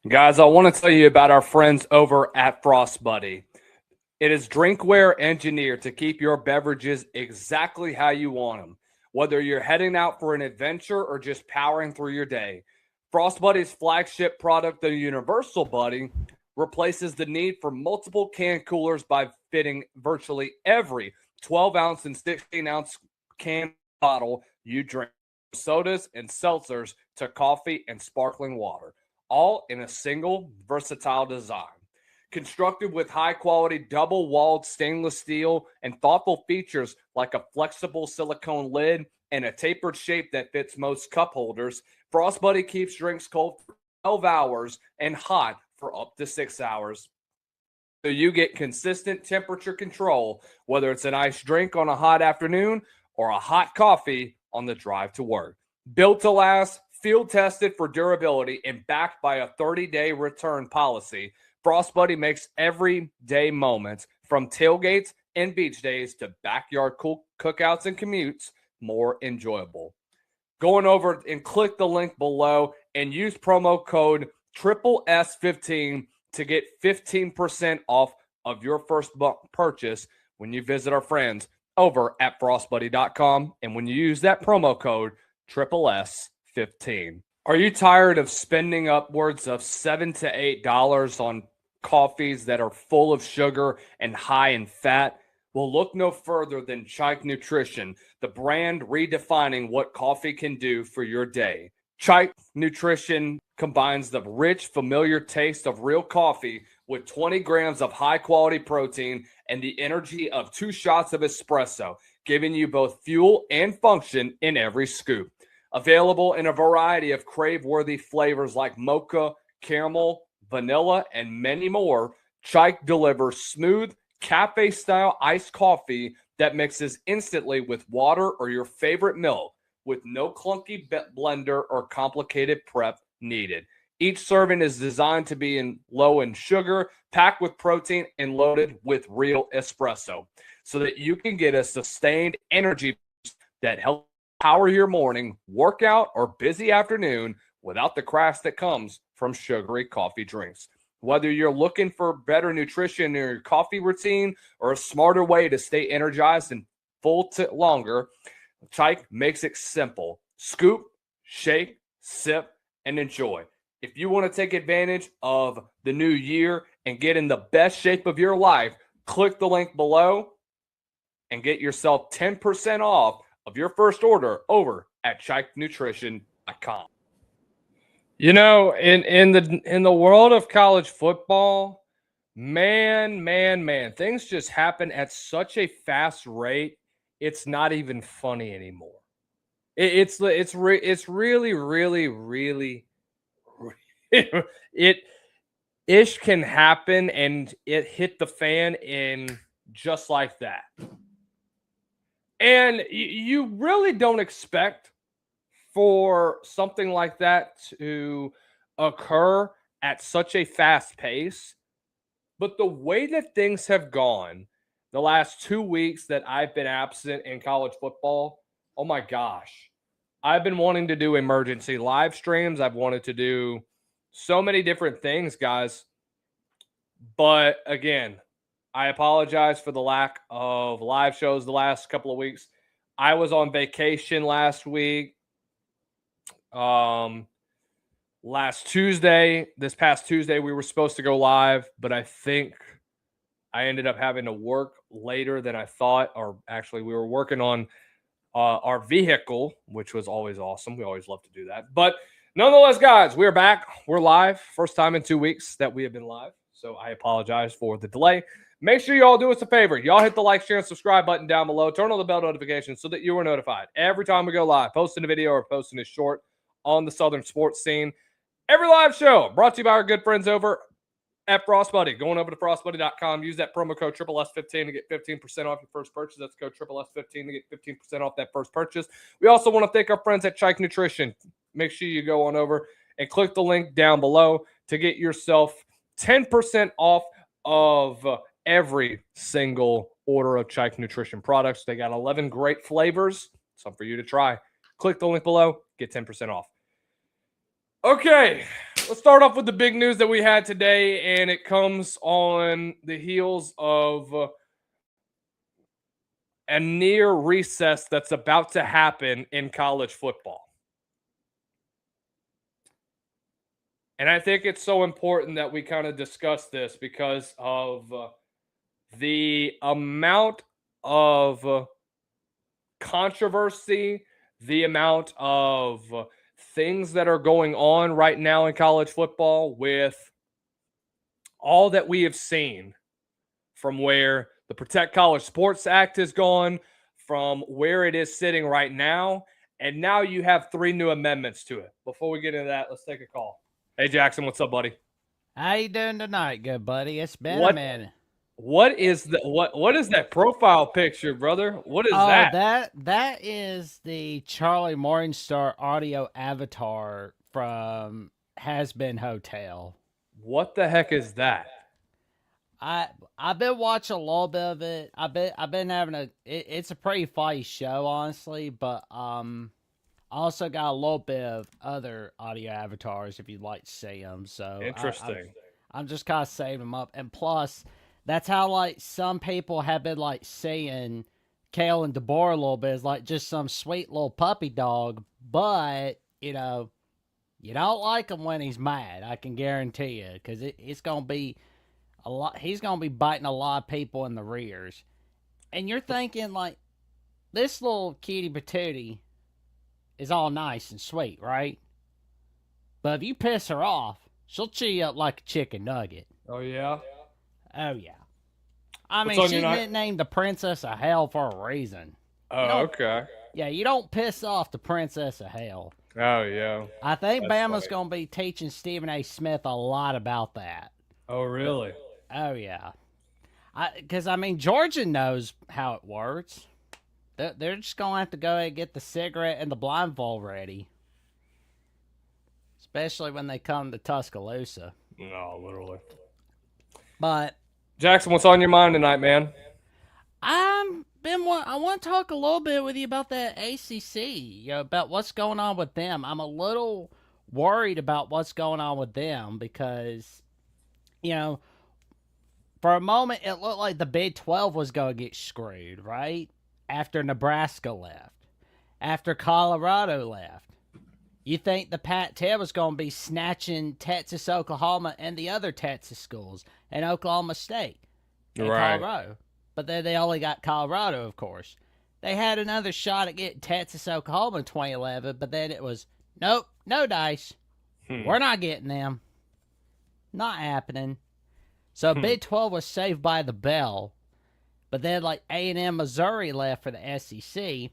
Guys, I want to tell you about our friends over at Frost Buddy. It is drinkware engineered to keep your beverages exactly how you want them. Whether you're heading out for an adventure or just powering through your day, Frost Buddy's flagship product, the Universal Buddy, replaces the need for multiple can coolers by fitting virtually every 12-ounce and 16-ounce can bottle you drink, sodas and seltzers to coffee and sparkling water, all in a single versatile design. Constructed with high-quality double-walled stainless steel and thoughtful features like a flexible silicone lid and a tapered shape that fits most cup holders, Frost Buddy keeps drinks cold for 12 hours and hot for up to 6 hours. So you get consistent temperature control, whether it's an iced drink on a hot afternoon or a hot coffee on the drive to work. Built to last, field tested for durability, and backed by a 30-day return policy, Frost Buddy makes everyday moments, from tailgates and beach days to backyard cookouts and commutes, more enjoyable. Going over and click the link below and use promo code SSS15 to get 15% off of your first purchase when you visit our friends over at frostbuddy.com. And when you use that promo code SSS15. Are you tired of spending upwards of $7 to $8 on coffees that are full of sugar and high in fat? Well, look no further than Chike Nutrition, the brand redefining what coffee can do for your day. Chike Nutrition combines the rich, familiar taste of real coffee with 20 grams of high-quality protein and the energy of 2 shots of espresso, giving you both fuel and function in every scoop. Available in a variety of crave-worthy flavors like mocha, caramel, vanilla, and many more, Chike delivers smooth, cafe-style iced coffee that mixes instantly with water or your favorite milk, with no clunky blender or complicated prep needed. Each serving is designed to be low in sugar, packed with protein, and loaded with real espresso, so that you can get a sustained energy boost that helps power your morning, workout, or busy afternoon without the crash that comes from sugary coffee drinks. Whether you're looking for better nutrition in your coffee routine or a smarter way to stay energized and full longer, Chike makes it simple. Scoop, shake, sip, and enjoy. If you want to take advantage of the new year and get in the best shape of your life, click the link below and get yourself 10% off of your first order over at chikenutrition.com. You know, in the world of college football, man, things just happen at such a fast rate. It's not even funny anymore. It's really it ish can happen, and it hit the fan in just like that. And you really don't expect for something like that to occur at such a fast pace. But the way that things have gone the last 2 weeks that I've been absent in college football, oh my gosh. I've been wanting to do emergency live streams. I've wanted to do so many different things, guys. But again, I apologize for the lack of live shows the last couple of weeks. I was on vacation last week. This past Tuesday, we were supposed to go live, but I think I ended up having to work later than I thought, or actually we were working on our vehicle, which was always awesome. We always love to do that. But nonetheless, guys, we're back. We're live. First time in 2 weeks that we have been live. So I apologize for the delay. Make sure you all do us a favor. Y'all hit the like, share, and subscribe button down below. Turn on the bell notifications so that you are notified every time we go live, posting a video or posting a short on the Southern sports scene. Every live show brought to you by our good friends over at Frost Buddy. Going over to frostbuddy.com, use that promo code SSS15 to get 15% off your first purchase. That's code SSS15 to get 15% off that first purchase. We also want to thank our friends at Chike Nutrition. Make sure you go on over and click the link down below to get yourself 10% off of every single order of Chike Nutrition products. They got 11 great flavors. Some for you to try. Click the link below, get 10% off. Okay, Let's start off with the big news that we had today, and it comes on the heels of a near recess that's about to happen in college football. And I think it's so important that we kind of discuss this because of the amount of controversy, the amount of things that are going on right now in college football with all that we have seen from where the Protect College Sports Act has gone, from where it is sitting right now, and now you have 3 new amendments to it. Before we get into that, let's take a call. Hey, Jackson, what's up, buddy? How you doing tonight, good buddy? It's been a minute. What is that profile picture, brother? What is that? That is the Charlie Morningstar audio avatar from Has Been Hotel. What the heck is that? I've been watching a little bit of it. I've been having it's a pretty funny show, honestly, but I also got a little bit of other audio avatars if you'd like to see them. So interesting. I'm just kind of saving them up, and plus, that's how like some people have been like saying Kale and DeBoer a little bit is like just some sweet little puppy dog, but you don't like him when he's mad. I can guarantee you, because it's gonna be a lot. He's gonna be biting a lot of people in the rears, and you're thinking like this little cutie patootie is all nice and sweet, right? But if you piss her off, she'll chew you up like a chicken nugget. Oh, yeah? Oh, yeah. I mean, she's named the Princess of Hell for a reason. Oh, okay. Yeah, you don't piss off the Princess of Hell. Oh, yeah. I think Bama's going to be teaching Stephen A. Smith a lot about that. Oh, really? Oh, yeah. Because, I mean, Georgia knows how it works. They're just going to have to go and get the cigarette and the blindfold ready. Especially when they come to Tuscaloosa. No, literally. But Jackson, what's on your mind tonight, man? I want to talk a little bit with you about that ACC, about what's going on with them. I'm a little worried about what's going on with them because, for a moment it looked like the Big 12 was going to get screwed, right? After Nebraska left, after Colorado left. You think the Pac-10 was going to be snatching Texas, Oklahoma, and the other Texas schools, and Oklahoma State, and right. Colorado. But then they only got Colorado, of course. They had another shot at getting Texas, Oklahoma in 2011, but then it was, nope, no dice. We're not getting them. Not happening. So Big 12 was saved by the bell. But then, like, A&M Missouri left for the SEC.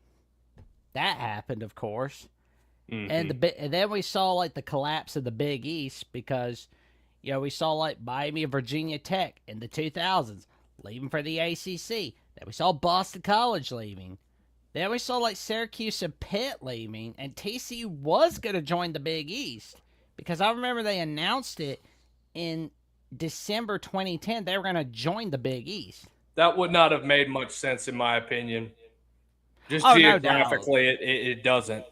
That happened, of course. Mm-hmm. And then we saw, like, the collapse of the Big East because, we saw, like, Miami and Virginia Tech in the 2000s leaving for the ACC. Then we saw Boston College leaving. Then we saw, like, Syracuse and Pitt leaving. And TCU was going to join the Big East because I remember they announced it in December 2010. They were going to join the Big East. That would not have made much sense, in my opinion. Just geographically, no it doesn't.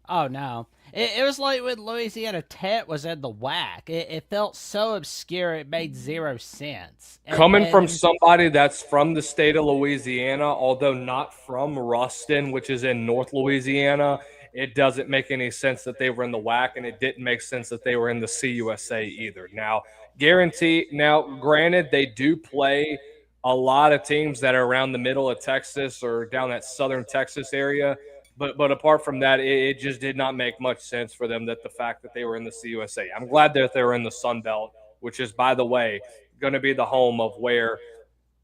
Oh, no. It was like when Louisiana Tech was in the WAC. It felt so obscure, it made zero sense. Coming from somebody that's from the state of Louisiana, although not from Ruston, which is in North Louisiana, it doesn't make any sense that they were in the WAC, and it didn't make sense that they were in the CUSA either. Now, granted, they do play a lot of teams that are around the middle of Texas or down that southern Texas area. But apart from that, it just did not make much sense for them, that the fact that they were in the CUSA. I'm glad that they were in the Sun Belt, which is, by the way, going to be the home of where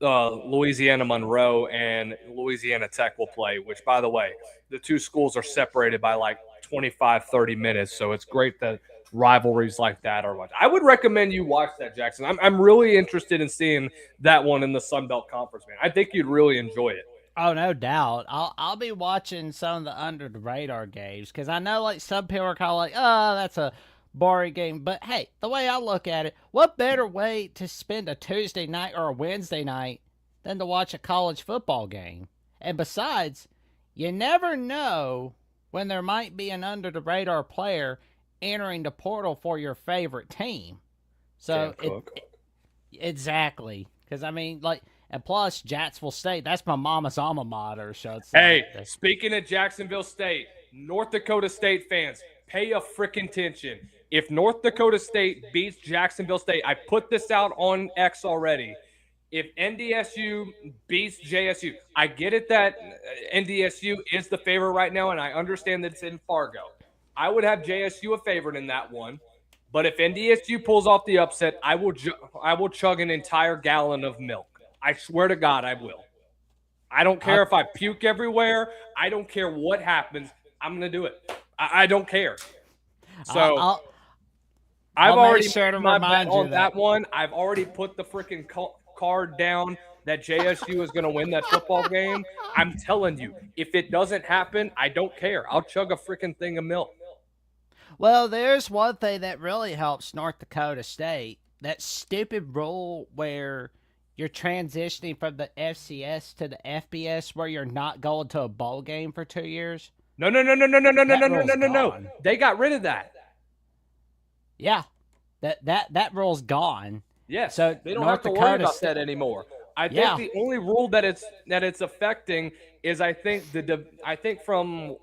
Louisiana Monroe and Louisiana Tech will play, which, by the way, the two schools are separated by like 25, 30 minutes. So it's great that rivalries like that are watched. I would recommend you watch that, Jackson. I'm really interested in seeing that one in the Sun Belt Conference, man. I think you'd really enjoy it. Oh, no doubt. I'll be watching some of the under the radar games because I know like some people are kind of like, oh, that's a boring game. But hey, the way I look at it, what better way to spend a Tuesday night or a Wednesday night than to watch a college football game? And besides, you never know when there might be an under the radar player entering the portal for your favorite team. So exactly, because I mean, like, and plus Jacksonville State, that's my mama's alma mater. So it's Hey, like, speaking of Jacksonville State, North Dakota State fans, pay a freaking attention. If North Dakota State beats Jacksonville State, I put this out on X already. If NDSU beats JSU, I get it that NDSU is the favorite right now, and I understand that it's in Fargo. I would have JSU a favorite in that one. But if NDSU pulls off the upset, I will chug an entire gallon of milk. I swear to God, I will. I don't care if I puke everywhere. I don't care what happens. I'm going to do it. I don't care. So I've already made my bet on that one. I've already put the freaking card down that JSU is going to win that football game. I'm telling you, if it doesn't happen, I don't care. I'll chug a freaking thing of milk. Well, there's one thing that really helps North Dakota State. That stupid rule where you're transitioning from the FCS to the FBS where you're not going to a bowl game for 2 years. No. They got rid of that. Yeah. That rule's gone. Yes. So they don't have to worry about that anymore. I think the only rule that it's affecting is I think from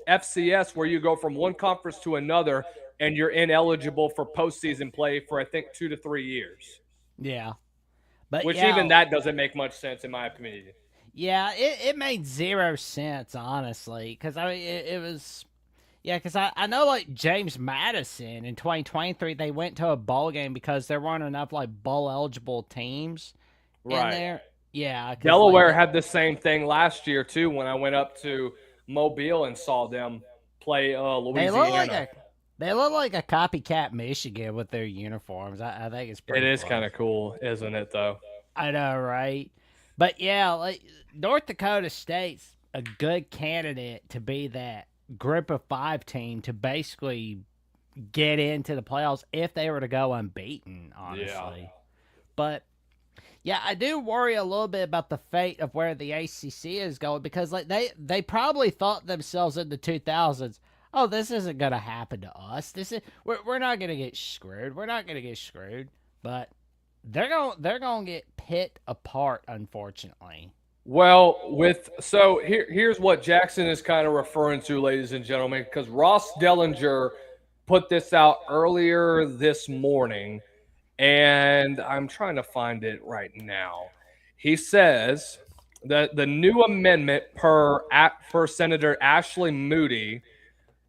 FCS where you go from one conference to another and you're ineligible for postseason play for I think 2 to 3 years. Yeah. Which even that doesn't make much sense in my opinion. Yeah, it made 0 sense, honestly, because I mean, it was, because I know, like, James Madison in 2023, they went to a bowl game because there weren't enough, like, bowl-eligible teams in there. Yeah. Delaware had the same thing last year, too, when I went up to Mobile and saw them play Louisiana. They look like a copycat Michigan with their uniforms. I think it's pretty It is kind of cool, isn't it, though? I know, right? But, yeah, like, North Dakota State's a good candidate to be that group of 5 team to basically get into the playoffs if they were to go unbeaten, honestly. Yeah. But, yeah, I do worry a little bit about the fate of where the ACC is going because, like, they probably thought themselves in the 2000s, oh, this isn't going to happen to us. We're not going to get screwed. We're not going to get screwed. But they're going to get pit apart, unfortunately. Well, here's what Jackson is kind of referring to, ladies and gentlemen, because Ross Dellinger put this out earlier this morning, and I'm trying to find it right now. He says that the new amendment per Senator Ashley Moody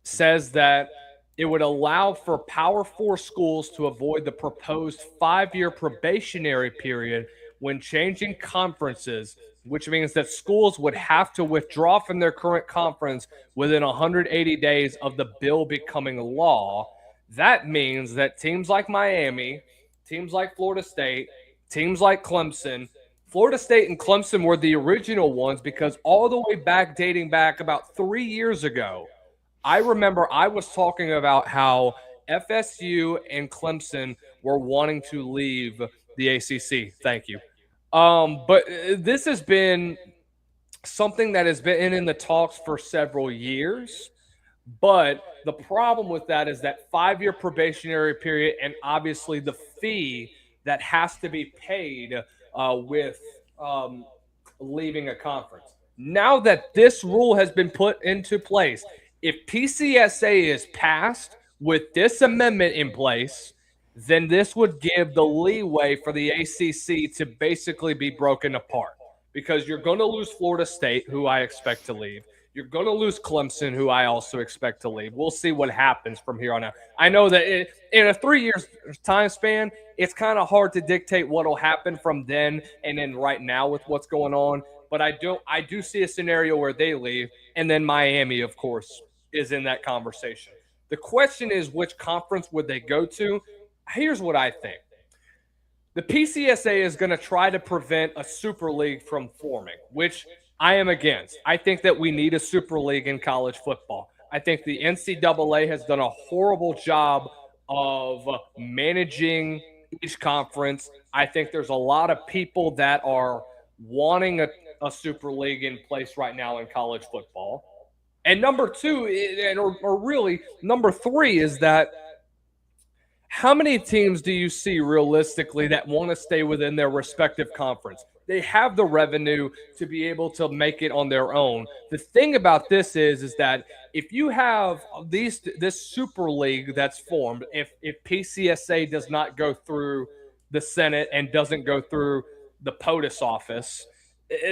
says that it would allow for Power 4 schools to avoid the proposed 5-year probationary period when changing conferences, which means that schools would have to withdraw from their current conference within 180 days of the bill becoming law. That means that teams like Miami, teams like Florida State, teams like Clemson, Florida State and Clemson were the original ones because all the way back, dating back about 3 years ago, I remember I was talking about how FSU and Clemson were wanting to leave the ACC. Thank you. But this has been something that has been in the talks for several years. But the problem with that is that 5-year probationary period and obviously the fee that has to be paid with leaving a conference. Now that this rule has been put into place, if PCSA is passed with this amendment in place, then this would give the leeway for the ACC to basically be broken apart because you're going to lose Florida State, who I expect to leave. You're going to lose Clemson, who I also expect to leave. We'll see what happens from here on out. I know that in a 3-year time span, it's kind of hard to dictate what will happen from then and then right now with what's going on. But I do see a scenario where they leave, and then Miami, of course, is in that conversation. The question is, which conference would they go to? Here's what I think. The PCSA is going to try to prevent a super league from forming, which I am against. I think that we need a super league in college football. I think the NCAA has done a horrible job of managing each conference. I think there's a lot of people that are wanting a super league in place right now in college football. And number two, or really number three, is that how many teams do you see realistically that want to stay within their respective conference? They have the revenue to be able to make it on their own. The thing about this is that if you have this super league that's formed, if PCSA does not go through the Senate and doesn't go through the POTUS office,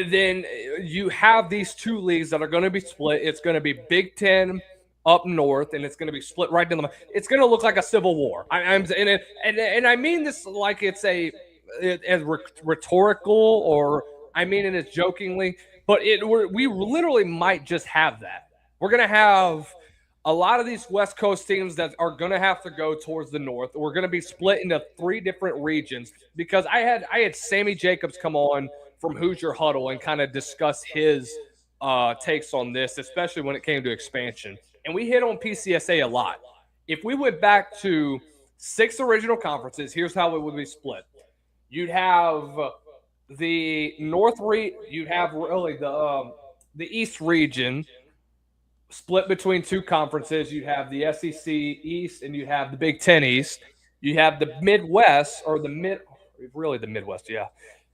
then you have these two leagues that are going to be split. It's going to be Big Ten up north, and it's going to be split right down the. It's going to look like a civil war. And I mean this like it's as rhetorical, or I mean it as jokingly, but we literally might just have that. We're going to have a lot of these West Coast teams that are going to have to go towards the north. We're going to be split into 3 different regions, because I had Sammy Jacobs come on from Hoosier Huddle and kind of discuss his takes on this, especially when it came to expansion. And we hit on PCSA a lot. If we went back to 6 original conferences, here's how it would be split. You'd have the you'd have really the East region split between 2 conferences. You'd have the SEC East and you'd have the Big Ten East. You have the Midwest, or the Midwest, yeah.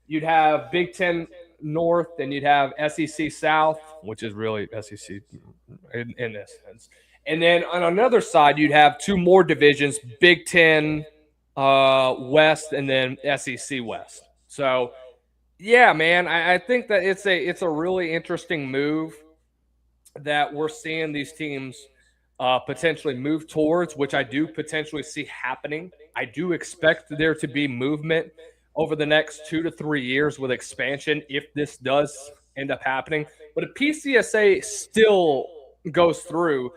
You'd have Big Ten North, and you'd have SEC South, which is really SEC in this sense. And then on another side, you'd have 2 more divisions: Big Ten West, and then SEC West. So, yeah, man, I think that it's a really interesting move that we're seeing these teams potentially move towards, which I do potentially see happening. I do expect there to be movement over the next 2 to 3 years with expansion if this does end up happening. But if PCSA still goes through,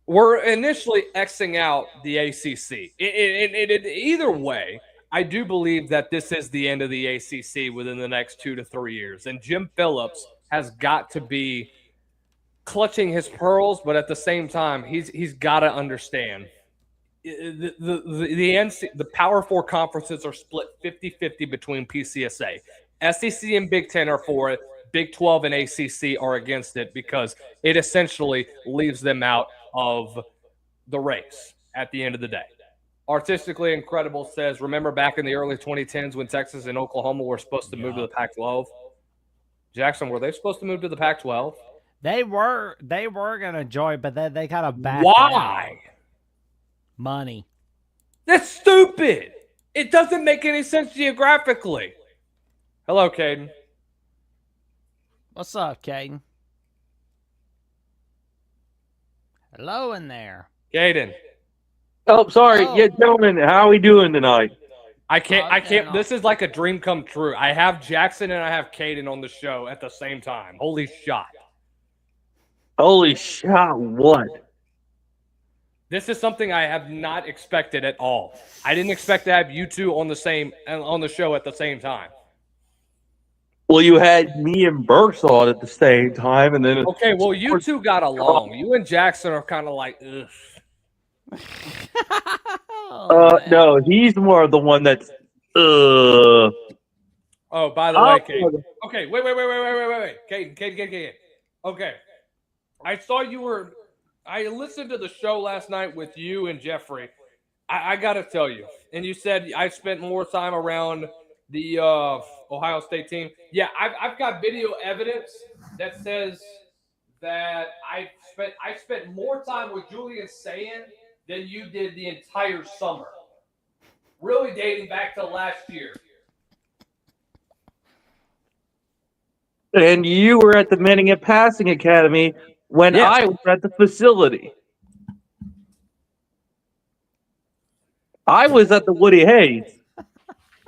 we're initially Xing out the ACC. Either way, I do believe that this is the end of the ACC within the next 2 to 3 years. And Jim Phillips has got to be clutching his pearls, but at the same time, he's got to understand the Power 4 conferences are split 50-50 between PCSA. SEC and Big Ten are for it. Big 12 and ACC are against it, because it essentially leaves them out of the race at the end of the day. Artistically Incredible says, remember back in the early 2010s when Texas and Oklahoma were supposed to move to the Pac-12? Jackson, were they supposed to move to the Pac-12? They were going to join, but then they kind of backed Why? out. Money. That's stupid. It doesn't make any sense geographically. Hello, Caden. What's up, Caden? Hello in there. Caden. Oh, sorry. Oh. Yeah, gentlemen, how are we doing tonight? I can't. This is like a dream come true. I have Jackson and I have Caden on the show at the same time. Holy shot. Holy shot, what? This is something I have not expected at all. I didn't expect to have you two on the show at the same time. Well, you had me and Burks on at the same time, and then Okay, well, you two got along. You and Jackson are kind of like, ugh. No, he's more of the one that's Oh, by the way, Caden. Okay, wait. Caden. Okay. I saw you were. I listened to the show last night with you and Jeffrey. I got to tell you, and you said I spent more time around the Ohio State team. Yeah, I've got video evidence that says that I spent more time with Julian Sayin than you did the entire summer. Really dating back to last year. and you were at the Manningham Passing Academy when Yeah. I was at the facility. I was at the Woody Hayes.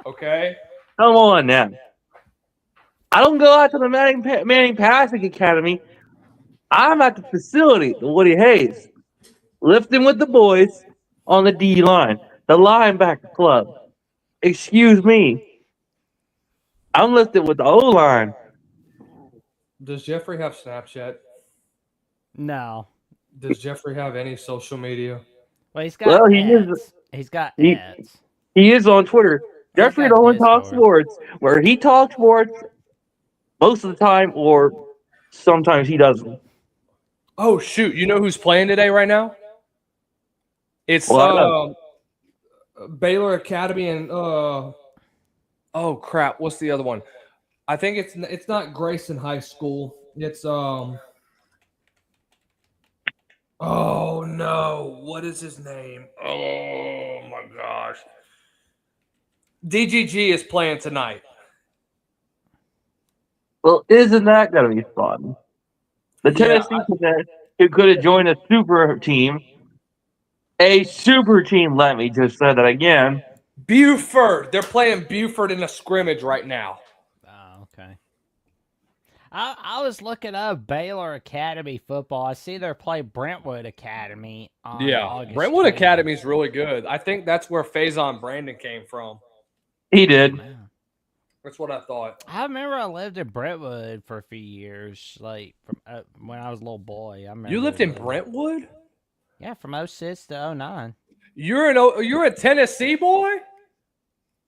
Okay. Come on now. I don't go out to the Manning Passing Academy. I'm at the facility, the Woody Hayes, lifting with the boys on the D line, the linebacker club. Excuse me. I'm lifting with the O line. Does Jeffrey have Snapchat? No. Does Jeffrey have any social media? Well, he's got Well, he ads. is- He's got he- ads. He is on Twitter. Jeffrey got only talks Discord. sports, where he talks sports most of the time, or sometimes he doesn't. Oh shoot! You know who's playing today right now? It's Baylor Academy and oh crap! What's the other one? I think it's not Grayson High School. It's oh no, what is his name? Oh my gosh. DGG is playing tonight. Well, isn't that going to be fun? The Tennessee cadet who could have joined a super team. A super team, let me just say that again. Buford. They're playing Buford in a scrimmage right now. Oh, okay. I was looking up Baylor Academy football. I see they're playing Brentwood Academy on August Brentwood 20th. Academy is really good. I think that's where Faison Brandon came from. He did. Man. That's what I thought. I remember I lived in Brentwood for a few years, like from when I was a little boy. I remember You lived in Brentwood? Yeah, from 06 to 09. You're a Tennessee boy?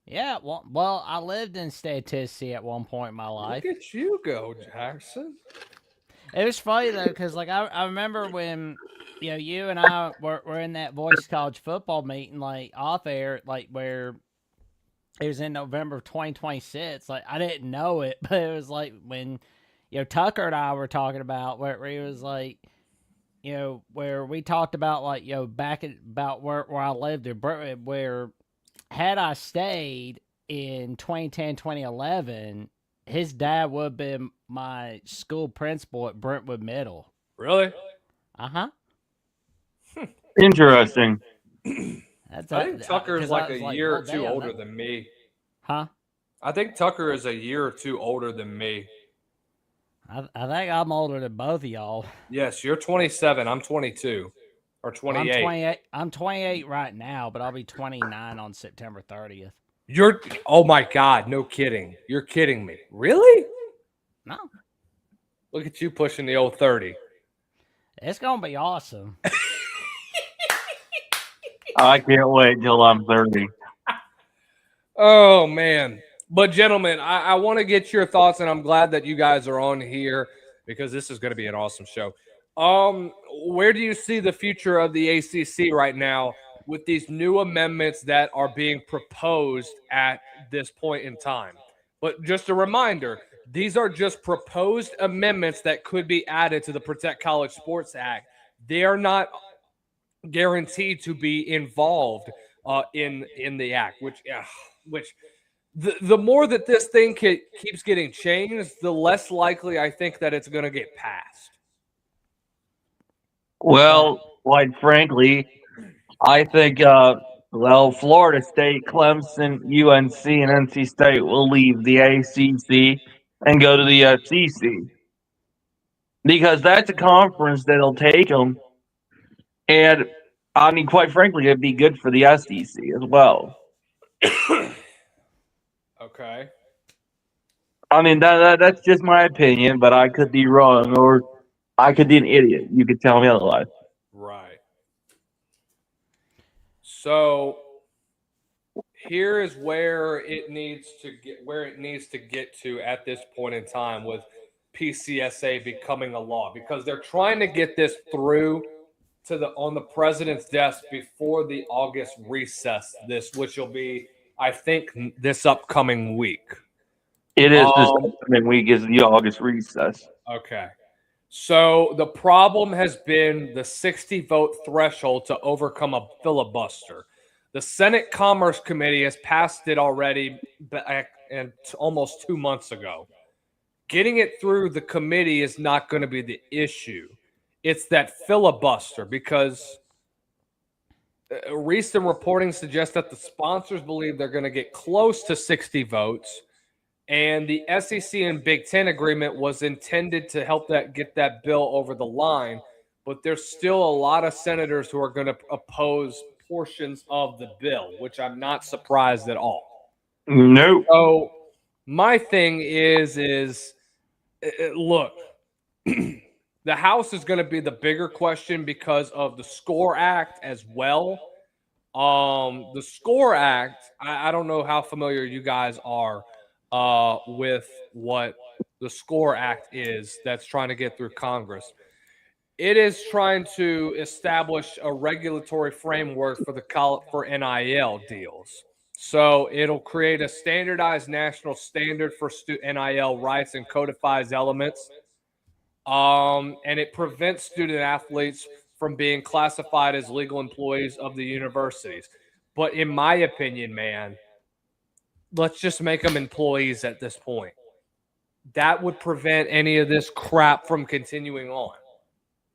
Yeah, well, I lived in state Tennessee at one point in my life. Look at you go, Jackson. It was funny though, because like I remember when you and I were in that Voice College football meeting, like off air, like where it was in November of 2026. Like I didn't know it, but it was like when Tucker and I were talking about where he was like, where we talked about like back about where I lived in Brentwood, where had I stayed in 2010, 2011, his dad would have been my school principal at Brentwood Middle. Really? Uh-huh. Interesting. I think Tucker is like a year or two older than me. Huh? I think Tucker is a year or two older than me. I think I'm older than both of y'all. Yes, you're 27. I'm 22. Or 28. I'm 28 right now, but I'll be 29 on September 30th. Oh my God, no kidding. You're kidding me. Really? No. Look at you pushing the old 30. It's going to be awesome. I can't wait till I'm 30. Oh, man. But, gentlemen, I want to get your thoughts, and I'm glad that you guys are on here because this is going to be an awesome show. Where do you see the future of the ACC right now with these new amendments that are being proposed at this point in time? But just a reminder, these are just proposed amendments that could be added to the Protect College Sports Act. They are not guaranteed to be involved in the act, which the more that this thing keeps getting changed, the less likely I think that it's going to get passed. Well, quite frankly, I think, Florida State, Clemson, UNC, and NC State will leave the ACC and go to the SEC. Because that's a conference that'll take them. And, I mean, quite frankly, it'd be good for the SEC as well. Okay. I mean, that's just my opinion, but I could be wrong, or I could be an idiot. You could tell me otherwise. Right. So here is where it needs to get to at this point in time with PCSA becoming a law, because they're trying to get this through on the president's desk before the August recess, which will be, I think, this upcoming week. It is this upcoming week is the August recess. Okay. So the problem has been the 60-vote threshold to overcome a filibuster. The Senate Commerce Committee has passed it already almost 2 months ago. Getting it through the committee is not going to be the issue. It's that filibuster, because recent reporting suggests that the sponsors believe they're going to get close to 60 votes. And the SEC and Big Ten agreement was intended to help get that bill over the line. But there's still a lot of senators who are going to oppose portions of the bill, which I'm not surprised at all. Nope. So my thing is look, the House is going to be the bigger question because of the SCORE Act as well. The SCORE Act, I don't know how familiar you guys are with what the SCORE Act is that's trying to get through Congress. it is trying to establish a regulatory framework for for NIL deals. So it'll create a standardized national standard for NIL rights and codifies elements. And it prevents student athletes from being classified as legal employees of the universities. But in my opinion, man, let's just make them employees at this point. That would prevent any of this crap from continuing on.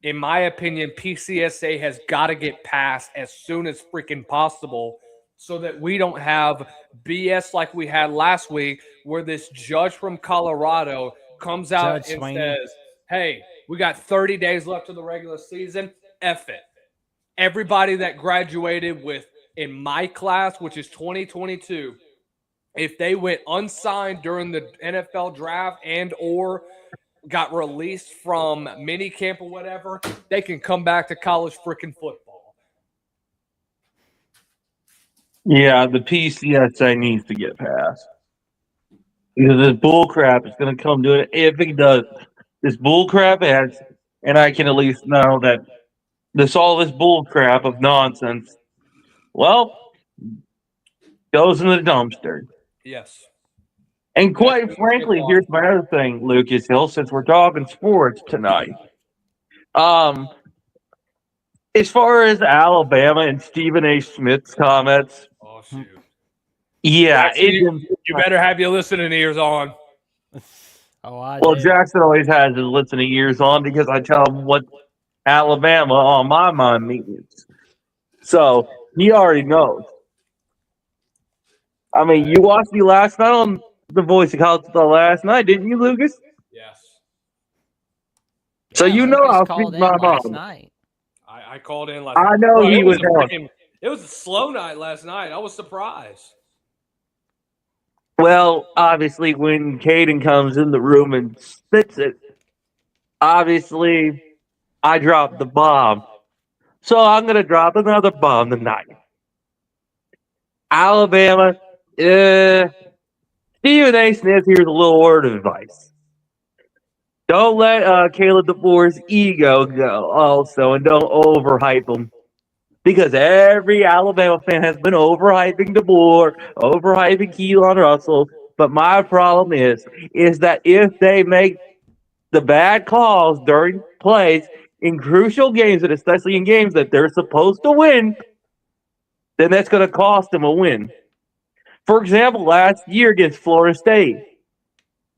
In my opinion, PCSA has got to get passed as soon as freaking possible so that we don't have BS like we had last week where this judge from Colorado comes out Judge and Sweeney. says, hey, we got 30 days left of the regular season. F it. Everybody that graduated in my class, which is 2022, if they went unsigned during the NFL draft and or got released from mini camp or whatever, they can come back to college freaking football. Yeah, the PCSA needs to get passed. Because this bull crap is going to come to it. If it does, this bull crap ends, and I can at least know that all this bull crap of nonsense, well, goes in the dumpster. Yes. And quite frankly, here's my other thing, Lucas Hill, since we're talking sports tonight. As far as Alabama and Stephen A. Smith's comments, Oh, shoot. yeah, Jackson, you better have your listening ears on. Well, Jackson always has his listening ears on because I tell him what Alabama on my mind means. So he already knows. I mean, you watched me last night on The Voice of College Football last night, didn't you, Lucas? Yes. So you know I'll called speak my in last mind. night. I called in last night. I know he was on. It was a slow night last night. I was surprised. Well, obviously, when Caden comes in the room and spits it, obviously, I dropped the bomb. So I'm going to drop another bomb tonight. Alabama, Stephen A. Smith, here's a little word of advice. Don't let Caleb DeBoer's ego go also, and don't overhype him. Because every Alabama fan has been overhyping DeBoer, overhyping Keelan Russell. But my problem is that if they make the bad calls during plays in crucial games, and especially in games that they're supposed to win, then that's going to cost them a win. For example, last year against Florida State,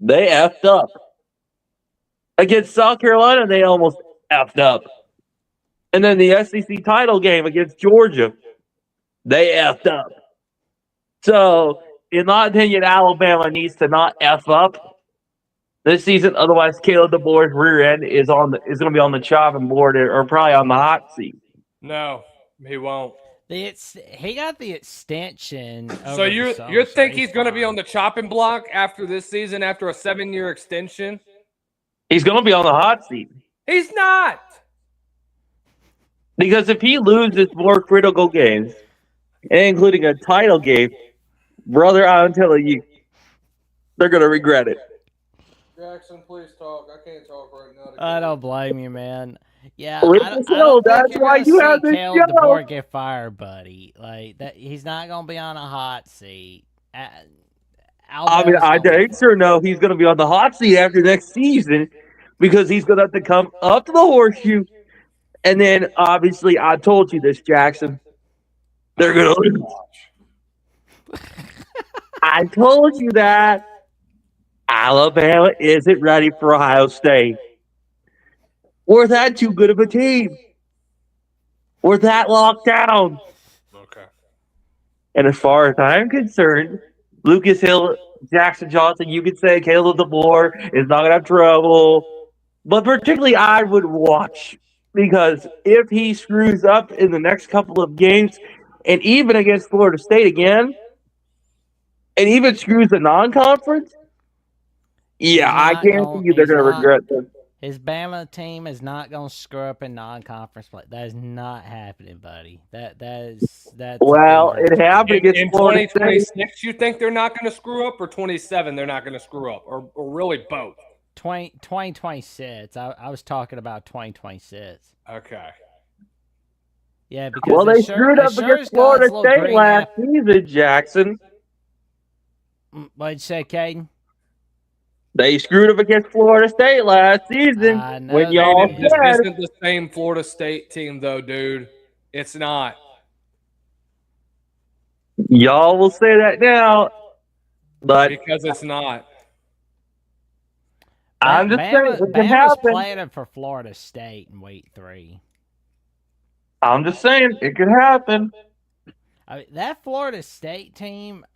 they effed up. Against South Carolina, they almost effed up. And then the SEC title game against Georgia, they effed up. So, in my opinion, Alabama needs to not F up this season. Otherwise, Caleb DeBoer's rear end is going to be on the chopping board or probably on the hot seat. No, he won't. He got the extension. So you think he's going to be on the chopping block after this season, after a 7-year extension? He's going to be on the hot seat. He's not. Because if he loses more critical games, including a title game, brother, I'm telling you, they're going to regret it. Jackson, please talk. I can't talk right now. I don't blame you, man. Yeah, That's why you have this Caleb show. DeBoer get fired, buddy. Like that, he's not going to be on a hot seat. I dang sure know he's going to be on the hot seat after next season because he's going to have to come up to the horseshoe. And then, obviously, I told you this, Jackson. They're going to lose. I told you that. Alabama isn't ready for Ohio State. We're that too good of a team. We're that locked down. Okay. And as far as I'm concerned, Lucas Hill, Jackson Johnson, you could say Caleb DeBoer is not going to have trouble. But particularly, I would watch. Because if he screws up in the next couple of games, and even against Florida State again, and even screws the non-conference, yeah, I guarantee you they're going to regret this. His Bama team is not going to screw up in non-conference play. That is not happening, buddy. That's well, it happened against in Florida 2026. State. You think they're not going to screw up, or 27 they're not going to screw up, or really both? 2026. I was talking about 2026. Okay. Yeah, because Well, they screwed up sure against as God's Florida little State green last apple. season, Jackson. What'd you say, Caden? They screwed up against Florida State last season I know when they y'all did. This said isn't the same Florida State team, though, dude. It's not. y'all will say that now, but Because it's not. I'm just saying it can Bama's happen. playing for Florida State in week 3. I'm just saying it could happen. I mean, that Florida State team,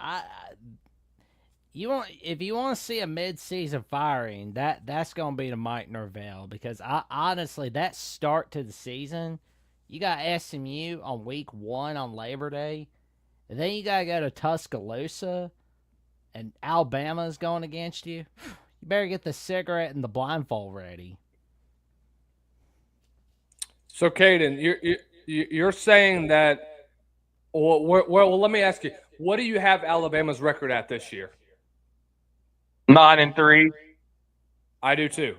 if you want to see a mid-season firing, that's going to be the Mike Norvell, because honestly, that start to the season, you got SMU on week 1 on Labor Day, and then you got to go to Tuscaloosa, and Alabama's going against you. You better get the cigarette and the blindfold ready. So, Caden, you're saying that. Well, let me ask you. What do you have Alabama's record at this year? 9-3. I do too.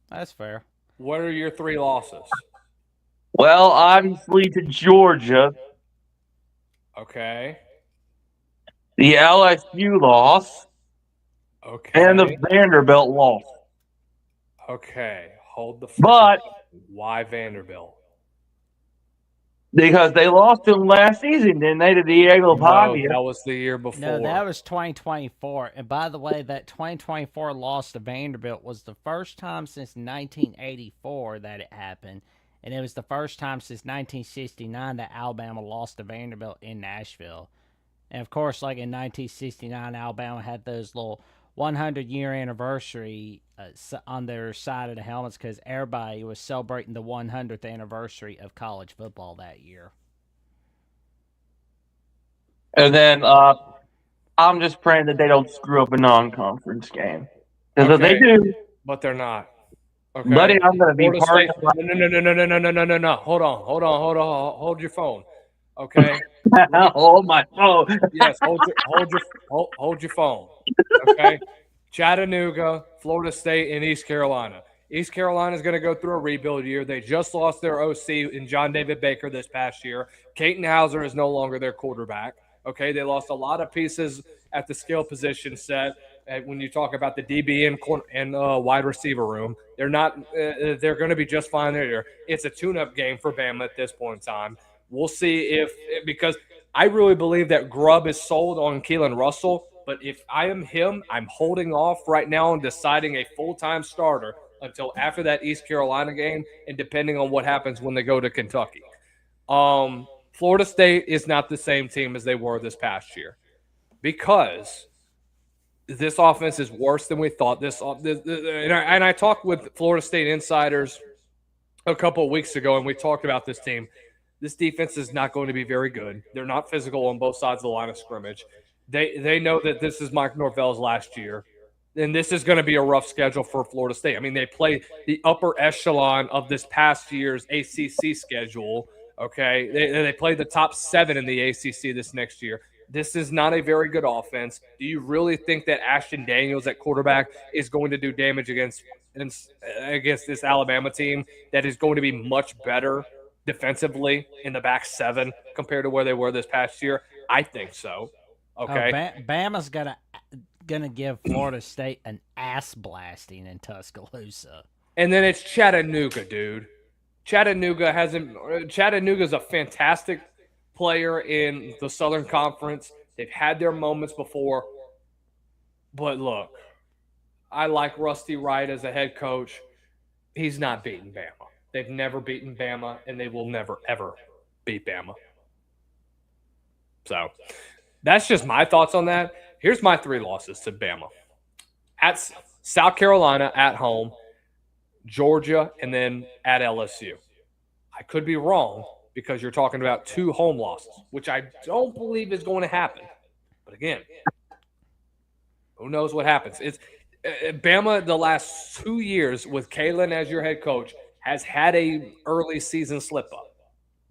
That's fair. What are your 3 losses? Well, obviously to Georgia, Okay. the LSU loss, Okay. and the Vanderbilt loss. Okay. Hold the. But Why Vanderbilt? because they lost to them last season, didn't they, to Diego No, Pavia? that was the year before. No, that was 2024. And by the way, that 2024 loss to Vanderbilt was the first time since 1984 that it happened. And it was the first time since 1969 that Alabama lost to Vanderbilt in Nashville. And of course, like in 1969, Alabama had those little 100-year anniversary on their side of the helmets because everybody was celebrating the 100th anniversary of college football that year. And then I'm just praying that they don't screw up a non-conference game. Because if they do, but they're not. Okay. buddy, I'm going to be Florida part State. No. Hold your phone. Okay. Oh my phone. Yes. Hold your phone. Okay. Chattanooga, Florida State, and East Carolina. East Carolina is going to go through a rebuild year. They just lost their OC in John David Baker this past year. Caton Hauser is no longer their quarterback. Okay, they lost a lot of pieces at the skill position set. When you talk about the DB and wide receiver room, they're not. They're going to be just fine there. It's a tune-up game for Bama at this point in time. We'll see because I really believe that Grubb is sold on Keelan Russell. But if I am him, I'm holding off right now on deciding a full-time starter until after that East Carolina game, and depending on what happens when they go to Kentucky. Florida State is not the same team as they were this past year because this offense is worse than we thought. And I talked with Florida State insiders a couple of weeks ago, and we talked about this team. This defense is not going to be very good. They're not physical on both sides of the line of scrimmage. They know that this is Mike Norvell's last year, and this is going to be a rough schedule for Florida State. I mean, they play the upper echelon of this past year's ACC schedule. Okay, they play the top 7 in the ACC this next year. This is not a very good offense. Do you really think that Ashton Daniels at quarterback is going to do damage against this Alabama team that is going to be much better defensively in the back 7 compared to where they were this past year? I think so. Okay, Bama's gonna give Florida State an ass blasting in Tuscaloosa. And then it's Chattanooga, dude. Chattanooga's a fantastic player in the Southern Conference. They've had their moments before. But look, I like Rusty Wright as a head coach. He's not beating Bama. They've never beaten Bama, and they will never, ever beat Bama. So that's just my thoughts on that. Here's my 3 losses to Bama. At South Carolina at home, Georgia, and then at LSU. I could be wrong because you're talking about 2 home losses, which I don't believe is going to happen. But again, who knows what happens? It's Bama the last 2 years with Kalen as your head coach has had a early season slip up.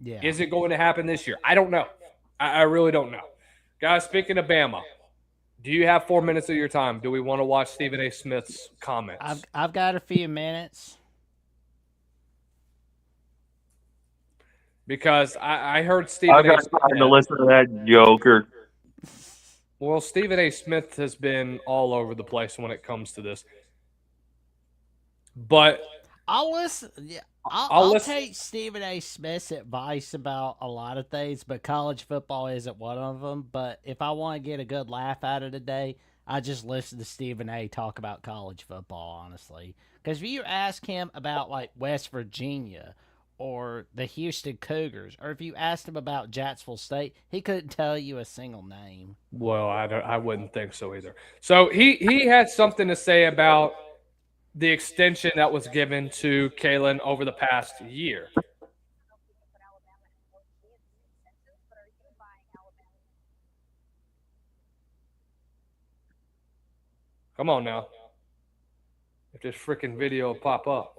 Yeah. Is it going to happen this year? I don't know. I really don't know. Guys, speaking of Bama, Do you have 4 minutes of your time? Do we want to watch Stephen A. Smith's comments? I've got a few minutes. Because I heard I Stephen A. got Smith. time to listen to that joker. Well, Stephen A. Smith has been all over the place when it comes to this. But I'll listen. Yeah, I'll take Stephen A. Smith's advice about a lot of things, but college football isn't one of them. But if I want to get a good laugh out of the day, I just listen to Stephen A. talk about college football, honestly. Because if you ask him about like West Virginia or the Houston Cougars, or if you asked him about Jacksonville State, he couldn't tell you a single name. Well, I wouldn't think so either. So he had something to say about the extension that was given to Kalen over the past year. Come on now. If this freaking video will pop up.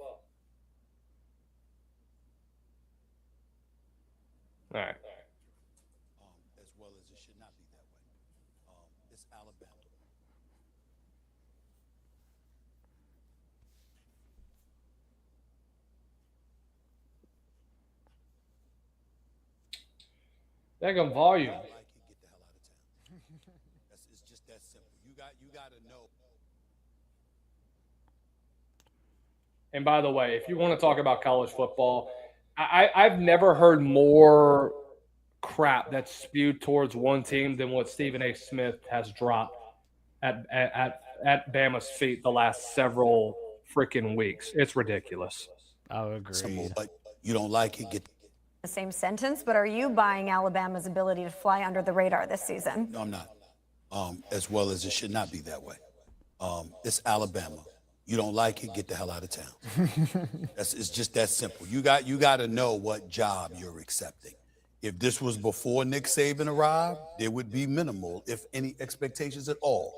All right. As well as it should not be that way. It's Alabama. Daggum volume. Like it, get the hell out of town. It's just that simple. You got to know. And by the way, if you want to talk about college football, I've never heard more crap that's spewed towards one team than what Stephen A. Smith has dropped at Bama's feet the last several freaking weeks. It's ridiculous. I agree. Simple, but you don't like it, get The same sentence, but are you buying Alabama's ability to fly under the radar this season? No, I'm not. As well as it should not be that way. It's Alabama. You don't like it, get the hell out of town. It's just that simple. You got to know what job you're accepting. If this was before Nick Saban arrived, there would be minimal, if any, expectations at all.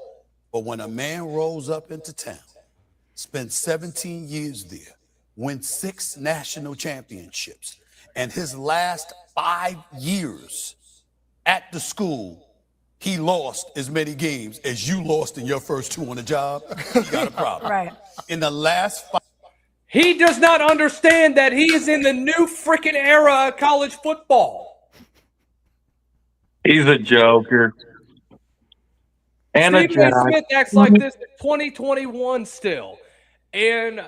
But when a man rolls up into town, spends 17 years there, wins 6 national championships, and his last 5 years at the school, he lost as many games as you lost in your first 2 on the job, you got a problem. Right. In the last 5 He does not understand that he is in the new freaking era of college football. He's a joker. And Stephen a A. jack. Smith acts like this in 2021 still. And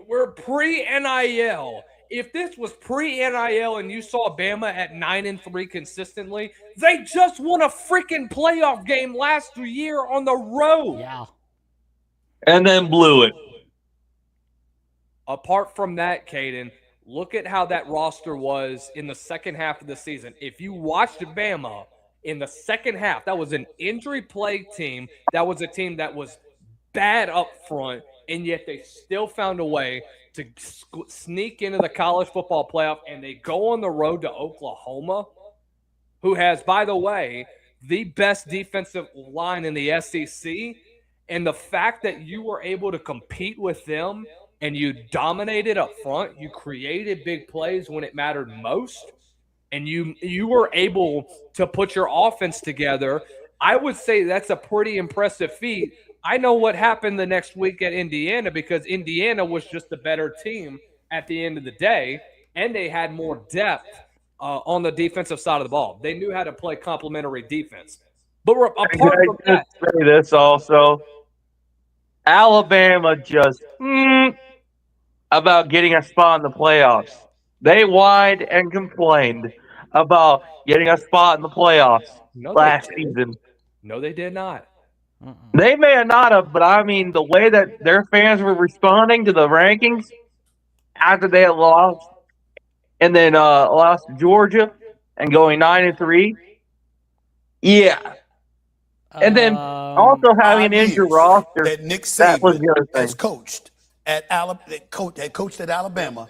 we're pre-NIL. If this was pre-NIL and you saw Bama at 9-3 consistently, they just won a freaking playoff game last year on the road. Yeah. And then blew it. Apart from that, Caden, look at how that roster was in the second half of the season. If you watched Bama in the second half, that was an injury-plagued team. That was a team that was bad up front, and yet they still found a way to sneak into the college football playoff, and they go on the road to Oklahoma, who has, by the way, the best defensive line in the SEC. And the fact that you were able to compete with them and you dominated up front, you created big plays when it mattered most, and you were able to put your offense together, I would say that's a pretty impressive feat. I know what happened the next week at Indiana because Indiana was just the better team at the end of the day, and they had more depth on the defensive side of the ball. They knew how to play complementary defense. But apart from that, say this also. Alabama just about getting a spot in the playoffs. They whined and complained about getting a spot in the playoffs last season. No, they did not. They may have not have, but I mean, the way that their fans were responding to the rankings after they had lost, and then lost to Georgia and going 9-3. Yeah. And then also having an injured roster. that Nick That was Saban the other thing. has coached at Alabama,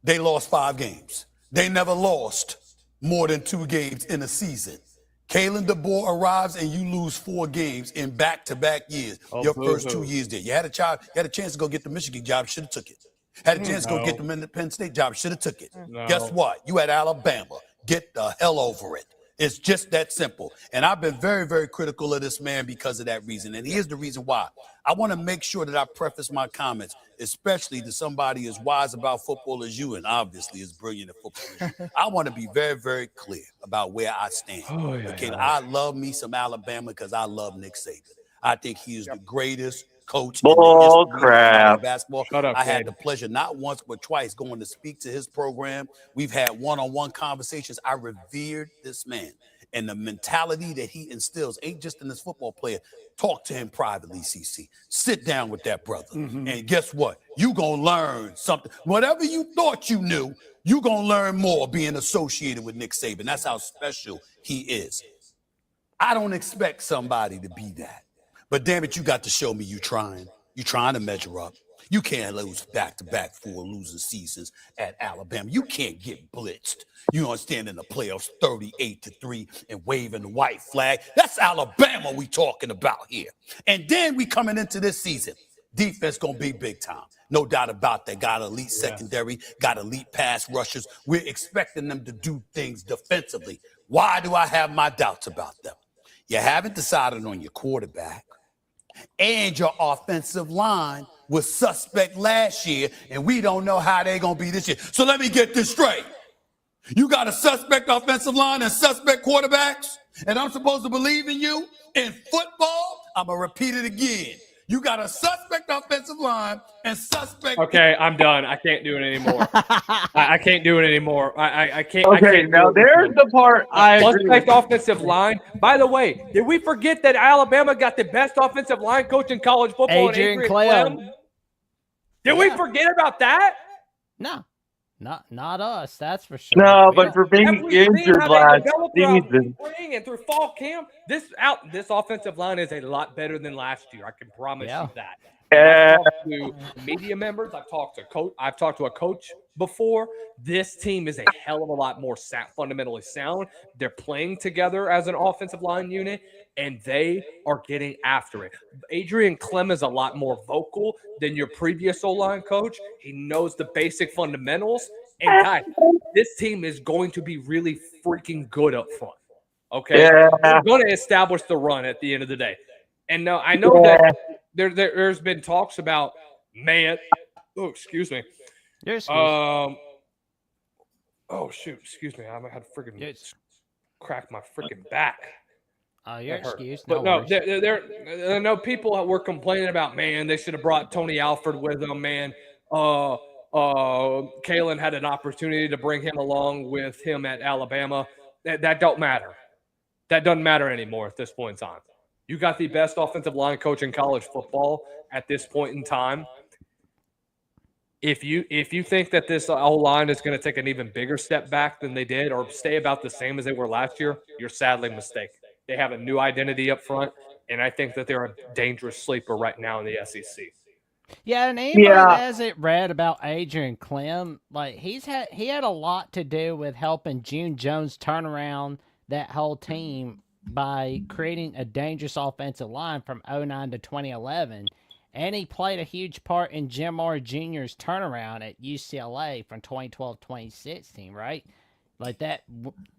they lost 5 games. They never lost more than 2 games in a season. Kalen DeBoer arrives and you lose 4 games in back-to-back years. Your first 2 years there. You had a chance to go get the Michigan job, should have took it. Had a chance to go get the Penn State job, should have took it. No. Guess what? You at Alabama. Get the hell over it. It's just that simple. And I've been very, very critical of this man because of that reason. And here's the reason why. I want to make sure that I preface my comments, especially to somebody as wise about football as you and obviously as brilliant at football as you. I want to be very, very clear about where I stand. I love me some Alabama because I love Nick Saban. I think he is the greatest coach in the history of basketball. I had the pleasure not once but twice going to speak to his program. We've had one-on-one conversations. I revered this man, and the mentality that he instills ain't just in this football player. Talk to him privately, CC. Sit down with that brother, and guess what? You gonna learn something. Whatever you thought you knew, you gonna learn more being associated with Nick Saban. That's how special he is. I don't expect somebody to be that. But damn it, you got to show me you trying. You trying to measure up. You can't lose back-to-back 4 losing seasons at Alabama. You can't get blitzed. You understand in the playoffs 38-3 and waving the white flag. That's Alabama we talking about here. And then we coming into this season. Defense gonna be big time. No doubt about that. Got elite secondary, got elite pass rushers. We're expecting them to do things defensively. Why do I have my doubts about them? You haven't decided on your quarterback. And your offensive line was suspect last year, and we don't know how they're going to be this year. So let me get this straight. You got a suspect offensive line and suspect quarterbacks, and I'm supposed to believe in you? In football, I'm going to repeat it again. You got a suspect offensive line and suspect. Okay, I'm done. I can't do it anymore. I can't do it anymore. I can't. Okay, I can't now there's the part I agree suspect with. offensive line. By the way, did we forget that Alabama got the best offensive line coach in college football? Adrian and Clem. Did we forget about that? No, not us. That's for sure. No, We but don't- for Have being we seen injured how they last develop throughout season. spring and through fall camp? This offensive line is a lot better than last year. I can promise you that. I've talked to media members. I've talked to a coach before. This team is a hell of a lot more fundamentally sound. They're playing together as an offensive line unit, and they are getting after it. Adrian Clem is a lot more vocal than your previous O-line coach. He knows the basic fundamentals. And guys, this team is going to be really freaking good up front. Okay? They're going to establish the run at the end of the day. And now I know that there's been talks about man. Oh, excuse me. Excuse me. I had to freaking crack my freaking back. Oh, you're excused. But no, I know people were complaining about, man, they should have brought Tony Alford with them, man. Kalen had an opportunity to bring him along with him at Alabama. That don't matter. That doesn't matter anymore at this point in time. You got the best offensive line coach in college football at this point in time. If you think that this O-line is going to take an even bigger step back than they did or stay about the same as they were last year, you're sadly mistaken. They have a new identity up front, and I think that they're a dangerous sleeper right now in the SEC. Yeah, and anybody that hasn't read about Adrian Clem, like he had a lot to do with helping June Jones turn around that whole team by creating a dangerous offensive line from 2009 to 2011. And he played a huge part in Jim Moore Jr.'s turnaround at UCLA from 2012 to 2016, right? Like that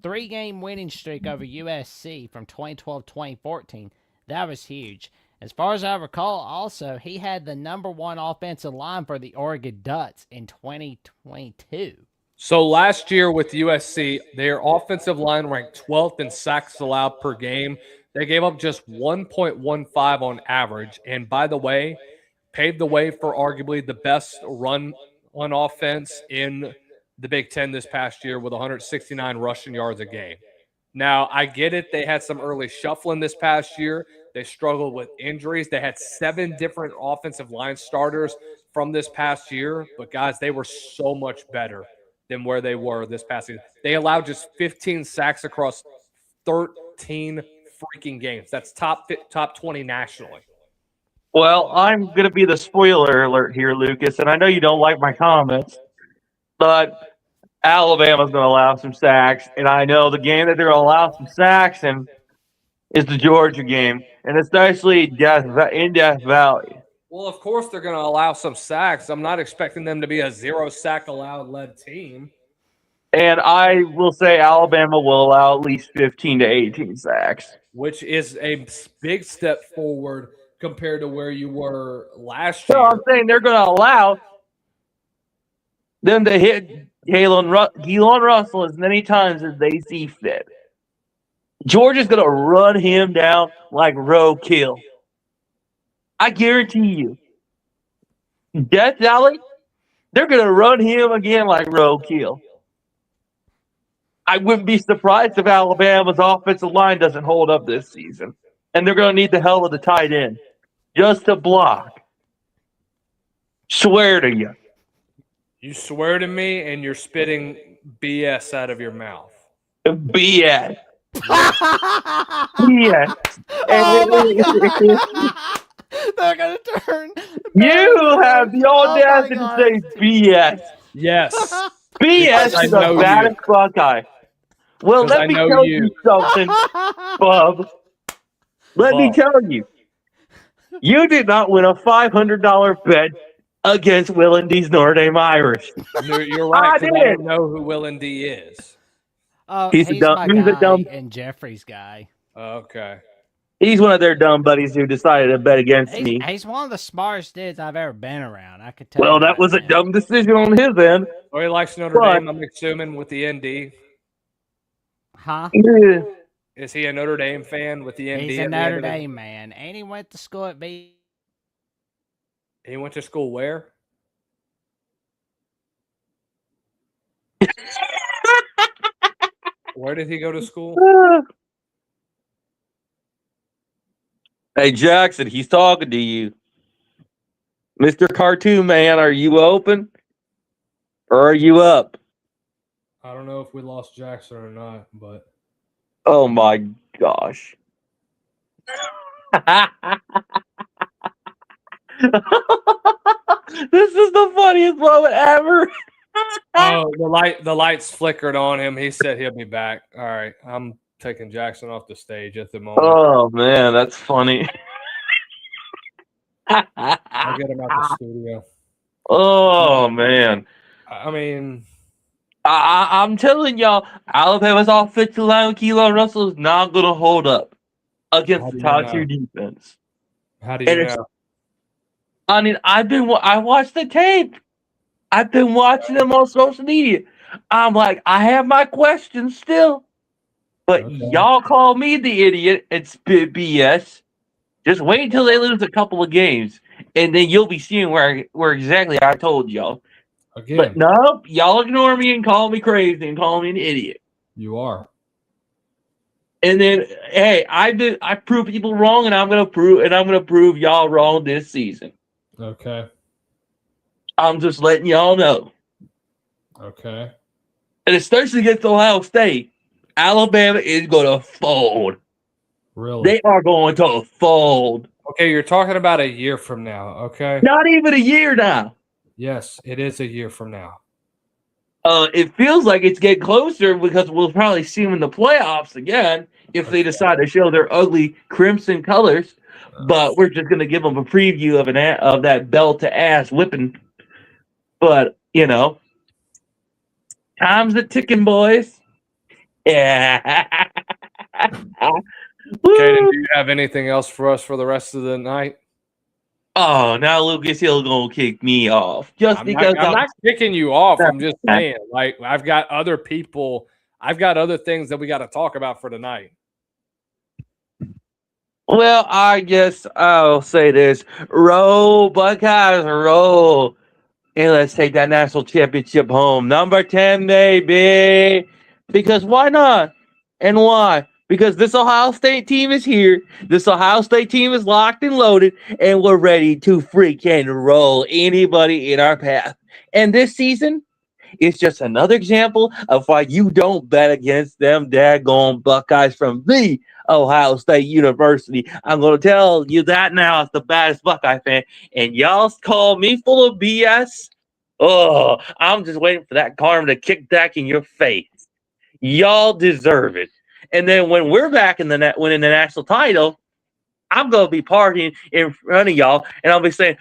3-game winning streak over USC from 2012 to 2014, that was huge. As far as I recall, also, he had the #1 offensive line for the Oregon Ducks in 2022. So last year with USC, their offensive line ranked 12th in sacks allowed per game. They gave up just 1.15 on average. And by the way, paved the way for arguably the best run on offense in the Big Ten this past year with 169 rushing yards a game. Now, I get it. They had some early shuffling this past year. They struggled with injuries. They had 7 different offensive line starters from this past year. But, guys, they were so much better than where they were this past season. They allowed just 15 sacks across 13 freaking games. That's top 20 nationally. Well, I'm going to be the spoiler alert here, Lucas, and I know you don't like my comments, but Alabama's going to allow some sacks, and I know the game that they're going to allow some sacks in is the Georgia game, and especially in Death Valley. Well, of course they're going to allow some sacks. I'm not expecting them to be a 0 sack allowed led team. And I will say Alabama will allow at least 15 to 18 sacks. Which is a big step forward compared to where you were last So year. I'm saying they're going to allow them to hit Keelan Russell as many times as they see fit. Georgia's going to run him down like roadkill. I guarantee you. Death Valley, they're going to run him again like roadkill. I wouldn't be surprised if Alabama's offensive line doesn't hold up this season. And they're going to need the hell of the tight end just to block. Swear to you. You swear to me, and you're spitting BS out of your mouth. BS. BS. They're gonna turn. You have the audacity to say BS. Yes. BS is a baddest Buckeye. Well, let me tell you something, Bub. Let me tell you. You did not win a $500 bet against Will and D's Notre Dame Irish. You're right. I don't know who Will and D is. He's a dumb and Jeffrey's guy. Okay. He's one of their dumb buddies who decided to bet against me. He's one of the smartest dudes I've ever been around. I could tell. Well, that was a dumb decision on his end. Or he likes Notre Dame, I'm assuming, with the ND. Huh? Yeah. Is he a Notre Dame fan with the ND? He's a Notre Dame man, and he went to school at B. He went to school where? Where did he go to school? Hey, Jackson, he's talking to you. Mr. Cartoon Man, are you open? Or are you up? I don't know if we lost Jackson or not, but... Oh, my gosh. This is the funniest moment ever. Oh, the lights flickered on him. He said he'll be back. All right, I'm taking Jackson off the stage at the moment. Oh, man, that's funny. I'll get him out the studio. Oh, man. I mean... I'm telling y'all, Alabama's offensive line with Keelan Russell is not going to hold up against the top-tier defense. How do you know? I mean, I watched the tape. I've been watching them on social media. I'm like, I have my questions still. But y'all call me the idiot and spit BS. Just wait until they lose a couple of games, and then you'll be seeing where exactly I told y'all. Again. But nope, y'all ignore me and call me crazy and call me an idiot. You are. And then, hey, I prove people wrong, and I'm gonna prove y'all wrong this season. Okay. I'm just letting y'all know. Okay. And especially against Ohio State, Alabama is gonna fold. Really? They are going to fold. Okay, you're talking about a year from now, okay? Not even a year now. Yes, it is a year from now. It feels like it's getting closer because we'll probably see them in the playoffs again if they decide to show their ugly crimson colors. But we're just going to give them a preview of that belt to ass whipping. But, you know, time's a ticking, boys. Yeah. Caden, do you have anything else for us for the rest of the night? Oh, now Lucas Hill gonna kick me off just because I'm not kicking you off. I'm just saying, like, I've got other people. I've got other things that we got to talk about for tonight. Well, I guess I'll say this: roll, Buckeyes, roll, and let's take that national championship home, number 10, baby. Because why not? And why? Because this Ohio State team is here. This Ohio State team is locked and loaded, and we're ready to freaking roll anybody in our path. And this season is just another example of why you don't bet against them daggone Buckeyes from the Ohio State University. I'm going to tell you that now as the baddest Buckeye fan, and y'all call me full of BS. Oh, I'm just waiting for that karma to kick back in your face. Y'all deserve it. And then when we're back in winning the national title, I'm going to be partying in front of y'all, and I'll be saying,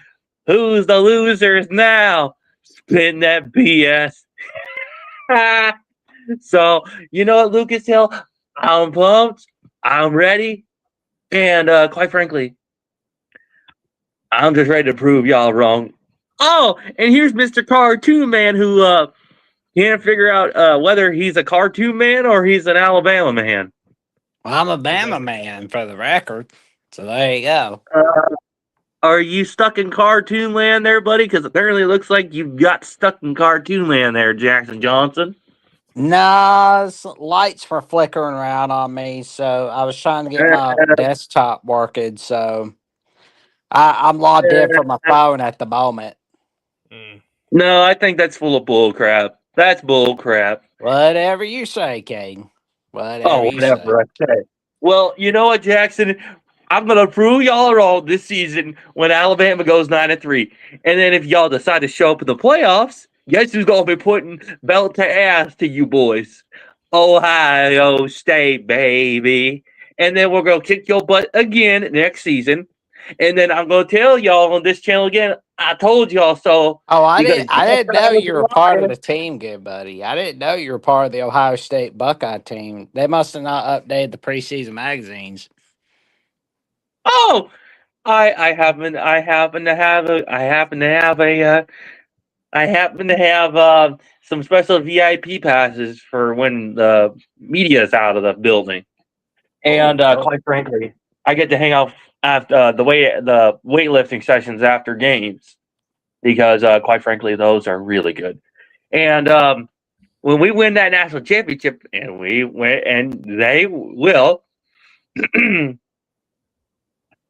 who's the losers now? Spin that BS. So, you know what, Lucas Hill? I'm pumped. I'm ready. And quite frankly, I'm just ready to prove y'all wrong. Oh, and here's Mr. Cartoon Man who can't figure out whether he's a cartoon man or he's an Alabama man. Well, I'm a Bama man for the record. So there you go. Are you stuck in cartoon land there, buddy? Because apparently it looks like you got stuck in cartoon land there, Jackson Johnson. Nah, lights were flickering around on me, so I was trying to get my desktop working. So I'm logged in from my phone at the moment. No, I think that's full of bull crap. That's bull crap. Whatever you say, Caden. Whatever you say. Whatever I say. Well, you know what, Jackson? I'm gonna prove y'all wrong this season when Alabama goes 9-3, and then if y'all decide to show up in the playoffs, guess who's gonna be putting belt to ass to you boys? Ohio State, baby. And then we're gonna kick your butt again next season. And then I'm gonna tell y'all on this channel again, I told y'all so. Oh, I because didn't know you were part of lying. the team, good buddy. I didn't know you were part of the Ohio State Buckeye team. They must have not updated the preseason magazines. Oh, I happen to have some special VIP passes for when the media is out of the building, and quite frankly, I get to hang out after the weightlifting sessions after games because quite frankly, those are really good. And when we win that national championship, and we win, and they will.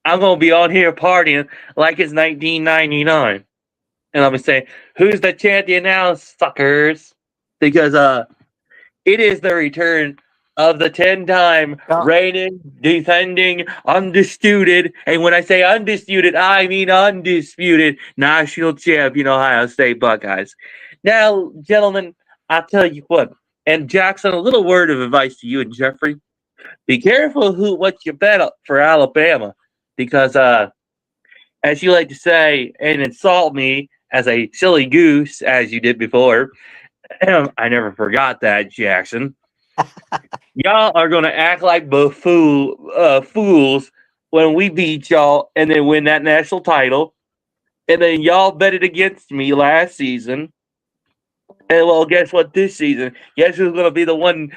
I'm gonna be on here partying like it's 1999, and I'm gonna say, "Who's the champion now, suckers?" Because it is the return of the 10-time reigning, defending, undisputed, and when I say undisputed, I mean undisputed national champion Ohio State Buckeyes. Now, gentlemen, I'll tell you what, and Jackson, a little word of advice to you and Jeffrey: be careful what you bet up for Alabama, because as you like to say and insult me as a silly goose, as you did before. I never forgot that, Jackson. Y'all are going to act like fools when we beat y'all and then win that national title. And then y'all betted against me last season. And well, guess what this season? Guess who's going to be the one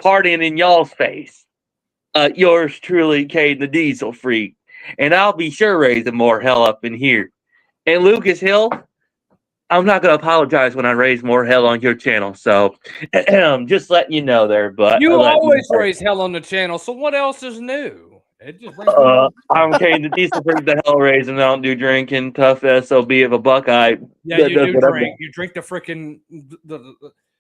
partying in y'all's face? Yours truly, Cade the Diesel Freak. And I'll be sure raising more hell up in here. And Lucas Hill, I'm not going to apologize when I raise more hell on your channel. So, just letting you know there. But You always raise hell on the channel, so what else is new? It just brings I'm Kane the Diesel Freak, the hell raising. I don't do drinking. Tough SOB of a Buckeye. Yeah, you do drink. You drink the freaking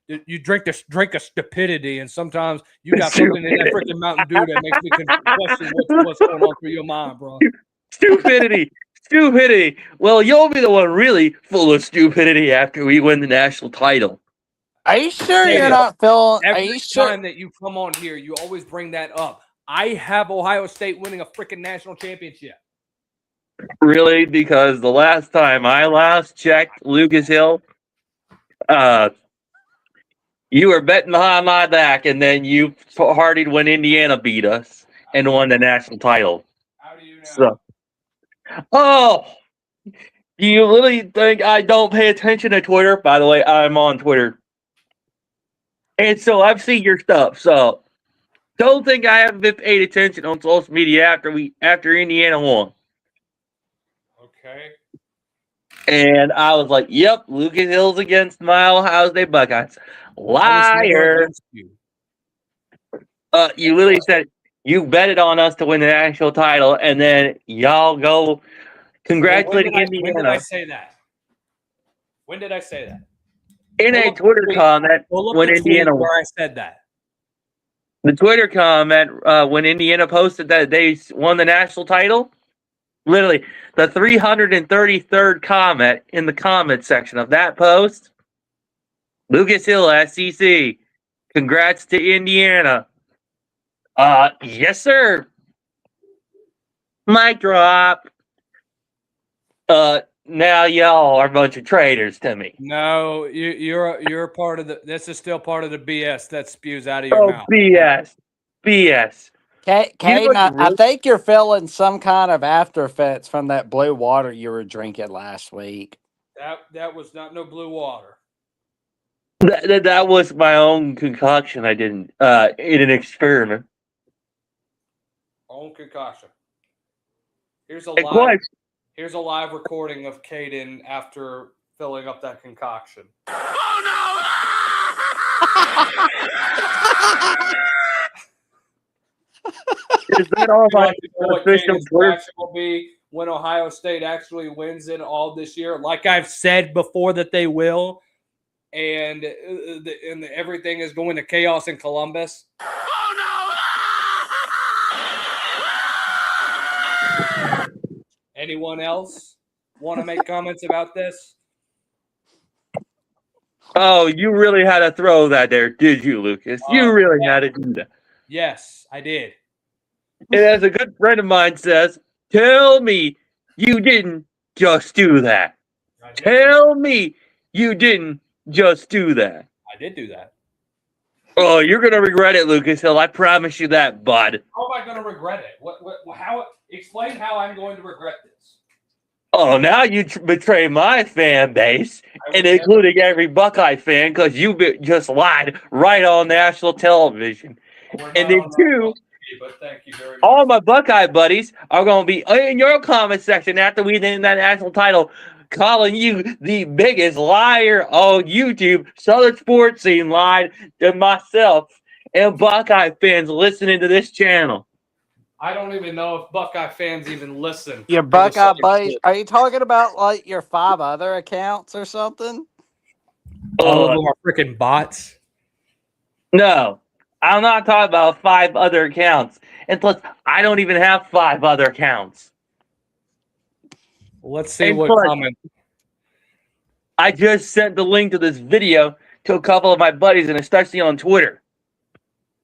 you drink of stupidity, and sometimes you got something in that freaking Mountain Dew that makes me question what's going on through your mind, bro. Stupidity. Stupidity. Well, you'll be the one really full of stupidity after we win the national title. Are you sure you're not feeling? Every time that you come on here, you always bring that up. I have Ohio State winning a freaking national championship. Really? Because the last time I last checked, Lucas Hill, you were betting behind my back, and then you partied when Indiana beat us and won the national title. How do you know? So, do you really think I don't pay attention to Twitter? By the way, I'm on Twitter. And so I've seen your stuff. So don't think I haven't been paid attention on social media after Indiana won. Okay. And I was like, "Yep, Lucas Hill's against my Ohio State Buckeyes." Liar! You literally said you betted on us to win the national title, and then y'all go congratulating Indiana. When did I say that? When did I say that? In a Twitter comment when Indiana won. Where I said that. The Twitter comment when Indiana posted that they won the national title. Literally, the 333rd comment in the comment section of that post. Lucas Hill, SEC. Congrats to Indiana. Yes, sir. Mic drop. now y'all are a bunch of traitors to me. No, you're part of the. This is still part of the BS that spews out of your Oh, mouth. BS. BS. Caden, I really- think you're feeling some kind of after effects from that blue water you were drinking last week. That was not no blue water. That was my own concoction I did in an experiment. Own concoction. Here's a Hey, live. Here's a live recording of Caden after filling up that concoction. Is that all Would you my like to know what official Caden's Twitter? reaction will be when Ohio State actually wins it all this year? Like I've said before that they will, and everything is going to chaos in Columbus. Anyone else want to make comments about this? Oh, you really had to throw that there, did you, Lucas? You really had to do that. Yes, I did. And as a good friend of mine says, tell me you didn't just do that. Tell me you didn't just do that. I did do that. Oh, you're gonna regret it, Lucas Hill. I promise you that, bud. How am I going to regret it? How? Explain how I'm going to regret this. Oh, now you betray my fan base, I and would including every Buckeye fan, because you just lied right on national television. We're And not then on two, TV, but thank you very much. all my Buckeye buddies are going to be in your comment section after we win that national title, calling you the biggest liar on YouTube. Southern sports scene lied to myself and Buckeye fans listening to this channel. I don't even know if Buckeye fans even listen. Your to the Buckeye Southern buddies, Sports. are you talking about like your 5 other accounts or something? All of them are freaking bots. No, I'm not talking about 5 other accounts. And plus, I don't even have 5 other accounts. Let's see And what plus, comment. I just sent the link to this video to a couple of my buddies, and especially on Twitter.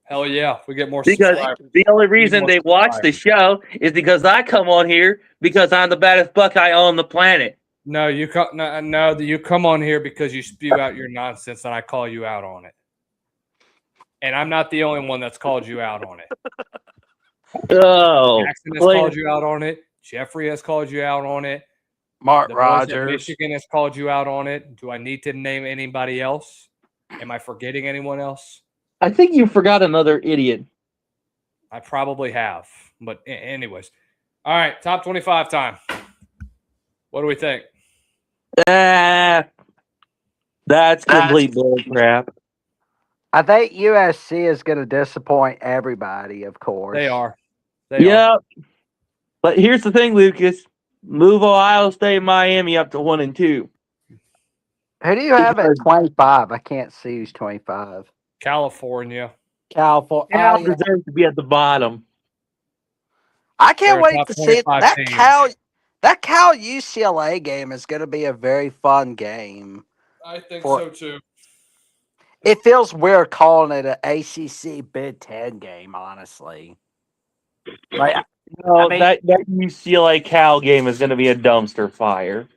Hell yeah, we get more Because subscribers. the only reason they watch the show is because I come on here because I'm the baddest Buckeye on the planet. No, you come. No, you come on here because you spew out your nonsense, and I call you out on it. And I'm not the only one that's called you out on it. Oh, Jackson has called you out on it. Jeffrey has called you out on it. Mark The boys at Rogers. Michigan has called you out on it. Do I need to name anybody else? Am I forgetting anyone else? I think you forgot another idiot. I probably have. But anyways. All right, top 25 time. What do we think? That's complete bullcrap. I think USC is going to disappoint everybody, of course. They are. They are. Yep. But here's the thing, Lucas. Move Ohio State and Miami up to 1 and 2. Who do you have at 25? I can't see who's 25. California. California. Cal deserves to be at the bottom. I can't They're a wait top to see 25 that team. Cal UCLA game is going to be a very fun game. I think so too. It feels weird calling it an ACC Big Ten game, honestly. Like, No, I mean- that UCLA Cal game is going to be a dumpster fire.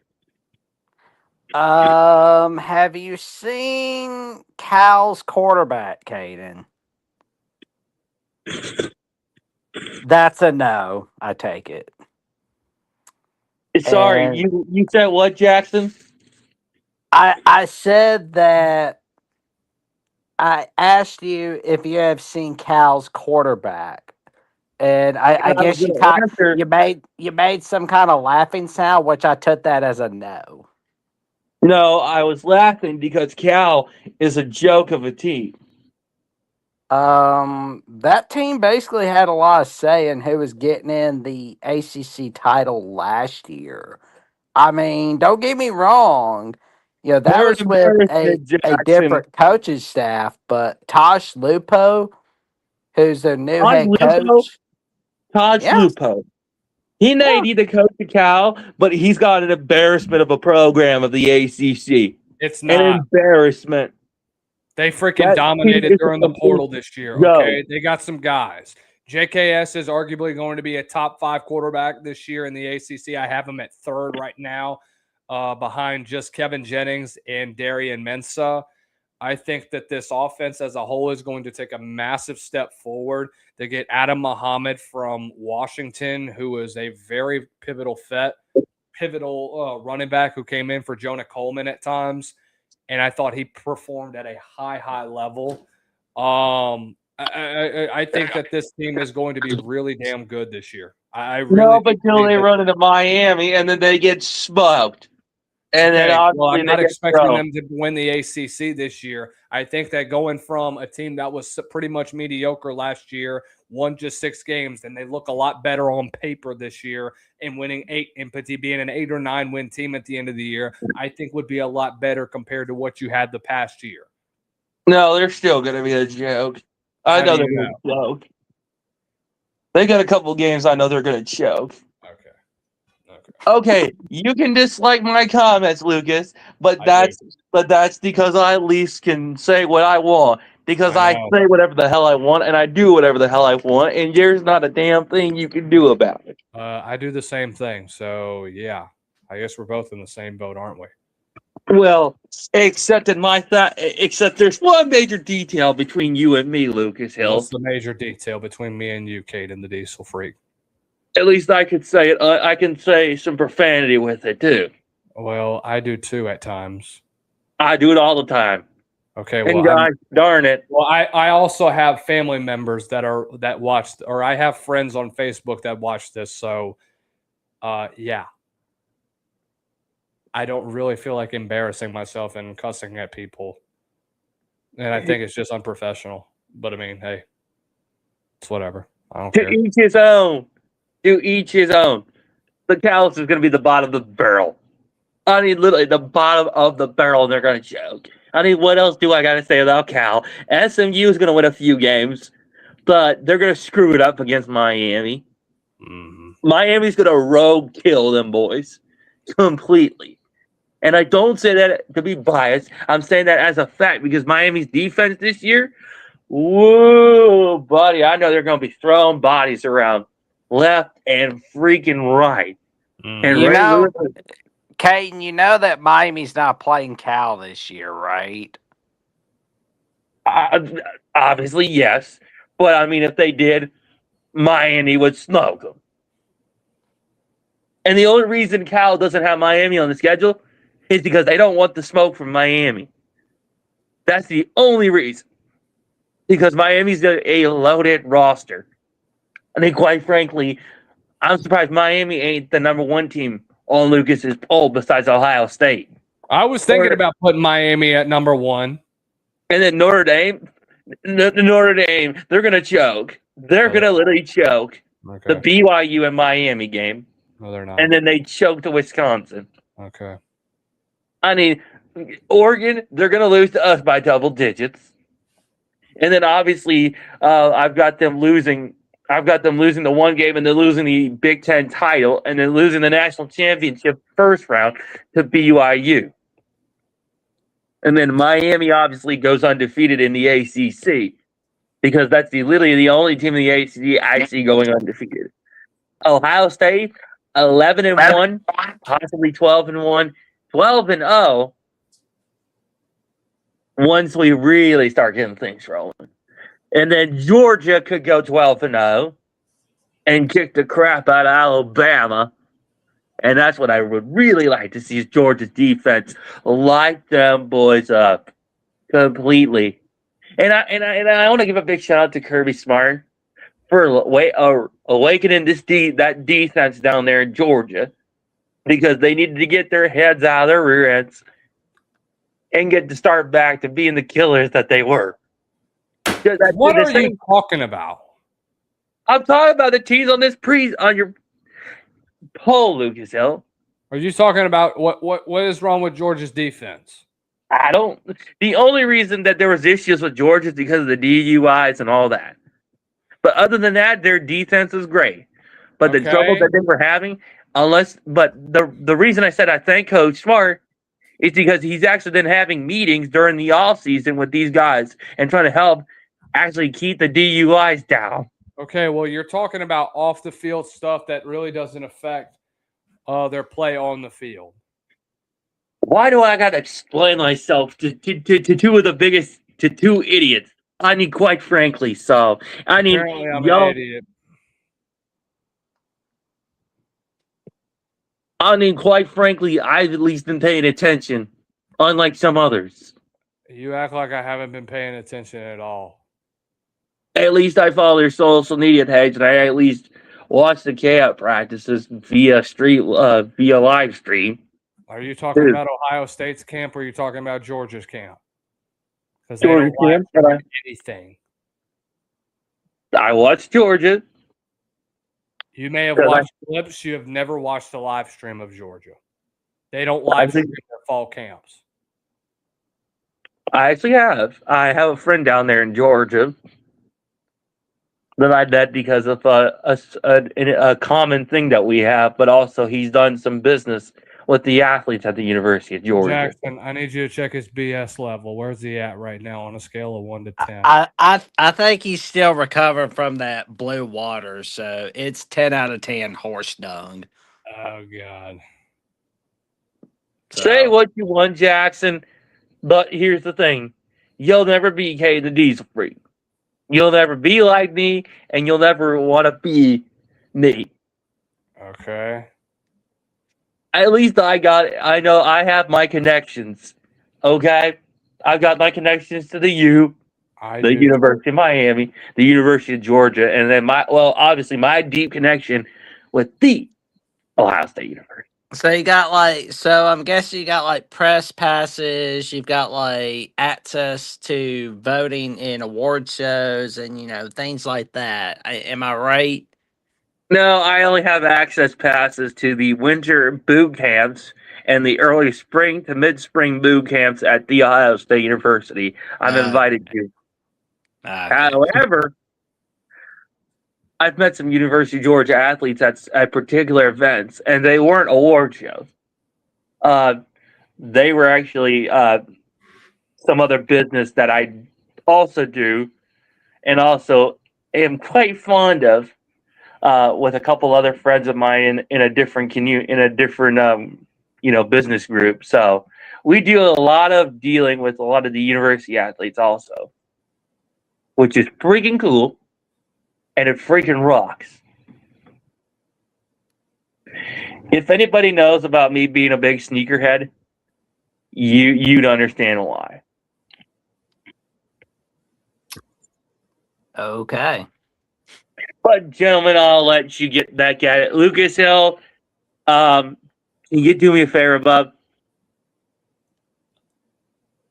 have you seen Cal's quarterback, Caden? That's a no. I take it. Sorry, And- you said what, Jackson? I said that I asked you if you have seen Cal's quarterback, and I guess you made some kind of laughing sound, which I took that as a no. No, I was laughing because Cal is a joke of a team. That team basically had a lot of say in who was getting in the ACC title last year. I mean, don't get me wrong. You know, that They're was with a embarrassing, Jackson. different coaching staff, but Tosh Lupo, who's their new Tosh head Lupo? coach. Todd Yeah. Lupo. He may be the coach of Cal, but he's got an embarrassment of a program of the ACC. It's An not. embarrassment. They freaking That dominated team is during the a portal this year. joke. Okay, they got some guys. JKS is arguably going to be a top 5 quarterback this year in the ACC. I have him at 3rd right now. behind just Kevin Jennings and Darian Mensah. I think that this offense as a whole is going to take a massive step forward. They get Adam Muhammad from Washington, who is a very pivotal running back who came in for Jonah Coleman at times. And I thought he performed at a high level. I think that this team is going to be really damn good this year. I really until they run into Miami and then they get smoked. And then I'm not expecting them to win the ACC this year. I think that going from a team that was pretty much mediocre last year, won just 6 games, and they look a lot better on paper this year, and winning 8 and being an 8 or 9 win team at the end of the year, I think would be a lot better compared to what you had the past year. No, they're still going to be a joke. I know they're going to joke. They got a couple games I know they're going to choke. Okay, you can dislike my comments, Lucas, but that's because I at least can say what I want. Because I say whatever the hell I want, and I do whatever the hell I want, and there's not a damn thing you can do about it. I do the same thing, so yeah, I guess we're both in the same boat, aren't we? Well, except there's one major detail between you and me, Lucas Hill. What's the major detail between me and you, Kate, and the Diesel Freak? At least I could say it. I can say some profanity with it too. Well, I do too at times. I do it all the time. Okay, well, and guys, darn it. Well, I also have family members that watch, or I have friends on Facebook that watch this. So, yeah, I don't really feel like embarrassing myself and cussing at people, and I think it's just unprofessional. But I mean, hey, it's whatever. I don't care. To each his own. To each his own. The Callus is going to be the bottom of the barrel. I mean, literally the bottom of the barrel, and they're going to choke. I mean, what else do I got to say about Cal? SMU is going to win a few games, but they're going to screw it up against Miami. Mm-hmm. Miami's going to rogue kill them boys completely. And I don't say that to be biased. I'm saying that as a fact because Miami's defense this year, whoa, buddy, I know they're going to be throwing bodies around left and freaking right. And you know, Caden, you know that Miami's not playing Cal this year, right? Obviously, yes. But, I mean, if they did, Miami would smoke them. And the only reason Cal doesn't have Miami on the schedule is because they don't want the smoke from Miami. That's the only reason. Because Miami's a loaded roster. I think, quite frankly, I'm surprised Miami ain't the number 1 team on Lucas's poll besides Ohio State. I was thinking about putting Miami at number 1. And then Notre Dame, they're going to choke. They're going to literally choke the BYU and Miami game. No, they're not. And then they choke to Wisconsin. Okay. I mean, Oregon, they're going to lose to us by double digits. And then obviously, I've got them losing the one game and then losing the Big Ten title and then losing the national championship first round to BYU. And then Miami obviously goes undefeated in the ACC because that's literally the only team in the ACC I see going undefeated. Ohio State, 11-1, possibly 12-1, 12-0 once we really start getting things rolling. And then Georgia could go 12-0 and kick the crap out of Alabama. And that's what I would really like to see is Georgia's defense light them boys up completely. And I want to give a big shout out to Kirby Smart for awakening that defense down there in Georgia because they needed to get their heads out of their rear ends and get to start back to being the killers that they were. What are you talking about? I'm talking about the teams on your poll, Lucas Hill. Are you talking about what is wrong with Georgia's defense? The only reason that there was issues with Georgia is because of the DUIs and all that. But other than that, their defense is great. But the trouble that they were having, the reason I said I thank Coach Smart is because he's actually been having meetings during the offseason with these guys and trying to help actually keep the DUIs down. Okay, well, you're talking about off the field stuff that really doesn't affect their play on the field. Why do I gotta explain myself to two of the biggest, to two idiots? I mean, quite frankly, so I mean, Apparently, I'm an y'all. idiot. I mean, quite frankly, I've at least been paying attention, unlike some others. You act like I haven't been paying attention at all. At least I follow their social media page, and I at least watch the camp practices via live stream. Are you talking Dude. about Ohio State's camp or are you talking about Georgia's camp? Because they Georgia don't camp, live but anything. I watched Georgia. You may have Because watched clips. You have never watched the live stream of Georgia. They don't live stream their fall camps. I actually have. I have a friend down there in Georgia that I met because of a common thing that we have, but also he's done some business with the athletes at the University of Georgia. Jackson, I need you to check his BS level. Where's he at right now on a scale of 1 to 10? I think he's still recovering from that blue water, so it's 10 out of 10 horse dung. Oh, God. Say what you want, Jackson, but here's the thing. You'll never be K the Diesel Freak. You'll never be like me, and you'll never want to be me. Okay. At least I know I have my connections. Okay? I've got my connections to the University of Miami, the University of Georgia, and then obviously my deep connection with the Ohio State University. So you got so I'm guessing you got press passes, you've got access to voting in award shows and things like that. Am I right? No, I only have access passes to the winter boot camps and the early spring to mid-spring boot camps at the Ohio State University. I'm invited to. Okay. However, I've met some University of Georgia athletes at particular events, and they weren't award shows. They were actually some other business that I also do, and also am quite fond of with a couple other friends of mine in a different business group. So we do a lot of dealing with a lot of the university athletes also, which is freaking cool. And it freaking rocks. If anybody knows about me being a big sneakerhead, you'd understand why. Okay. But gentlemen, I'll let you get back at it. Lucas Hill, can you do me a favor, bub?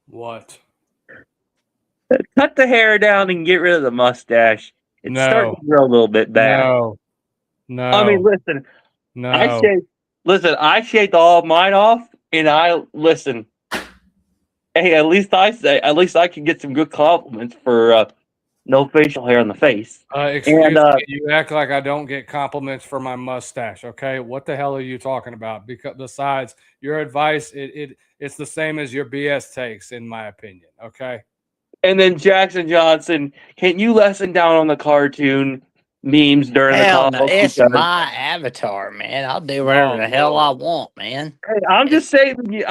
What? Cut the hair down and get rid of the mustache. It's starting to grow a little bit back. No. I mean, listen. No. I shaved all of mine off, and hey, at least I can get some good compliments for no facial hair on the face. Excuse me, you act like I don't get compliments for my mustache, okay? What the hell are you talking about? Because besides your advice, it's the same as your BS takes, in my opinion, okay? And then Jackson Johnson, can you lessen down on the cartoon memes during the call? No, it's my avatar, man. I'll do whatever the hell I want, man. Hey, I'm just saving you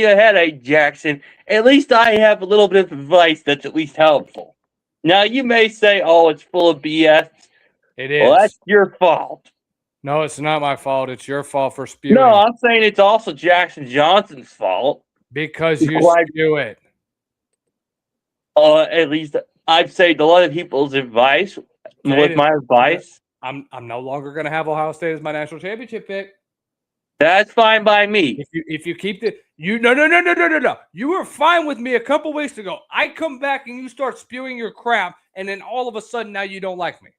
a headache, Jackson. At least I have a little bit of advice that's at least helpful. Now you may say, "Oh, it's full of BS." It is. Well, that's your fault. No, it's not my fault. It's your fault for spewing. No, I'm saying it's also Jackson Johnson's fault because you spew it. At least I've saved a lot of people's advice with my advice. I'm no longer going to have Ohio State as my national championship pick. That's fine by me. If you keep no. You were fine with me a couple weeks ago. I come back and you start spewing your crap, and then all of a sudden now you don't like me.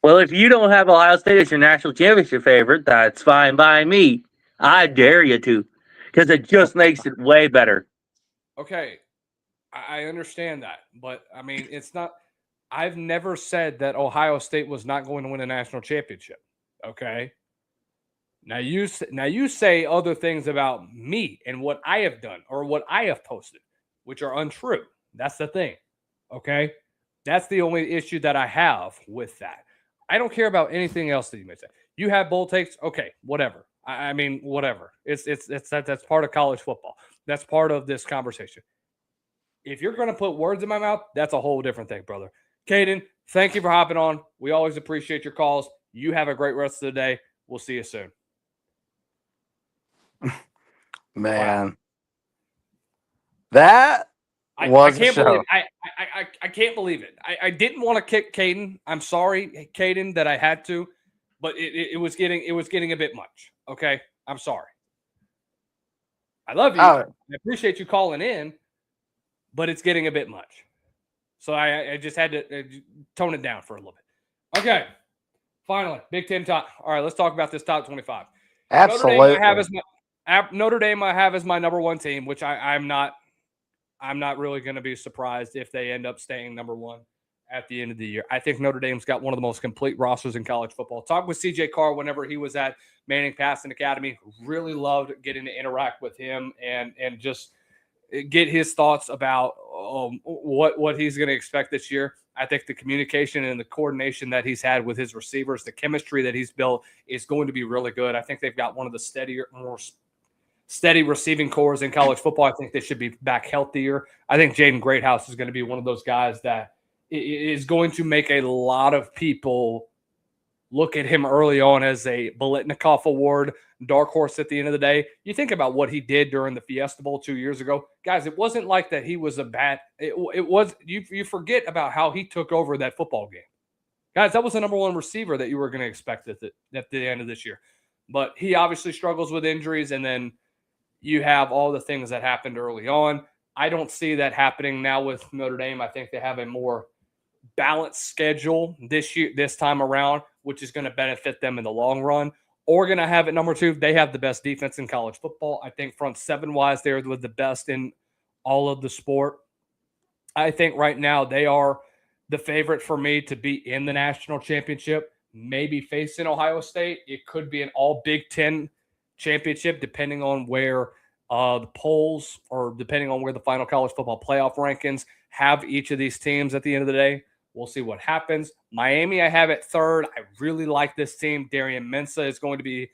Well, if you don't have Ohio State as your national championship favorite, that's fine by me. I dare you to, because it just makes it way better. Okay, I understand that, but I mean, it's not. I've never said that Ohio State was not going to win a national championship. Okay. Now you say other things about me and what I have done or what I have posted, which are untrue. That's the thing. Okay. That's the only issue that I have with that. I don't care about anything else that you may say. You have bold takes. Okay, whatever. I mean, whatever. That's part of college football. That's part of this conversation. If you're going to put words in my mouth, that's a whole different thing, brother. Caden, thank you for hopping on. We always appreciate your calls. You have a great rest of the day. We'll see you soon. Man, wow. That was I can't a show. believe I can't believe it. I didn't want to kick Caden. I'm sorry, Caden, that I had to, but it was getting a bit much. Okay, I'm sorry. I love you. I appreciate you calling in, but it's getting a bit much. So I just had to tone it down for a little bit. Okay, finally, Big Ten top. All right, let's talk about this top 25. Absolutely. Notre Dame I have as my number one team, which I'm not really going to be surprised if they end up staying number one at the end of the year. I think Notre Dame's got one of the most complete rosters in college football. Talked with CJ Carr whenever he was at Manning Passing Academy. Really loved getting to interact with him and just get his thoughts about what he's going to expect this year. I think the communication and the coordination that he's had with his receivers, the chemistry that he's built is going to be really good. I think they've got one of the more steady receiving cores in college football. I think they should be back healthier. I think Jaden Greathouse is going to be one of those guys that is going to make a lot of people look at him early on as a Biletnikoff Award dark horse at the end of the day. You think about what he did during the Fiesta Bowl 2 years ago. Guys, it wasn't like that he was a bad – it was – you forget about how he took over that football game. Guys, that was the number one receiver that you were going to expect at the end of this year. But he obviously struggles with injuries, and then you have all the things that happened early on. I don't see that happening now with Notre Dame. I think they have a more balanced schedule this time around, which is going to benefit them in the long run. Oregon, I have at number 2. They have the best defense in college football. I think front seven-wise, they're with the best in all of the sport. I think right now they are the favorite for me to be in the national championship, maybe facing Ohio State. It could be an all Big Ten championship, depending on where the polls or depending on where the final college football playoff rankings have each of these teams at the end of the day. We'll see what happens. Miami, I have at 3rd. I really like this team. Darian Mensah is going to be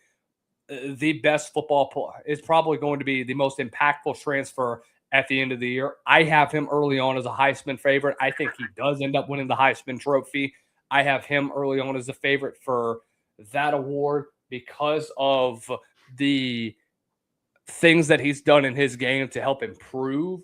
the best football player. It's probably going to be the most impactful transfer at the end of the year. I have him early on as a Heisman favorite. I think he does end up winning the Heisman Trophy. I have him early on as a favorite for that award because of the things that he's done in his game to help improve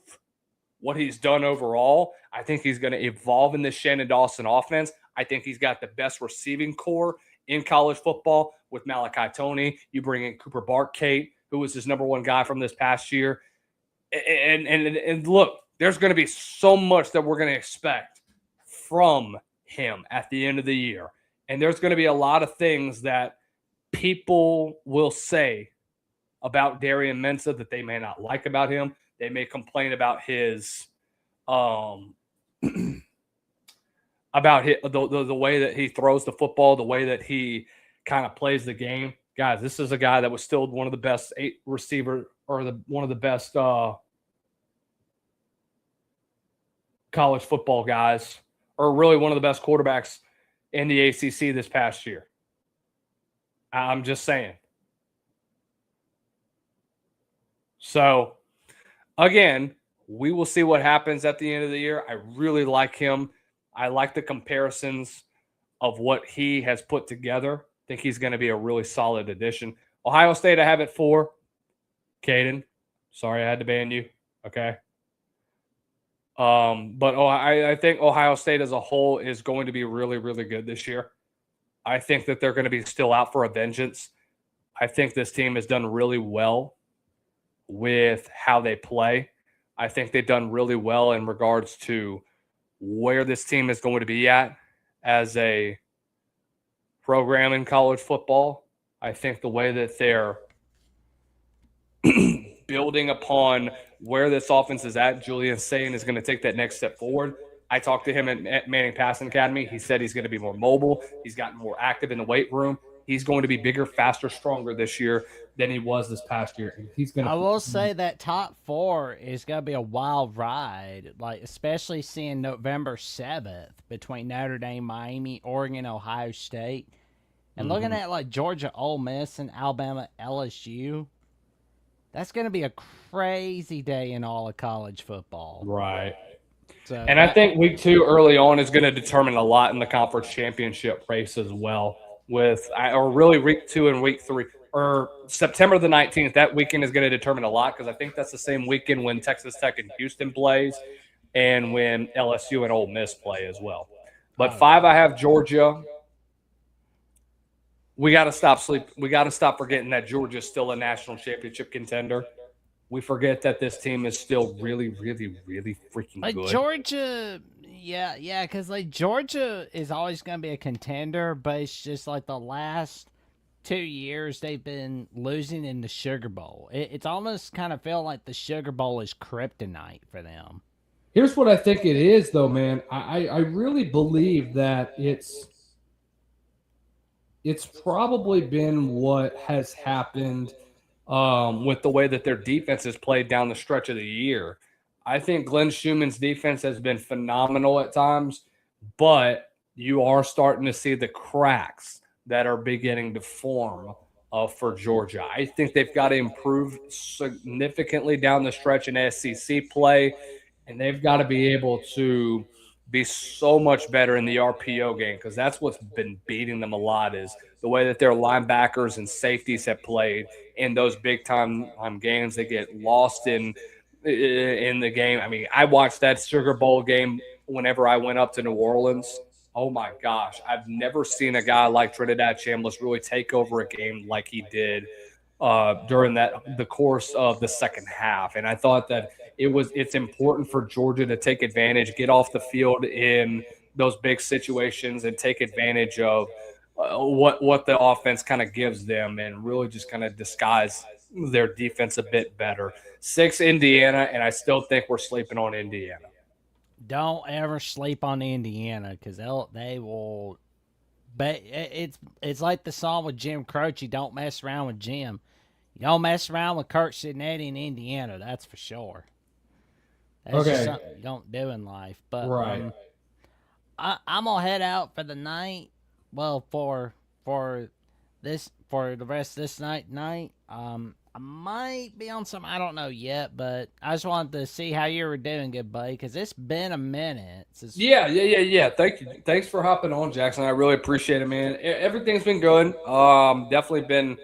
what he's done overall. I think he's going to evolve in this Shannon Dawson offense. I think he's got the best receiving core in college football with Malachi Toney. You bring in Cooper Bartkate, who was his number one guy from this past year. And look, there's going to be so much that we're going to expect from him at the end of the year. And there's going to be a lot of things that people will say about Darian Mensah that they may not like about him. They may complain about his the way that he throws the football, the way that he kind of plays the game. Guys, this is a guy that was still one of the best 8 receiver or one of the best college football guys, or really one of the best quarterbacks in the ACC this past year. I'm just saying. So, again, we will see what happens at the end of the year. I really like him. I like the comparisons of what he has put together. I think he's going to be a really solid addition. Ohio State, I have it 4. Caden, sorry I had to ban you. Okay. But I think Ohio State as a whole is going to be really, really good this year. I think that they're going to be still out for a vengeance. I think this team has done really well with how they play. I think they've done really well in regards to where this team is going to be at as a program in college football. I think the way that they're building upon where this offense is at, Julian Sayin is going to take that next step forward. I talked to him at Manning Passing Academy. He said he's going to be more mobile. He's gotten more active in the weight room. He's going to be bigger, faster, stronger this year than he was this past year. I will say that top 4 is going to be a wild ride, like especially seeing November 7th between Notre Dame, Miami, Oregon, Ohio State. And looking at like Georgia, Ole Miss, and Alabama, LSU, that's going to be a crazy day in all of college football. Right. So And I think week 2 early on is going to determine a lot in the conference championship race as well. Or really week 2 and week 3, or September the 19th. That weekend is going to determine a lot because I think that's the same weekend when Texas Tech and Houston plays, and when LSU and Ole Miss play as well. But 5, I have Georgia. We got to stop forgetting that Georgia's still a national championship contender. We forget that this team is still really, really, really freaking like good. Georgia, yeah, because like Georgia is always going to be a contender, but it's just like the last 2 years they've been losing in the Sugar Bowl. It's almost kind of feel like the Sugar Bowl is kryptonite for them. Here's what I think it is, though, man. I really believe that it's probably been what has happened with the way that their defense has played down the stretch of the year. I think Glenn Schumann's defense has been phenomenal at times, but you are starting to see the cracks that are beginning to form for Georgia. I think they've got to improve significantly down the stretch in SEC play, and they've got to be able to be so much better in the RPO game, because that's what's been beating them a lot, is the way that their linebackers and safeties have played in those big-time games. They get lost in the game. I mean, I watched that Sugar Bowl game whenever I went up to New Orleans. Oh, my gosh. I've never seen a guy like Trinidad Chambliss really take over a game like he did during the course of the second half. And I thought that it's important for Georgia to take advantage, get off the field in those big situations, and take advantage of what the offense kind of gives them, and really just kind of disguise their defense a bit better. 6, Indiana, and I still think we're sleeping on Indiana. Don't ever sleep on Indiana, because they will. But it's like the song with Jim Croce, "Don't mess around with Jim." You don't mess around with Kurt Cincinnati in Indiana, that's for sure. That's just something you don't do in life. But right. I'm gonna head out for the night. Well, for the rest of this night. I might be on some. I don't know yet, but I just wanted to see how you were doing, good buddy, because it's been a minute. Yeah. Thank you. Thanks for hopping on, Jackson. I really appreciate it, man. Everything's been good. Definitely been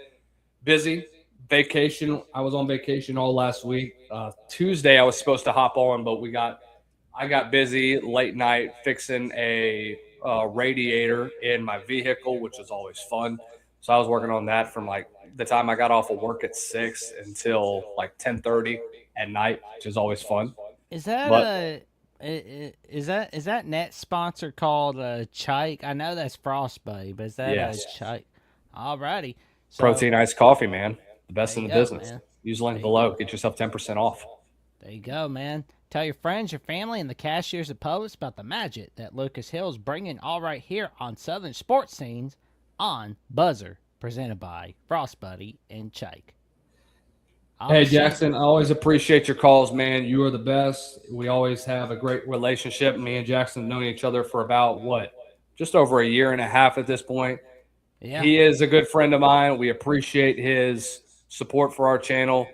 busy. Vacation. I was on vacation all last week. Tuesday I was supposed to hop on, but I got busy late night fixing a radiator in my vehicle, which is always fun. So I was working on that from like the time I got off of work at 6 until like 10:30 at night, which is always fun. Is that is that net sponsor called Chike? I know that's Frostbite, but is that a Chike? Alrighty. So, protein iced coffee, man. The best in the business. Man. Use the link below. Get yourself 10% off. There you go, man. Tell your friends, your family, and the cashiers at Publix about the magic that Lucas Hill's bringing all right here on Southern Sports Scenes on Buzzer, presented by Frostbuddy and Chike. Hey, Jackson, I always appreciate your calls, man. You are the best. We always have a great relationship. Me and Jackson have known each other for about, just over a year and a half at this point. Yeah. He is a good friend of mine. We appreciate his support for our channel.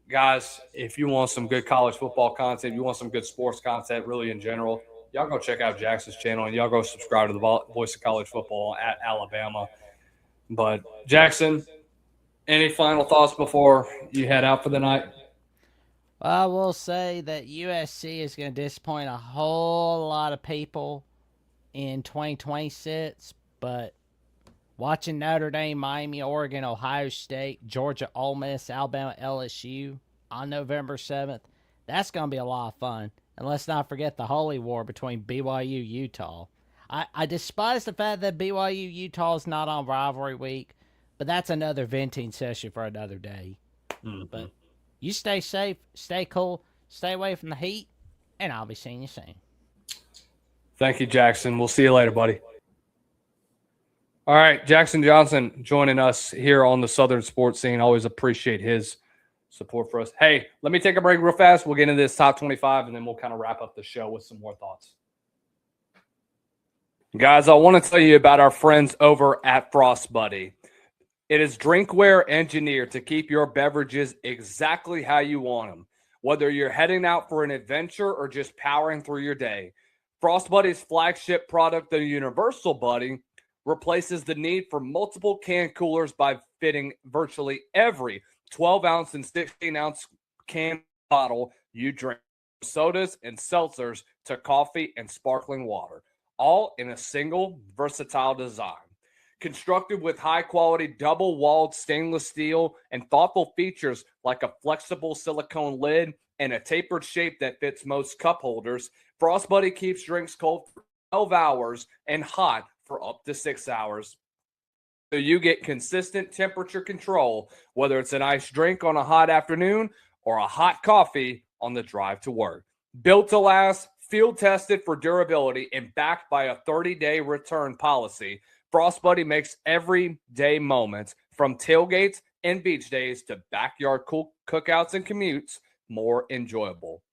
Guys, if you want some good college football content, you want some good sports content really in general, y'all go check out Jackson's channel, and y'all go subscribe to the Voice of College Football at Alabama. But, Jackson, any final thoughts before you head out for the night? I will say that USC is going to disappoint a whole lot of people in 2026, but watching Notre Dame, Miami, Oregon, Ohio State, Georgia, Ole Miss, Alabama, LSU on November 7th, that's going to be a lot of fun. And let's not forget the holy war between BYU, Utah. I despise the fact that BYU, Utah is not on rivalry week, but that's another venting session for another day. Mm-hmm. But you stay safe, stay cool, stay away from the heat, and I'll be seeing you soon. Thank you, Jackson. We'll see you later, buddy. All right, Jackson Johnson joining us here on the Southern Sports Scene. Always appreciate his support for us. Hey, let me take a break real fast. We'll get into this top 25, and then we'll kind of wrap up the show with some more thoughts. Guys, I want to tell you about our friends over at Frost Buddy. It is drinkware engineered to keep your beverages exactly how you want them. Whether you're heading out for an adventure or just powering through your day, Frost Buddy's flagship product, the Universal Buddy, replaces the need for multiple can coolers by fitting virtually every 12-ounce and 16-ounce can bottle you drink, sodas and seltzers to coffee and sparkling water, all in a single versatile design. Constructed with high-quality double-walled stainless steel and thoughtful features like a flexible silicone lid and a tapered shape that fits most cup holders, Frost Buddy keeps drinks cold for 12 hours and hot for up to 6 hours. So you get consistent temperature control, whether it's an iced drink on a hot afternoon or a hot coffee on the drive to work. Built to last, field tested for durability, and backed by a 30-day return policy, Frost Buddy makes everyday moments, from tailgates and beach days to backyard cookouts and commutes, more enjoyable.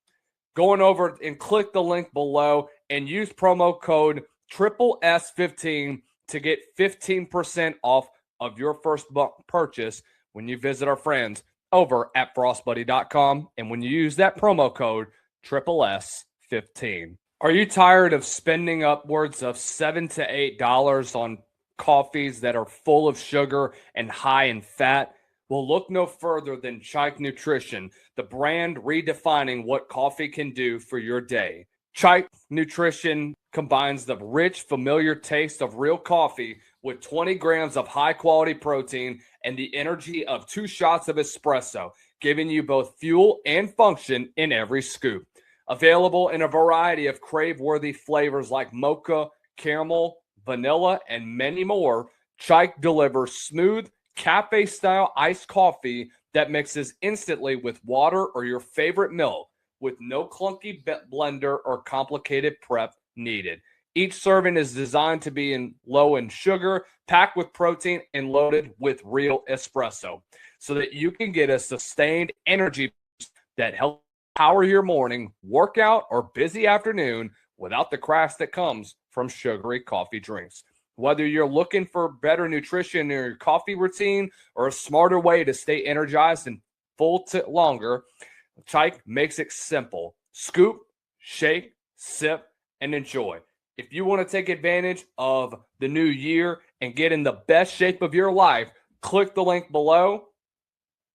Going over and click the link below and use promo code SSS15 to get 15% off of your first purchase when you visit our friends over at frostbuddy.com. And when you use that promo code SSS15. Are you tired of spending upwards of $7 to $8 on coffees that are full of sugar and high in fat? Well, look no further than Chike Nutrition, the brand redefining what coffee can do for your day. Chike Nutrition combines the rich, familiar taste of real coffee with 20 grams of high-quality protein and the energy of 2 shots of espresso, giving you both fuel and function in every scoop. Available in a variety of crave-worthy flavors like mocha, caramel, vanilla, and many more, Chike delivers smooth, cafe-style iced coffee that mixes instantly with water or your favorite milk, with no clunky blender or complicated prep needed. Each serving is designed to be low in sugar, packed with protein, and loaded with real espresso, so that you can get a sustained energy boost that helps power your morning, workout, or busy afternoon without the crash that comes from sugary coffee drinks. Whether you're looking for better nutrition in your coffee routine or a smarter way to stay energized and full longer, Chike makes it simple. Scoop, shake, sip, and enjoy. If you want to take advantage of the new year and get in the best shape of your life, click the link below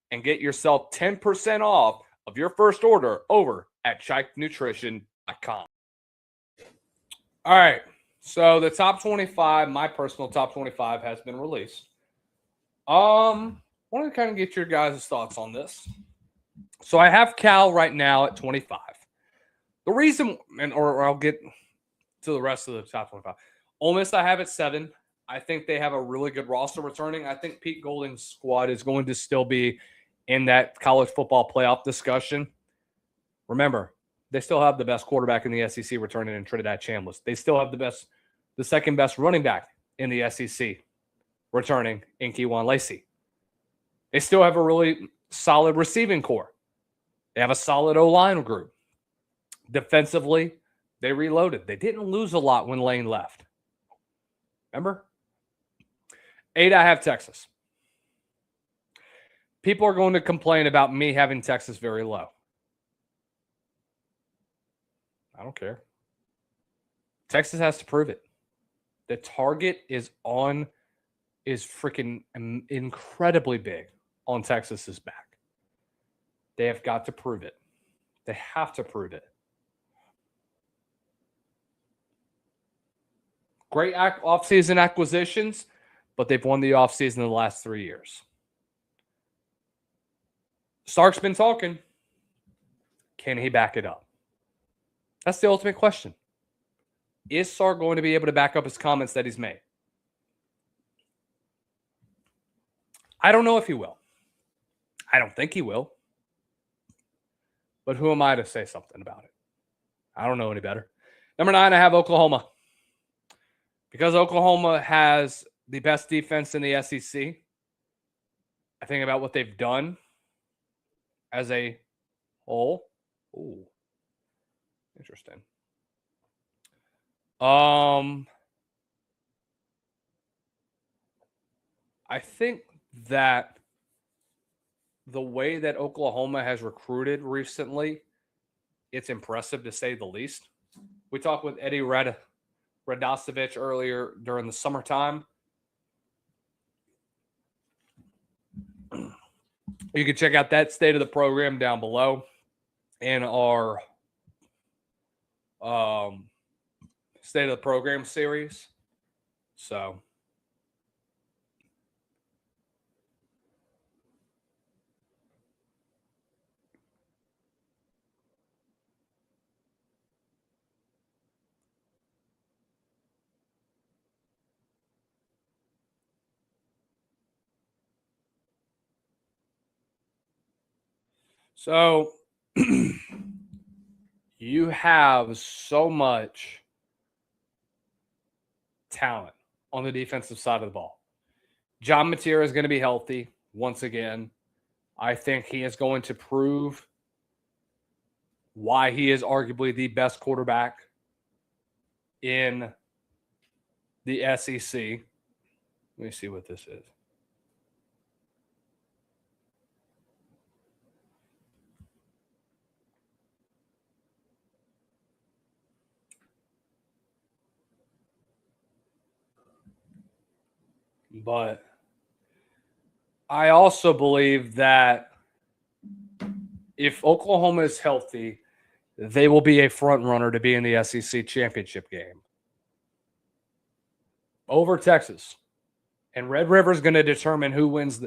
and get yourself 10% off of your first order over at chikenutrition.com. All right. So the top 25, my personal top 25 has been released. I want to kind of get your guys' thoughts on this. So I have Cal right now at 25. The reason, or I'll get to the rest of the top 25. Ole Miss I have at 7. I think they have a really good roster returning. I think Pete Golding's squad is going to still be in that college football playoff discussion. Remember, they still have the best quarterback in the SEC returning in Trinidad Chambliss. They still have the second best running back in the SEC returning in Keywan Lacey. They still have a really solid receiving core. They have a solid O-line group. Defensively, they reloaded. They didn't lose a lot when Lane left. Remember? 8, I have Texas. People are going to complain about me having Texas very low. I don't care. Texas has to prove it. The target is freaking incredibly big on Texas's back. They have got to prove it. They have to prove it. Great offseason acquisitions, but they've won the offseason in the last 3 years. Sark's been talking. Can he back it up? That's the ultimate question. Is Sark going to be able to back up his comments that he's made? I don't know if he will. I don't think he will. But who am I to say something about it? I don't know any better. Number 9, I have Oklahoma. Because Oklahoma has the best defense in the SEC, I think about what they've done as a whole. Ooh, interesting. I think that the way that Oklahoma has recruited recently, it's impressive to say the least. We talked with Eddie Radosevich earlier during the summertime. You can check out that state of the program down below in our state of the program series. So you have so much talent on the defensive side of the ball. John Mateer is going to be healthy once again. I think he is going to prove why he is arguably the best quarterback in the SEC. Let me see what this is. But I also believe that if Oklahoma is healthy, they will be a front runner to be in the SEC championship game over Texas. And Red River is going to determine who's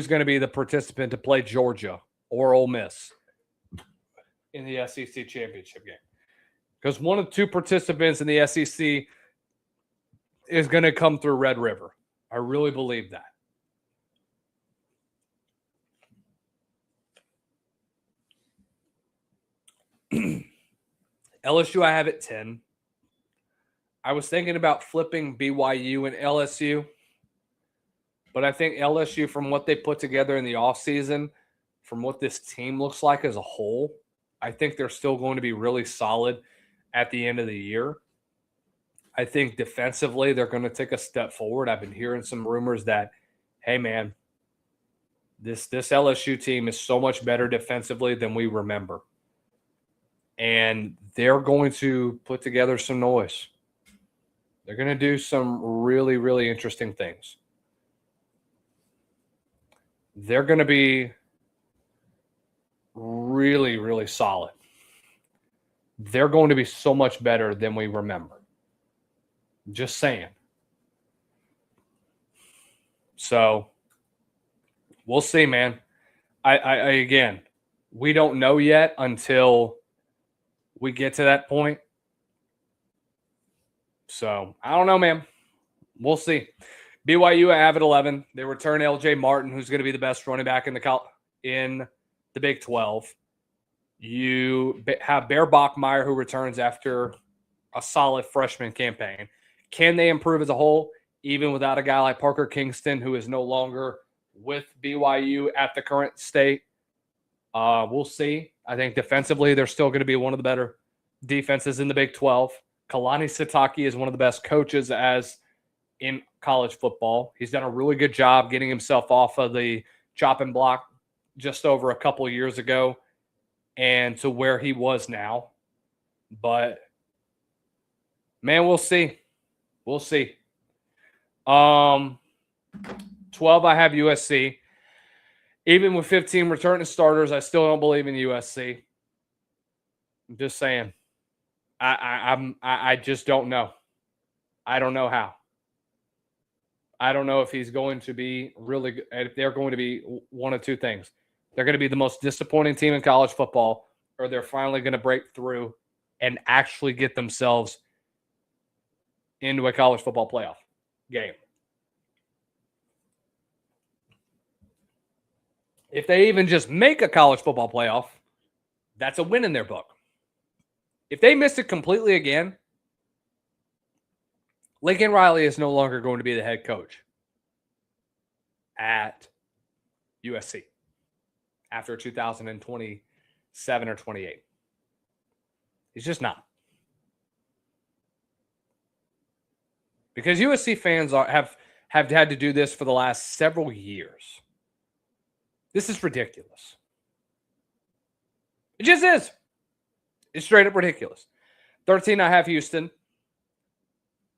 going to be the participant to play Georgia or Ole Miss in the SEC championship game. Because one of the two participants in the SEC is going to come through Red River. I really believe that. LSU, I have at 10. I was thinking about flipping BYU and LSU, but I think LSU, from what they put together in the offseason, from what this team looks like as a whole, I think they're still going to be really solid at the end of the year. I think defensively they're going to take a step forward. I've been hearing some rumors that, hey, man, this LSU team is so much better defensively than we remember. And they're going to put together some noise. They're going to do some really, really interesting things. They're going to be really, really solid. They're going to be so much better than we remember. Just saying. So we'll see, man. I again, we don't know yet until we get to that point. So I don't know, man. We'll see. BYU, I have at 11. They return LJ Martin, who's going to be the best running back in the Big 12. You have Bear Bachmeier, who returns after a solid freshman campaign. Can they improve as a whole, even without a guy like Parker Kingston, who is no longer with BYU at the current state? We'll see. I think defensively, they're still going to be one of the better defenses in the Big 12. Kalani Sitake is one of the best coaches as in college football. He's done a really good job getting himself off of the chopping block just over a couple of years ago and to where he was now. But, man, we'll see. We'll see. 12, I have USC. Even with 15 returning starters, I still don't believe in USC. I'm just saying. I just don't know. I don't know how. I don't know if he's going to be really good. If they're going to be one of two things. They're going to be the most disappointing team in college football, or they're finally going to break through and actually get themselves into a college football playoff game. If they even just make a college football playoff, that's a win in their book. If they miss it completely again, Lincoln Riley is no longer going to be the head coach at USC after 2027 or 28. He's just not. Because USC fans have had to do this for the last several years. This is ridiculous. It just is. It's straight up ridiculous. 13, I have Houston.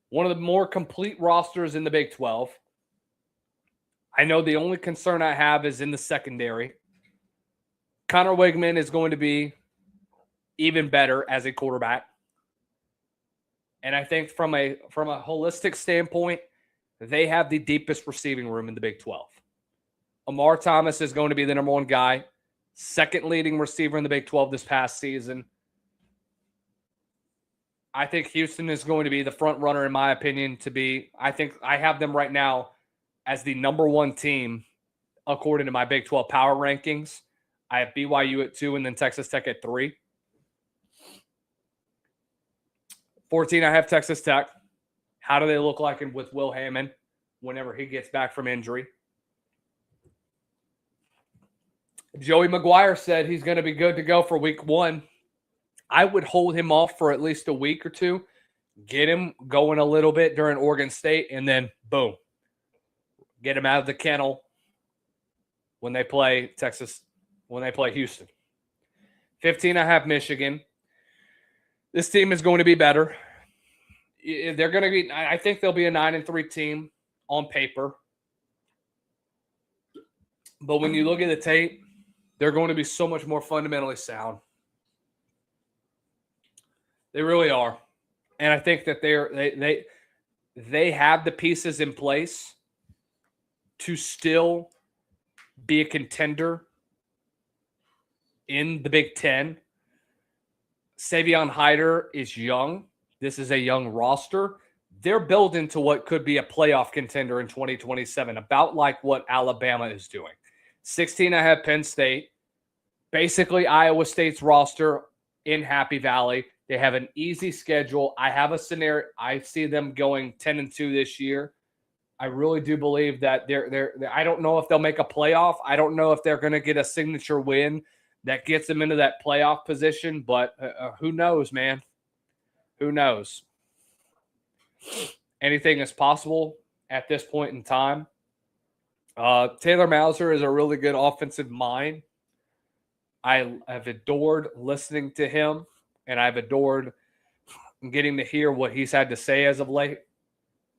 One of the more complete rosters in the Big 12. I know the only concern I have is in the secondary. Connor Wigman is going to be even better as a quarterback. And I think from a holistic standpoint, they have the deepest receiving room in the Big 12. Amar Thomas is going to be the number one guy, second leading receiver in the Big 12 this past season. I think Houston is going to be the front runner, in my opinion, I think I have them right now as the number one team according to my Big 12 power rankings. I have BYU at 2 and then Texas Tech at 3. 14, I have Texas Tech. How do they look like with Will Hammond whenever he gets back from injury? Joey McGuire said he's going to be good to go for week 1. I would hold him off for at least a week or two, get him going a little bit during Oregon State, and then boom, get him out of the kennel when they play Houston. 15, I have Michigan. This team is going to be better. They're going to be, I think they'll be a 9-3 team on paper. But when you look at the tape, they're going to be so much more fundamentally sound. They really are. And I think that they have the pieces in place to still be a contender in the Big Ten. Savion Hyder is young. This is a young roster. They're building to what could be a playoff contender in 2027, about like what Alabama is doing. 16, I have Penn State. Basically, Iowa State's roster in Happy Valley. They have an easy schedule. I have a scenario. I see them going 10-2 this year. I really do believe that they're I don't know if they'll make a playoff. I don't know if they're going to get a signature win that gets them into that playoff position, but who knows, man? Who knows? Anything is possible at this point in time. Taylor Mauser is a really good offensive mind. I have adored listening to him, and I've adored getting to hear what he's had to say as of late.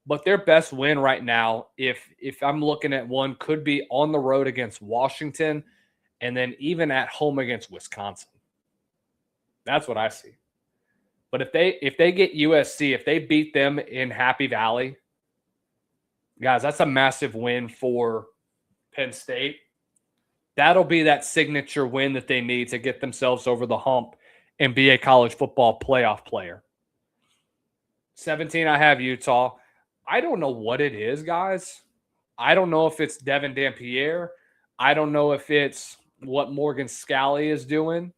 But their best win right now, if I'm looking at one, could be on the road against Washington and then even at home against Wisconsin. That's what I see. But if they get USC, if they beat them in Happy Valley, guys, that's a massive win for Penn State. That'll be that signature win that they need to get themselves over the hump and be a college football playoff player. 17, I have Utah. I don't know what it is, guys. I don't know if it's Devin Dampierre. I don't know if it's what Morgan Scalley is doing.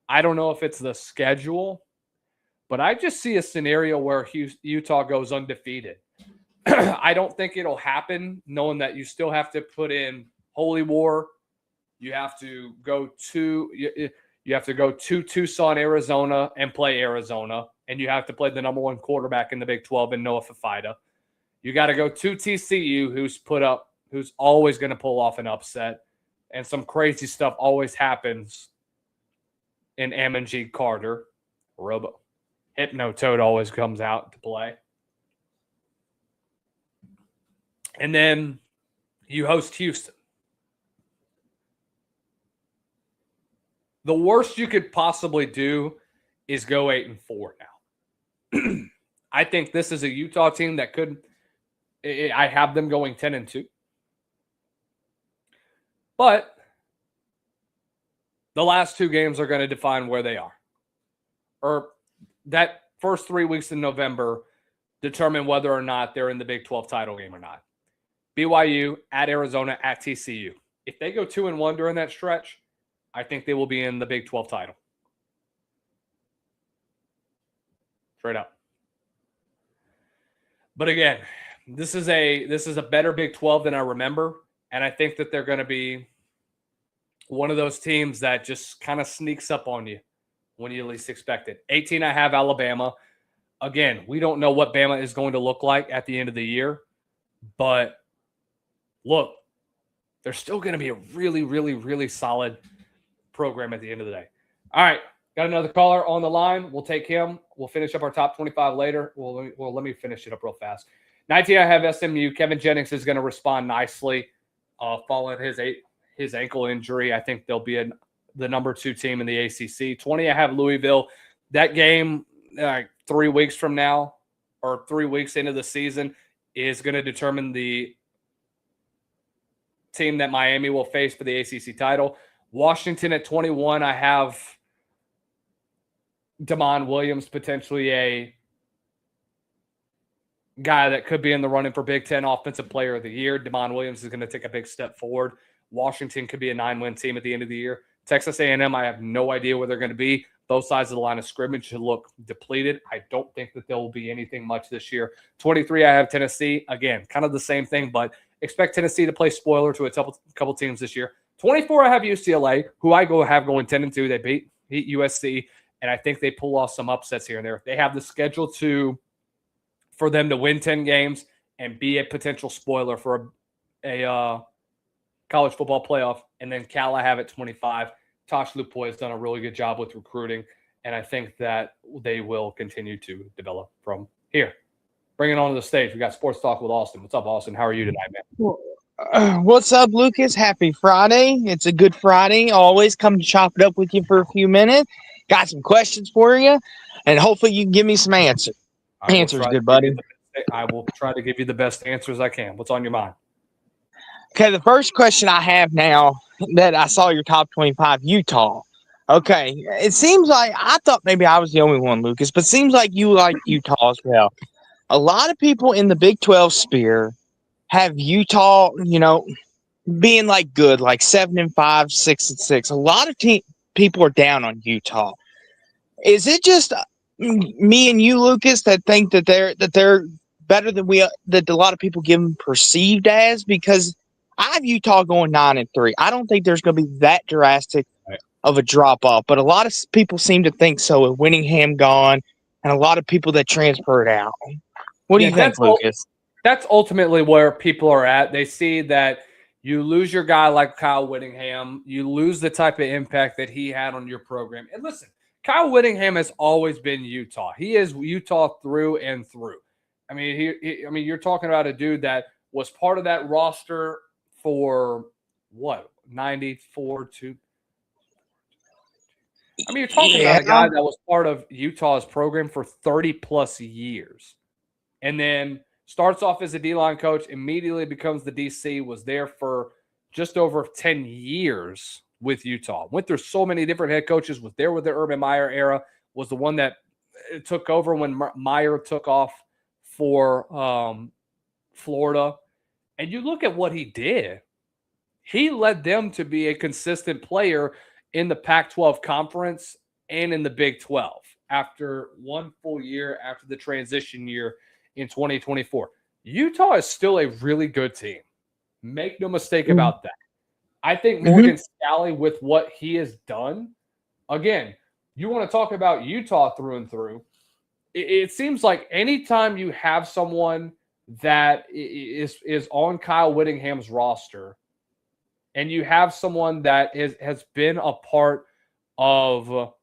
I don't know if it's the schedule. But I just see a scenario where Utah goes undefeated. I don't think it'll happen, knowing that you still have to put in Holy War. You have to go to Tucson, Arizona, and play Arizona, and you have to play the number one quarterback in the Big 12 in Noah Fafita. You got to go to TCU, who's always going to pull off an upset, and some crazy stuff always happens in Ammon G. Carter. Hypno Toad always comes out to play. And then you host Houston. The worst you could possibly do is go 8-4 now. I think this is a Utah team that could – I have them going 10-2. But the last two games are going to define where they are. Or that first 3 weeks in November determine whether or not they're in the Big 12 title game or not. BYU, at Arizona, at TCU. If they go 2-1 during that stretch, I think they will be in the Big 12 title. Straight up. But again, this is a better Big 12 than I remember, and I think that they're going to be one of those teams that just kind of sneaks up on you when you least expect it. 18, I have Alabama. Again, we don't know what Bama is going to look like at the end of the year, But look, they're still going to be a really, really, really solid program at the end of the day. All right. Got another caller on the line. We'll take him. We'll finish up our top 25 later. Well, let me finish it up real fast. 19, I have SMU. Kevin Jennings is going to respond nicely following his ankle injury. I think they'll be the number 2 team in the ACC. 20, I have Louisville. That game 3 weeks from now or 3 weeks into the season is going to determine the team that Miami will face for the ACC title. Washington at 21, I have Damon Williams, potentially a guy that could be in the running for Big Ten Offensive Player of the Year. Damon Williams is going to take a big step forward. Washington could be a 9-win team at the end of the year. Texas A&M, I have no idea where they're going to be. Both sides of the line of scrimmage should look depleted. I don't think that there will be anything much this year. 23, I have Tennessee. Again, kind of the same thing, but expect Tennessee to play spoiler to a couple teams this year. 24, I have UCLA, who I have going 10-2. They beat USC, and I think they pull off some upsets here and there. They have the schedule for them to win 10 games and be a potential spoiler for a college football playoff. And then Cal, I have at 25. Tosh Lupoy has done a really good job with recruiting, and I think that they will continue to develop from here. Bring it on to the stage. We got Sports Talk with Austin. What's up, Austin? How are you tonight, man? What's up, Lucas? Happy Friday. It's a good Friday. Always come to chop it up with you for a few minutes. Got some questions for you, and hopefully you can give me some answers. Answers, good buddy. I will try to give you the best answers I can. What's on your mind? Okay, the first question I have now that I saw your top 25, Utah. Okay, it seems like I thought maybe I was the only one, Lucas, but it seems like you like Utah as well. A lot of people in the Big 12 sphere have Utah, being like good, like 7-5, 6-6. A lot of people are down on Utah. Is it just me and you, Lucas, that think that they're better than that a lot of people give them perceived as? Because I have Utah going 9-3. I don't think there's going to be that drastic of a drop off, but a lot of people seem to think so. With Whittingham gone, and a lot of people that transferred out. What do you think, Lucas? That's ultimately where people are at. They see that you lose your guy like Kyle Whittingham, you lose the type of impact that he had on your program. And listen, Kyle Whittingham has always been Utah. He is Utah through and through. I mean, you're talking about a dude that was part of that roster for what, 94 to. I mean, you're talking about a guy that was part of Utah's program for 30 plus years, and then starts off as a D-line coach, immediately becomes the DC, was there for just over 10 years with Utah. Went through so many different head coaches, was there with the Urban Meyer era, was the one that took over when Meyer took off for Florida. And you look at what he did. He led them to be a consistent player in the Pac-12 conference and in the Big 12 after one full year after the transition year in 2024. Utah is still a really good team. Make no mistake about that. I think Morgan Scalley, with what he has done, again, you want to talk about Utah through and through. It seems like anytime you have someone that is on Kyle Whittingham's roster, and you have someone that has been a part of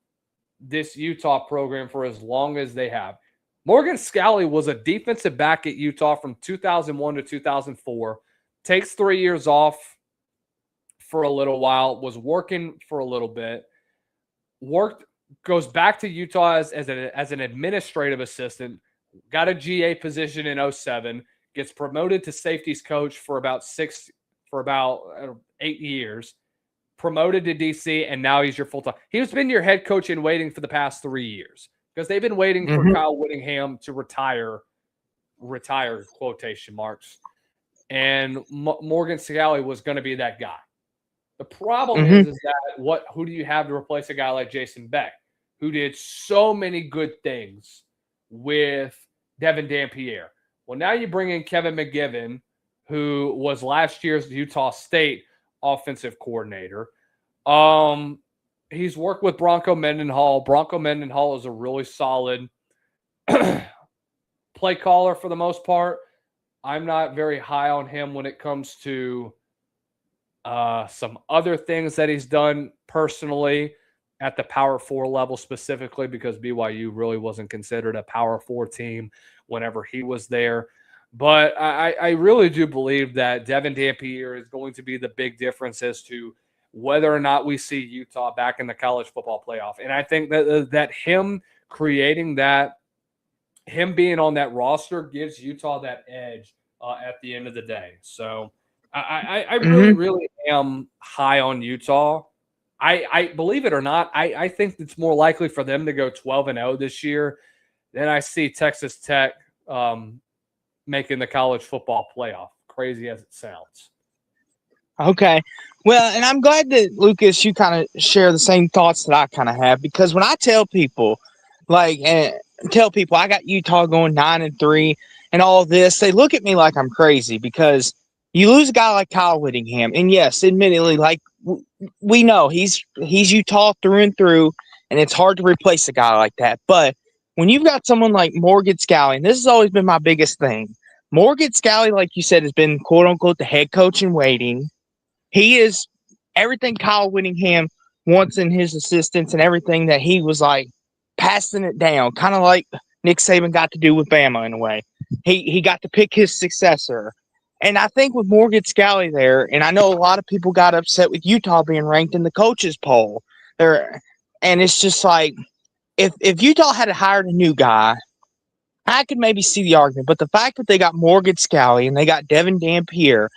this Utah program for as long as they have. Morgan Scalley was a defensive back at Utah from 2001 to 2004, takes 3 years off for a little while, was working for a little bit, goes back to Utah as an administrative assistant, got a GA position in 2007, gets promoted to safeties coach for about 8 years, promoted to DC, and now he's your full-time. He's been your head coach in waiting for the past 3 years because they've been waiting for Kyle Whittingham to retire quotation marks. And Morgan Scalley was going to be that guy. The problem is that who do you have to replace a guy like Jason Beck, who did so many good things with Devin Dampierre? Well, now you bring in Kevin McGivern, who was last year's Utah State offensive coordinator. He's worked with Bronco Mendenhall. Bronco Mendenhall is a really solid play caller for the most part. I'm not very high on him when it comes to some other things that he's done personally at the Power 4 level specifically, because BYU really wasn't considered a Power 4 team whenever he was there. But I really do believe that Devin Dampier is going to be the big difference as to whether or not we see Utah back in the college football playoff. And I think that him creating that, him being on that roster gives Utah that edge at the end of the day. So I really, really am high on Utah. I believe it or not, I think it's more likely for them to go 12-0 this year than I see Texas Tech making the college football playoff, crazy as it sounds. Okay. Well, and I'm glad that, Lucas, you kind of share the same thoughts that I kind of have, because when I tell people, I got Utah going 9-3 and all this, they look at me like I'm crazy, because you lose a guy like Kyle Whittingham, and yes, admittedly, we know he's Utah through and through, and it's hard to replace a guy like that. But when you've got someone like Morgan Scalley, and this has always been my biggest thing, Morgan Scalley, like you said, has been quote unquote the head coach in waiting. He is everything Kyle Whittingham wants in his assistants, and everything that he was passing it down, kind of like Nick Saban got to do with Bama in a way. He got to pick his successor. And I think with Morgan Scalley there, and I know a lot of people got upset with Utah being ranked in the coaches poll there, and it's just if Utah had hired a new guy, I could maybe see the argument. But the fact that they got Morgan Scalley and they got Devin Dampier,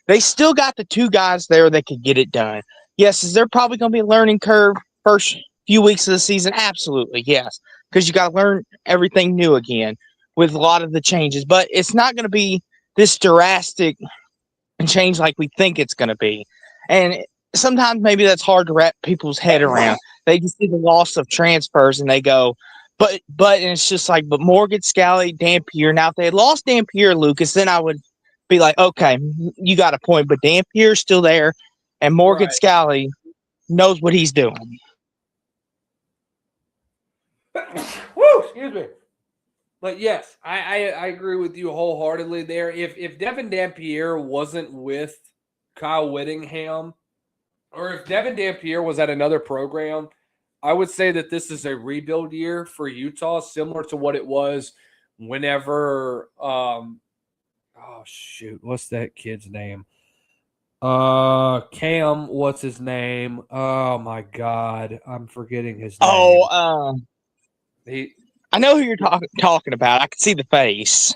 they still got the two guys there that could get it done. Yes, is there probably going to be a learning curve first few weeks of the season? Absolutely, yes, because you got to learn everything new again with a lot of the changes. But it's not going to be this drastic change like we think it's going to be. And sometimes maybe that's hard to wrap people's head around. They just see the loss of transfers and they go, but and it's just but Morgan Scalley, Dampier. Now, if they had lost Dampier, Lucas, then I would be like, okay, you got a point. But Dampier's still there, and Morgan Scalley knows what he's doing. Woo, excuse me. But yes, I agree with you wholeheartedly there. If Devin Dampier wasn't with Kyle Whittingham, or if Devin Dampier was at another program, I would say that this is a rebuild year for Utah, similar to what it was whenever what's that kid's name? Cam, what's his name? Oh my God, I'm forgetting his name. I know who you're talking about. I can see the face.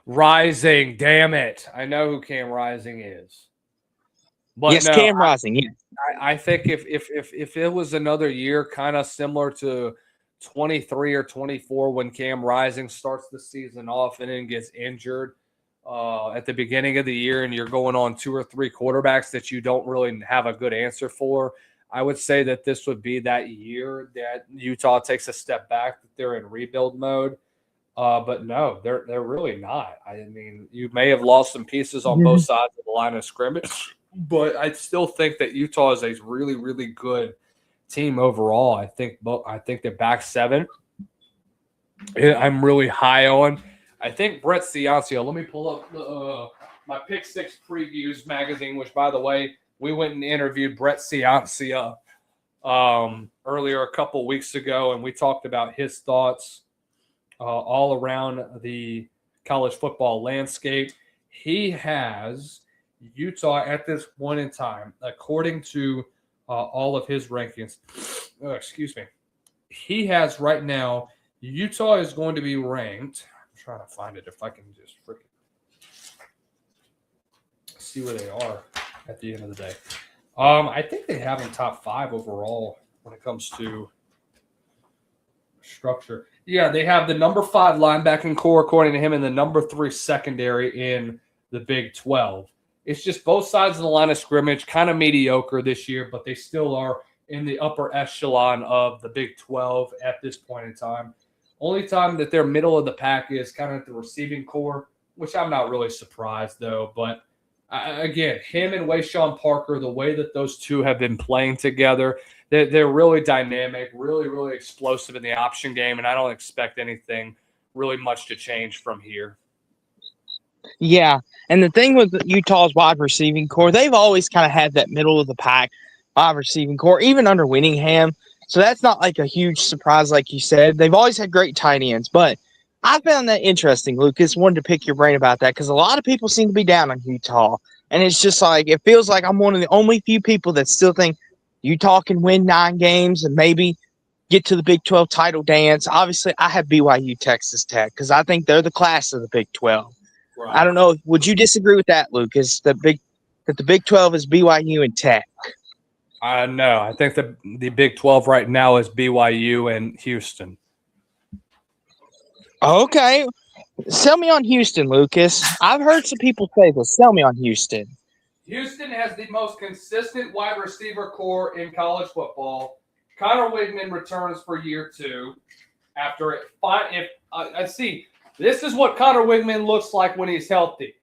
Rising, damn it. I know who Cam Rising is. But yes, no, Cam Rising, yeah. I think if it was another year kind of similar to 23 or 24 when Cam Rising starts the season off and then gets injured at the beginning of the year, and you're going on 2 or 3 quarterbacks that you don't really have a good answer for, I would say that this would be that year that Utah takes a step back, that they're in rebuild mode. But no, they're really not. I mean, you may have lost some pieces on both sides of the line of scrimmage, but I still think that Utah is a really, really good team overall. I think their back seven, I'm really high on. I think Brett Ciancia. Let me pull up my Pick Six Previews magazine, which, by the way, we went and interviewed Brett Ciancia earlier a couple weeks ago, and we talked about his thoughts all around the college football landscape. He has Utah at this point in time, according to all of his rankings. Excuse me. He has right now, Utah is going to be ranked. I'm trying to find it if I can just freaking see where they are at the end of the day. I think they have them top 5 overall when it comes to structure. Yeah, they have the number 5 linebacking core, according to him, and the number 3 secondary in the Big 12. It's just both sides of the line of scrimmage, kind of mediocre this year, but they still are in the upper echelon of the Big 12 at this point in time. Only time that they're middle of the pack is kind of the receiving core, which I'm not really surprised, though. But again, him and Wayshawn Parker, the way that those two have been playing together, they're really dynamic, really, really explosive in the option game, and I don't expect anything really much to change from here. Yeah, and the thing with Utah's wide receiving core, they've always kind of had that middle of the pack wide receiving core, even under Winningham. So that's not like a huge surprise, like you said. They've always had great tight ends, but I found that interesting, Lucas. Wanted to pick your brain about that because a lot of people seem to be down on Utah, and it's just like it feels like I'm one of the only few people that still think Utah can win 9 games and maybe get to the Big 12 title dance. Obviously, I have BYU, Texas Tech, because I think they're the class of the Big 12. Right. I don't know. Would you disagree with that, Lucas? That the Big 12 is BYU and Tech. No, I think the Big 12 right now is BYU and Houston. Okay. Sell me on Houston, Lucas. I've heard some people say this. Sell me on Houston. Houston has the most consistent wide receiver core in college football. Connor Wigman returns for year 2 after it. I see. This is what Connor Wigman looks like when he's healthy.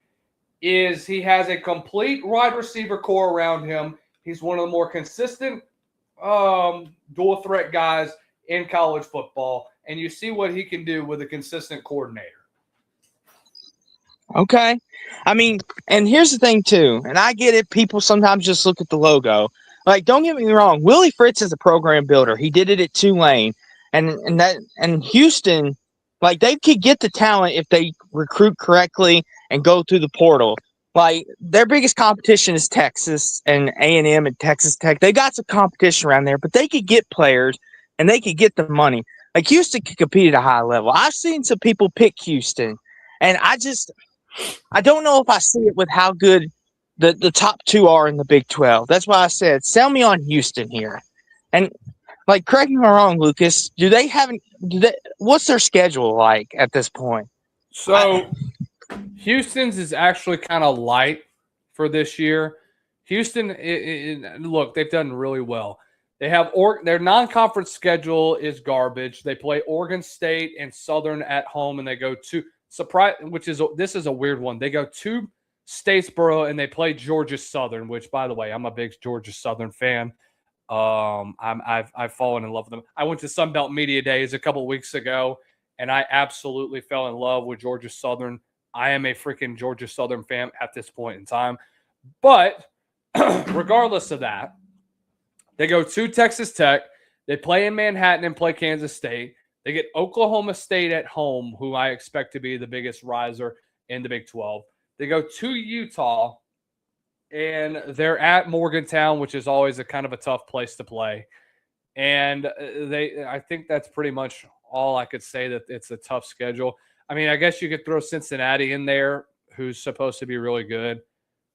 He has a complete wide receiver core around him. He's one of the more consistent dual threat guys in college football, and you see what he can do with a consistent coordinator. Okay. I mean, and here's the thing, too, and I get it. People sometimes just look at the logo. Like, don't get me wrong. Willie Fritz is a program builder. He did it at Tulane. And Houston, like, they could get the talent if they recruit correctly and go through the portal. Like, their biggest competition is Texas and A&M and Texas Tech. They got some competition around there, but they could get players and they could get the money. Like, Houston could compete at a high level. I've seen some people pick Houston, and I don't know if I see it with how good the top 2 are in the Big 12. That's why I said, sell me on Houston here. And, like, correct me if I'm wrong, Lucas, what's their schedule like at this point? So Houston's is actually kind of light for this year. Houston, look, they've done really well. They have their non-conference schedule is garbage. They play Oregon State and Southern at home, and they go to this is a weird one. They go to Statesboro and they play Georgia Southern, which, by the way, I'm a big Georgia Southern fan. I've fallen in love with them. I went to Sunbelt Media Days a couple of weeks ago, and I absolutely fell in love with Georgia Southern. I am a freaking Georgia Southern fan at this point in time. But regardless of that, they go to Texas Tech. They play in Manhattan and play Kansas State. They get Oklahoma State at home, who I expect to be the biggest riser in the Big 12. They go to Utah, and they're at Morgantown, which is always a kind of a tough place to play. And I think that's pretty much all I could say, that it's a tough schedule. I mean, I guess you could throw Cincinnati in there, who's supposed to be really good,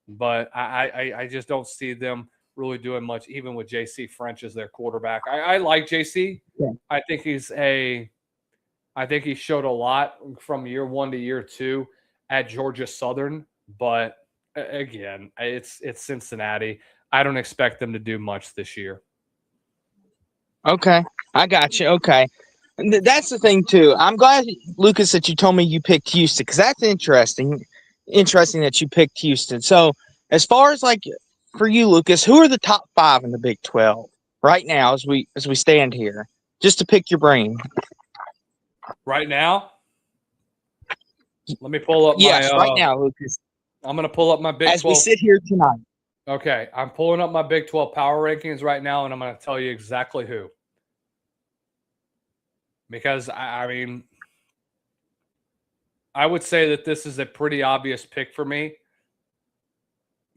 but I just don't see them really doing much, even with J.C. French as their quarterback. I like J.C. Yeah. I think he showed a lot from year 1 to year 2 at Georgia Southern, but again, it's Cincinnati. I don't expect them to do much this year. Okay, I got you. Okay, that's the thing too. I'm glad, Lucas, that you told me you picked Houston, because that's interesting. Interesting that you picked Houston. So, as far as like for you, Lucas, who are the top 5 in the Big 12 right now as we stand here? Just to pick your brain. Right now, let me pull up. Right now, Lucas. I'm going to pull up my Big 12. As we sit here tonight. Okay, I'm pulling up my Big 12 power rankings right now, and I'm going to tell you exactly who. Because, I mean, I would say that this is a pretty obvious pick for me,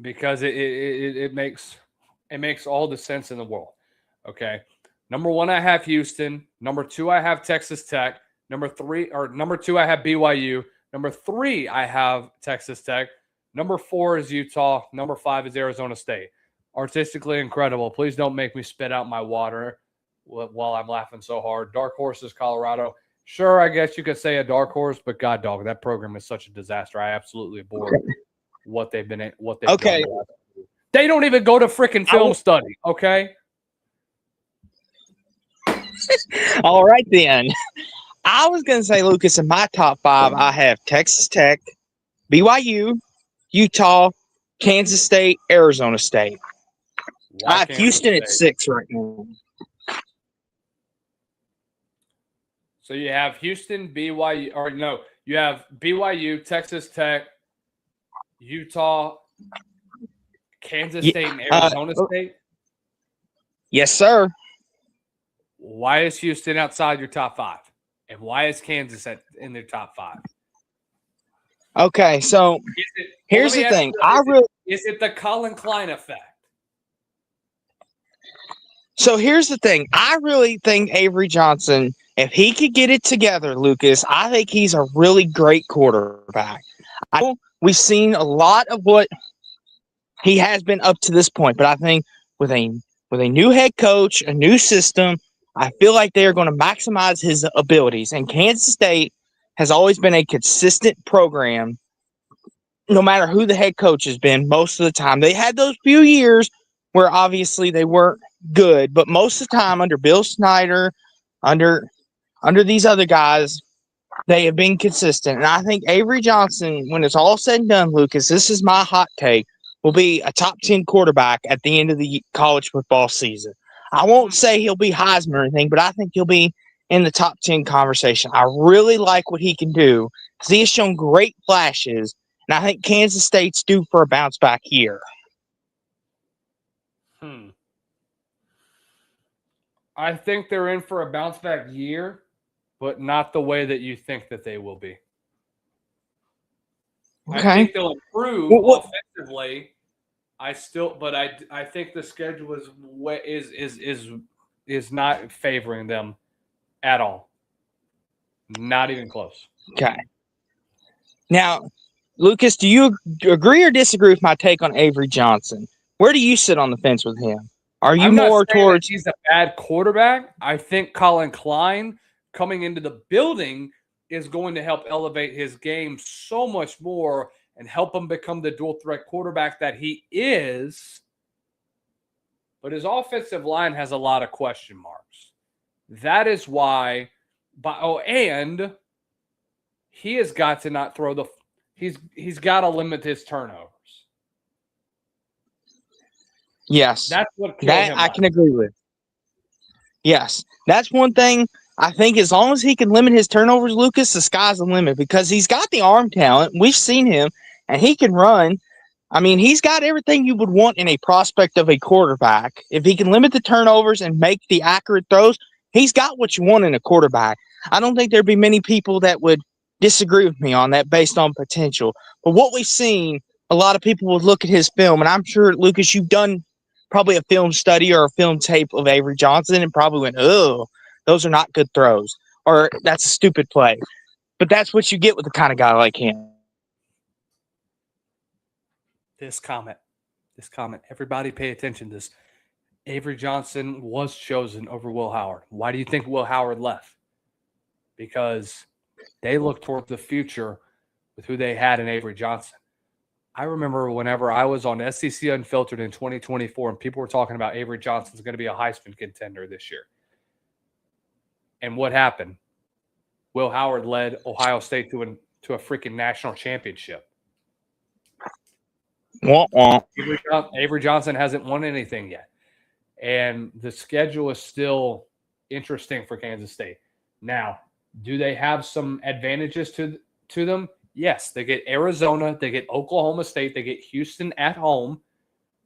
because it makes all the sense in the world. Okay, number 1, I have Houston. Number 2, I have Texas Tech. Number 2, I have BYU. Number 3, I have Texas Tech. Number 4 is Utah. Number 5 is Arizona State. Artistically incredible. Please don't make me spit out my water while I'm laughing so hard. Dark horse is Colorado. Sure, I guess you could say a dark horse, but God dog, that program is such a disaster. I absolutely abhor what they've done. They don't even go to freaking film study, okay? All right, then. I was going to say, Lucas, in my top 5, I have Texas Tech, BYU, Utah, Kansas State, Arizona State. Why I have Kansas Houston at State? 6 right now. So you have Houston, BYU, or no, you have BYU, Texas Tech, Utah, Kansas State, and Arizona State. Yes, sir. Why is Houston outside your top 5? And why is Kansas in their top 5? Okay, so here's the thing. Is it the Colin Klein effect? So here's the thing. I really think Avery Johnson, if he could get it together, Lucas, I think he's a really great quarterback. We've seen a lot of what he has been up to this point, but I think with a new head coach, a new system, I feel like they are going to maximize his abilities. And Kansas State has always been a consistent program, no matter who the head coach has been. Most of the time, they had those few years where obviously they weren't good, but most of the time under Bill Snyder, under these other guys, they have been consistent. And I think Avery Johnson, when it's all said and done, Lucas, this is my hot take, will be a top 10 quarterback at the end of the college football season. I won't say he'll be Heisman or anything, but I think he'll be in the top 10 conversation. I really like what he can do because he has shown great flashes, and I think Kansas State's due for a bounce back year. I think they're in for a bounce back year, but not the way that you think that they will be. Okay. I think they'll improve offensively. I think the schedule is not favoring them at all. Not even close. Okay. Now, Lucas, do you agree or disagree with my take on Avery Johnson? Where do you sit on the fence with him? Are you more towards he's a bad quarterback? I think Colin Klein coming into the building is going to help elevate his game so much more and help him become the dual threat quarterback that he is. But his offensive line has a lot of question marks. That is why and he has got to not throw he's got to limit his turnovers. Yes. That's what I can agree with. Yes. That's one thing I think as long as he can limit his turnovers, Lucas, the sky's the limit because he's got the arm talent. We've seen him, and he can run. I mean, he's got everything you would want in a prospect of a quarterback. If he can limit the turnovers and make the accurate throws, he's got what you want in a quarterback. I don't think there'd be many people that would disagree with me on that based on potential. But what we've seen, a lot of people would look at his film, and I'm sure, Lucas, you've done probably a film study or a film tape of Avery Johnson and probably went, oh, those are not good throws, or that's a stupid play. But that's what you get with a kind of guy like him. This comment, everybody pay attention to this. Avery Johnson was chosen over Will Howard. Why do you think Will Howard left? Because they looked toward the future with who they had in Avery Johnson. I remember whenever I was on SEC Unfiltered in 2024 and people were talking about Avery Johnson's going to be a Heisman contender this year. And what happened? Will Howard led Ohio State to a freaking national championship. Avery Johnson hasn't won anything yet. And the schedule is still interesting for Kansas State. Now, do they have some advantages to them? Yes, they get Arizona, they get Oklahoma State, they get Houston at home,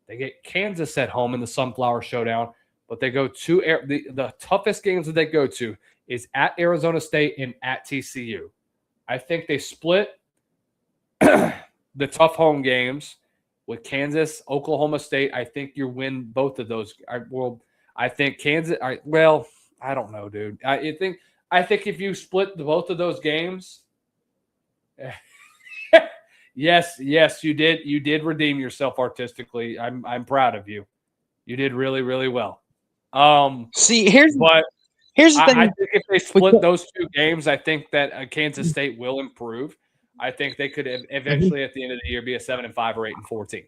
they get Kansas at home in the Sunflower Showdown, but they go to the toughest games that they go to is at Arizona State and at TCU. I think they split the tough home games with Kansas, Oklahoma State. I think you win both of those. I think Kansas. I don't know, dude. I think if you split both of those games. Yes, you did. You did redeem yourself artistically. I'm proud of you. You did really, really well. See, here's the thing. I think if they split those two games, I think that Kansas State will improve. I think they could eventually, at the end of the year, be a 7-5 or 8-4 team.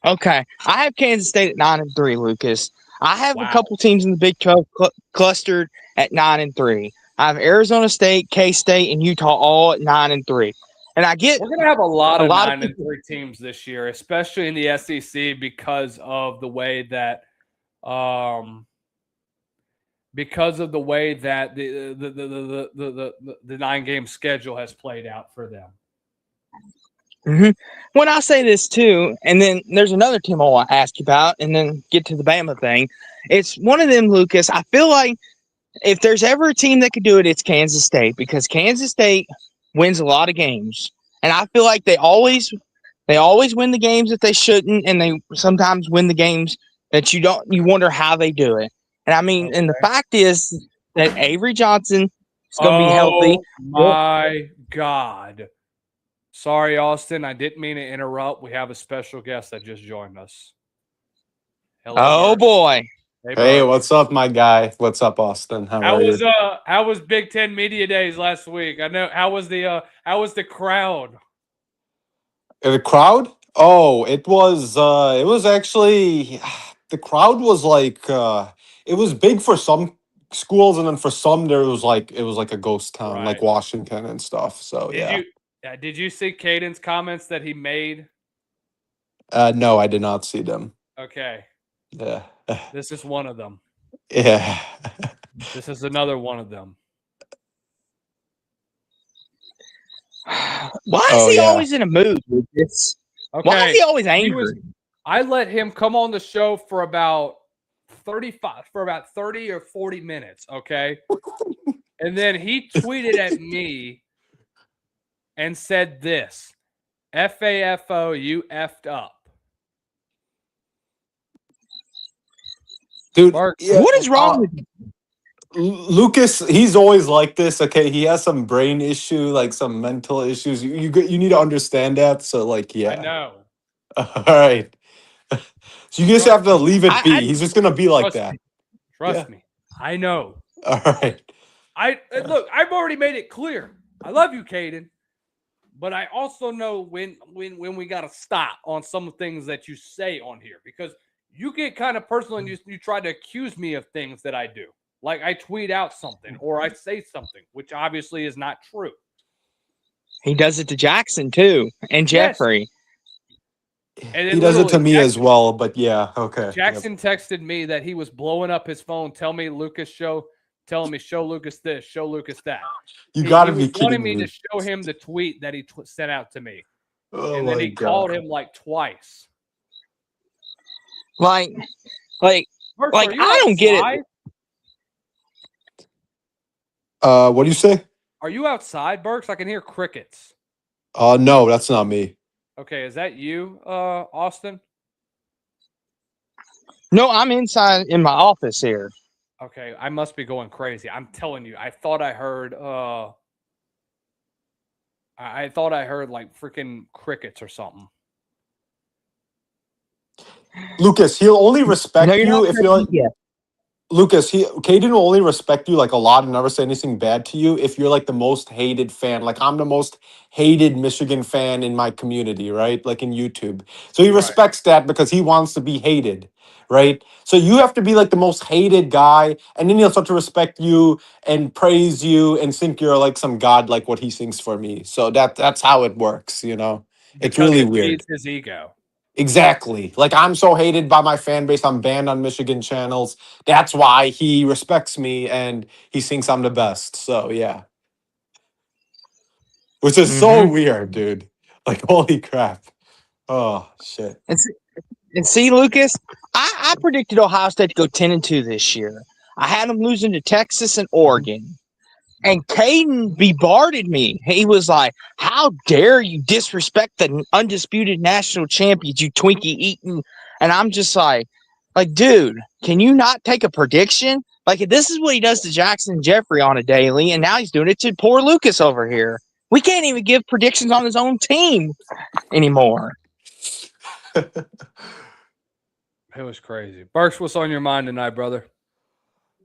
Okay, I have Kansas State at 9-3, Lucas. I have a couple teams in the Big 12 clustered at 9-3. I have Arizona State, K-State, and Utah all at 9-3. And I get We're going to have a lot of lot of 9-3 teams this year, especially in the SEC because of the way that the 9-game schedule has played out for them. When I say this too, and then there's another team I want to ask you about, and then get to the Bama thing. It's one of them, Lucas. I feel like if there's ever a team that could do it, it's Kansas State, because Kansas State wins a lot of games, and I feel like they always win the games that they shouldn't, and they sometimes win the games that you wonder how they do it. And I mean, and the fact is that Avery Johnson is going to be healthy. My God. Sorry, Austin. I didn't mean to interrupt. We have a special guest that just joined us. Hello, Bert. Boy. Hey, what's up, my guy? What's up, Austin? How are you? How was Big Ten Media Days last week? I know. How was the crowd? The crowd? Oh, it was actually, the crowd was like, it was big for some schools, and then for some it was like a ghost town, like Right. Washington and stuff. So Did you see Caden's comments that he made? No, I did not see them. Okay. Yeah. This is one of them. Yeah. This is another one of them. Why is he always in a mood, Lucas? Okay. Why is he always angry? I let him come on the show for about 30 or 40 minutes, okay? And then he tweeted at me and said this, FAFO, you effed up. Dude, Mark, what is wrong with you? Lucas? He's always like this. Okay, he has some brain issue, like some mental issues. You need to understand that. So, like, yeah. I know. All right. So you just have to leave it be. He's just gonna be like that. Trust me. I know. All right. Look, I've already made it clear. I love you, Caden. But I also know when we gotta stop on some things that you say on here, because you get kind of personal and you try to accuse me of things that I do. Like I tweet out something or I say something, which obviously is not true. He does it to Jackson too, and Jeffrey. And he does it to me as well, but yeah, okay. Jackson texted me that he was blowing up his phone, telling me show Lucas this, show Lucas that. You got to be kidding wanting me. me to show him the tweet that he sent out to me. Oh, and then he called him like twice. Like First, I don't get it. What do you say? Are you outside, Burks? I can hear crickets. No, that's not me. Okay, is that you, Austin? No, I'm inside in my office here. Okay, I must be going crazy. I'm telling you, I thought I heard like freaking crickets or something. Lucas, he'll only respect you if you're like, Lucas, Caden will only respect you like a lot and never say anything bad to you if you're like the most hated fan. Like I'm the most hated Michigan fan in my community, right? Like in YouTube. So he respects that because he wants to be hated, right? So you have to be like the most hated guy, and then he'll start to respect you and praise you and think you're like some god, like what he thinks for me. So that's how it works, you know? It's really weird. Feeds his ego. Exactly. Like I'm so hated by my fan base. I'm banned on Michigan channels. That's why he respects me and he thinks I'm the best. So yeah. Which is so weird, dude. Like holy crap. Oh shit. And see, Lucas, I predicted Ohio State to go 10-2 this year. I had them losing to Texas and Oregon. And Caden bombarded me. He was like, how dare you disrespect the undisputed national champions, you Twinkie eating? And I'm just like, dude, can you not take a prediction? Like, this is what he does to Jackson and Jeffrey on a daily, and now he's doing it to poor Lucas over here. We can't even give predictions on his own team anymore. It was crazy. Burks, what's on your mind tonight, brother?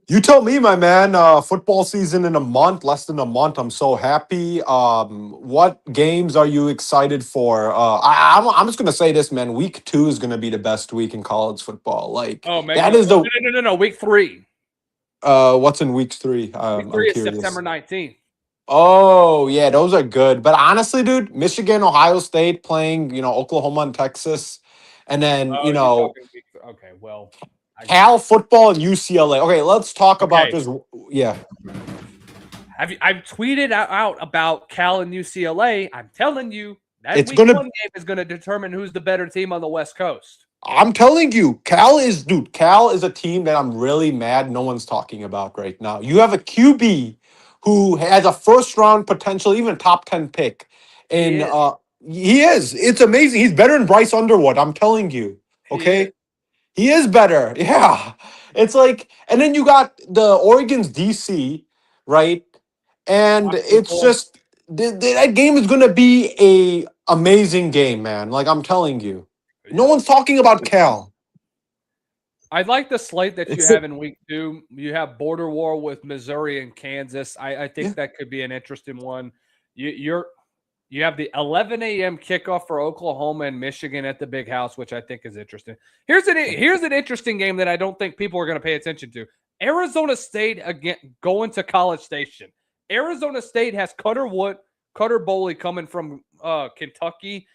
You tell me, my man. Football season in a month, less than a month. I'm so happy. What games are you excited for? I'm just gonna say this, man. Week 2 is gonna be the best week in college football. Like, oh man, that is the no. Week 3. What's in week 3? Week 3 is September 19th. Oh, yeah, those are good. But honestly, dude, Michigan, Ohio State playing, Oklahoma and Texas. And then, Oh, you're talking. Okay, well, Cal football and UCLA. Okay, let's talk about this. Yeah. I've tweeted out about Cal and UCLA. I'm telling you that It's week gonna 1 game is going to determine who's the better team on the West Coast. I'm telling you, Cal is a team that I'm really mad no one's talking about right now. You have a QB who has a first round potential, even top 10 pick. And he is. It's amazing. He's better than Bryce Underwood. I'm telling you. Okay. He is better. Yeah. It's like, and then you got the Oregon's DC, right? And it's just that game is gonna be a amazing game, man. Like I'm telling you. No one's talking about Cal. I like the slate that you have in week 2. You have border war with Missouri and Kansas. I think that could be an interesting one. You have the 11 a.m. kickoff for Oklahoma and Michigan at the Big House, which I think is interesting. Here's an interesting game that I don't think people are going to pay attention to. Arizona State again going to College Station. Arizona State has Cutter Boley coming from Kentucky.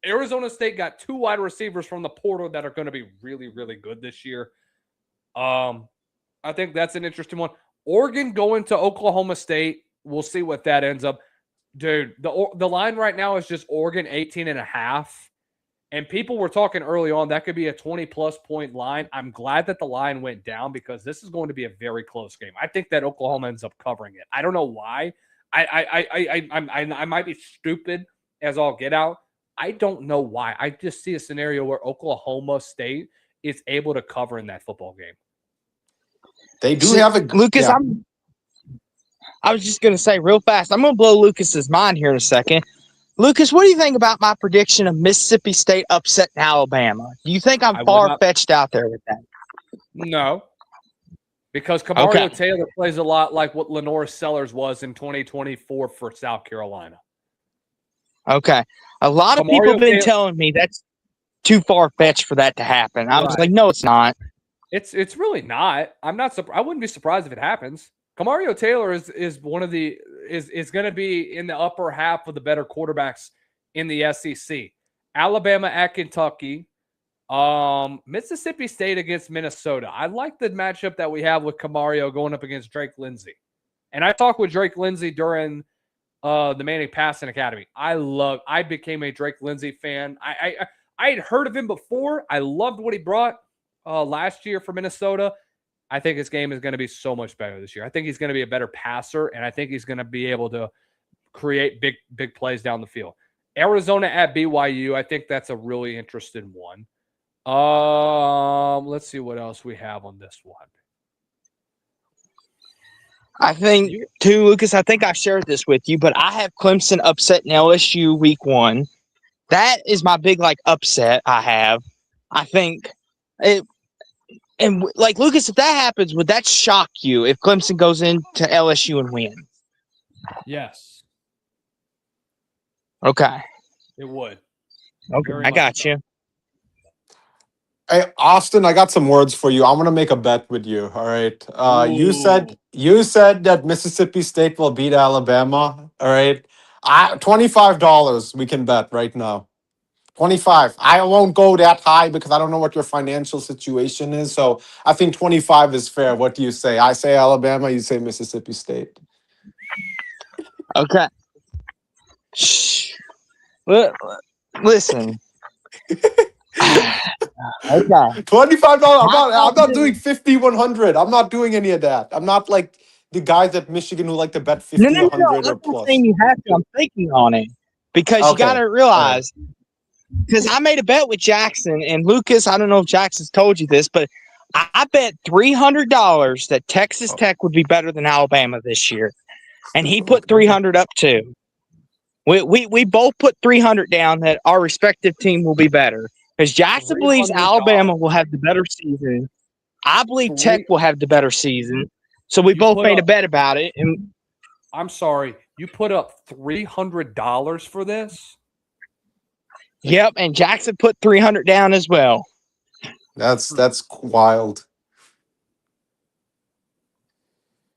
Arizona State got 2 wide receivers from the portal that are going to be really, really good this year. I think that's an interesting one. Oregon going to Oklahoma State. We'll see what that ends up. Dude, the line right now is just Oregon 18.5. And people were talking early on that could be a 20-plus point line. I'm glad that the line went down because this is going to be a very close game. I think that Oklahoma ends up covering it. I don't know why. I might be stupid as all get out. I don't know why. I just see a scenario where Oklahoma State is able to cover in that football game. They do have a Lucas. Yeah. I was just going to say real fast. I'm going to blow Lucas's mind here in a second. Lucas, what do you think about my prediction of Mississippi State upsetting Alabama? Do you think I'm far-fetched out there with that? No. Because Kamario Taylor plays a lot like what Lenore Sellers was in 2024 for South Carolina. Okay. A lot of people have been telling me that's too far-fetched for that to happen. I was like, no, it's not. It's really not. I'm not I wouldn't be surprised if it happens. Kamario Taylor is one of the is going to be in the upper half of the better quarterbacks in the SEC. Alabama at Kentucky, Mississippi State against Minnesota. I like the matchup that we have with Kamario going up against Drake Lindsey. And I talked with Drake Lindsey during the Manning Passing Academy. I became a Drake Lindsey fan. I had heard of him before. I loved what he brought last year for Minnesota. I think his game is going to be so much better this year. I think he's going to be a better passer, and I think he's going to be able to create big plays down the field. Arizona at BYU, I think that's a really interesting one. Let's see what else we have on this one. I think, too, Lucas, I think I shared this with you, but I have Clemson upsetting LSU week 1. That is my big, upset I have. I think it – and, Lucas, if that happens, would that shock you if Clemson goes into LSU and wins? Yes. Okay. It would. Okay, I got you. Hey, Austin, I got some words for you. I'm gonna make a bet with you. All right. You said that Mississippi State will beat Alabama. All right. $25 we can bet right now. 25. I won't go that high because I don't know what your financial situation is. So I think 25 is fair. What do you say? I say Alabama, you say Mississippi State. Okay. Shh. Listen. Okay. $25. I'm not doing 50, 100. I'm not doing any of that. I'm not like the guys at Michigan who like to bet 50, 100 or plus. You have to. I'm thinking on it because you got to realize. Because I made a bet with Jackson and Lucas. I don't know if Jackson's told you this, but I bet $300 that Texas Tech would be better than Alabama this year, and he put 300 up too. We both put 300 down that our respective team will be better. Because Jackson believes Alabama will have the better season. I believe Tech will have the better season. So we both made a bet about it. And I'm sorry, you put up $300 for this? Yep, and Jackson put 300 down as well. That's wild.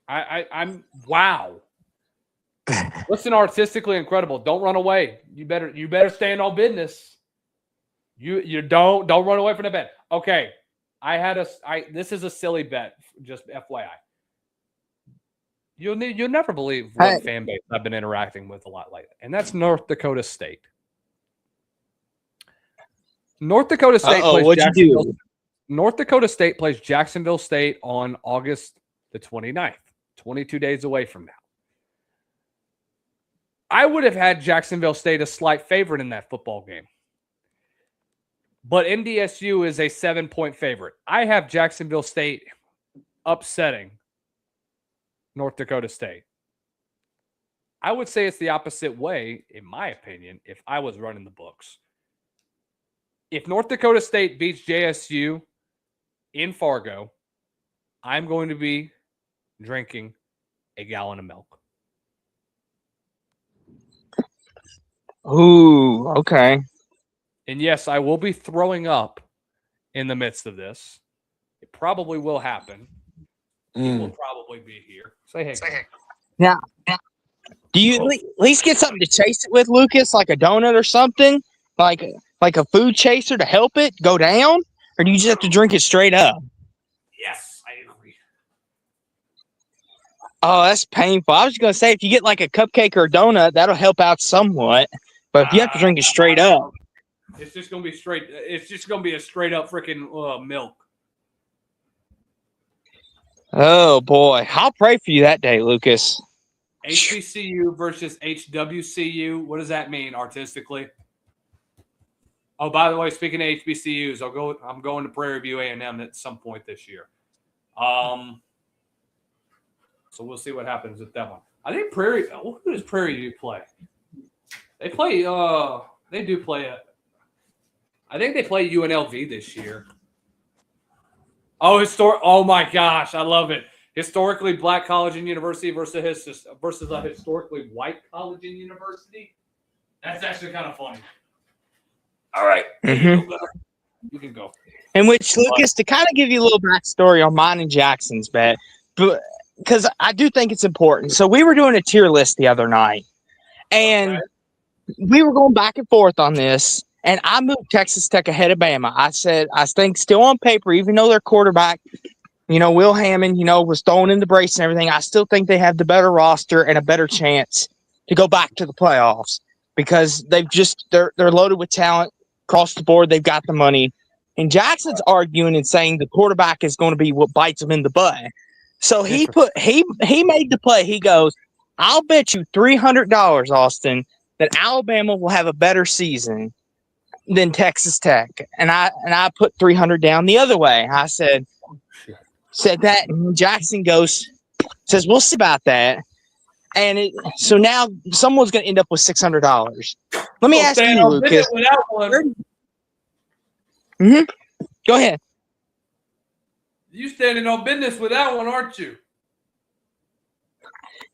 I'm wow. Listen, artistically incredible. Don't run away. You better stand on business. You don't run away from the bet. Okay. This is a silly bet, just FYI. You'll never believe what fan base I've been interacting with a lot lately, and that's North Dakota State. North Dakota State plays Jacksonville State on August the 29th, 22 days away from now. I would have had Jacksonville State a slight favorite in that football game. But NDSU is a 7-point favorite. I have Jacksonville State upsetting North Dakota State. I would say it's the opposite way, in my opinion, if I was running the books. If North Dakota State beats JSU in Fargo, I'm going to be drinking a gallon of milk. Ooh, okay. And yes, I will be throwing up in the midst of this. It probably will happen. It will probably be here. Say hey. Now, do you at least get something to chase it with, Lucas? Like a donut or something? Like a food chaser to help it go down? Or do you just have to drink it straight up? Yes, I agree. Oh, that's painful. I was going to say, if you get like a cupcake or a donut, that'll help out somewhat. But if you have to drink it straight up. It's just going to be straight. It's just going to be a straight up freaking milk. Oh, boy. I'll pray for you that day, Lucas. HBCU versus HWCU. What does that mean artistically? Oh, by the way, speaking of HBCUs, I'm going to Prairie View A&M at some point this year. So we'll see what happens with that one. I think who does Prairie View play? They play. They do play it. I think they play UNLV this year. Oh my gosh, I love it. Historically black college and university versus a historically white college and university. That's actually kind of funny. All right. Mm-hmm. You can go. In which, Lucas, to kind of give you a little backstory on mine and Jackson's bet, because I do think it's important. So we were doing a tier list the other night, and we were going back and forth on this, and I moved Texas Tech ahead of Bama. I said, I think still on paper, even though their quarterback, Will Hammond, was thrown in the brace and everything, I still think they have the better roster and a better chance to go back to the playoffs because they're loaded with talent across the board. They've got the money. And Jackson's arguing and saying the quarterback is going to be what bites him in the butt. So he made the play. He goes, I'll bet you $300, Austin, that Alabama will have a better season than Texas Tech. And I put 300 down the other way. I said that, and Jackson says, we'll see about that. And so now someone's going to end up with $600. Let me ask you, Lucas. Mm-hmm. Go ahead. You standing on business with that one, aren't you?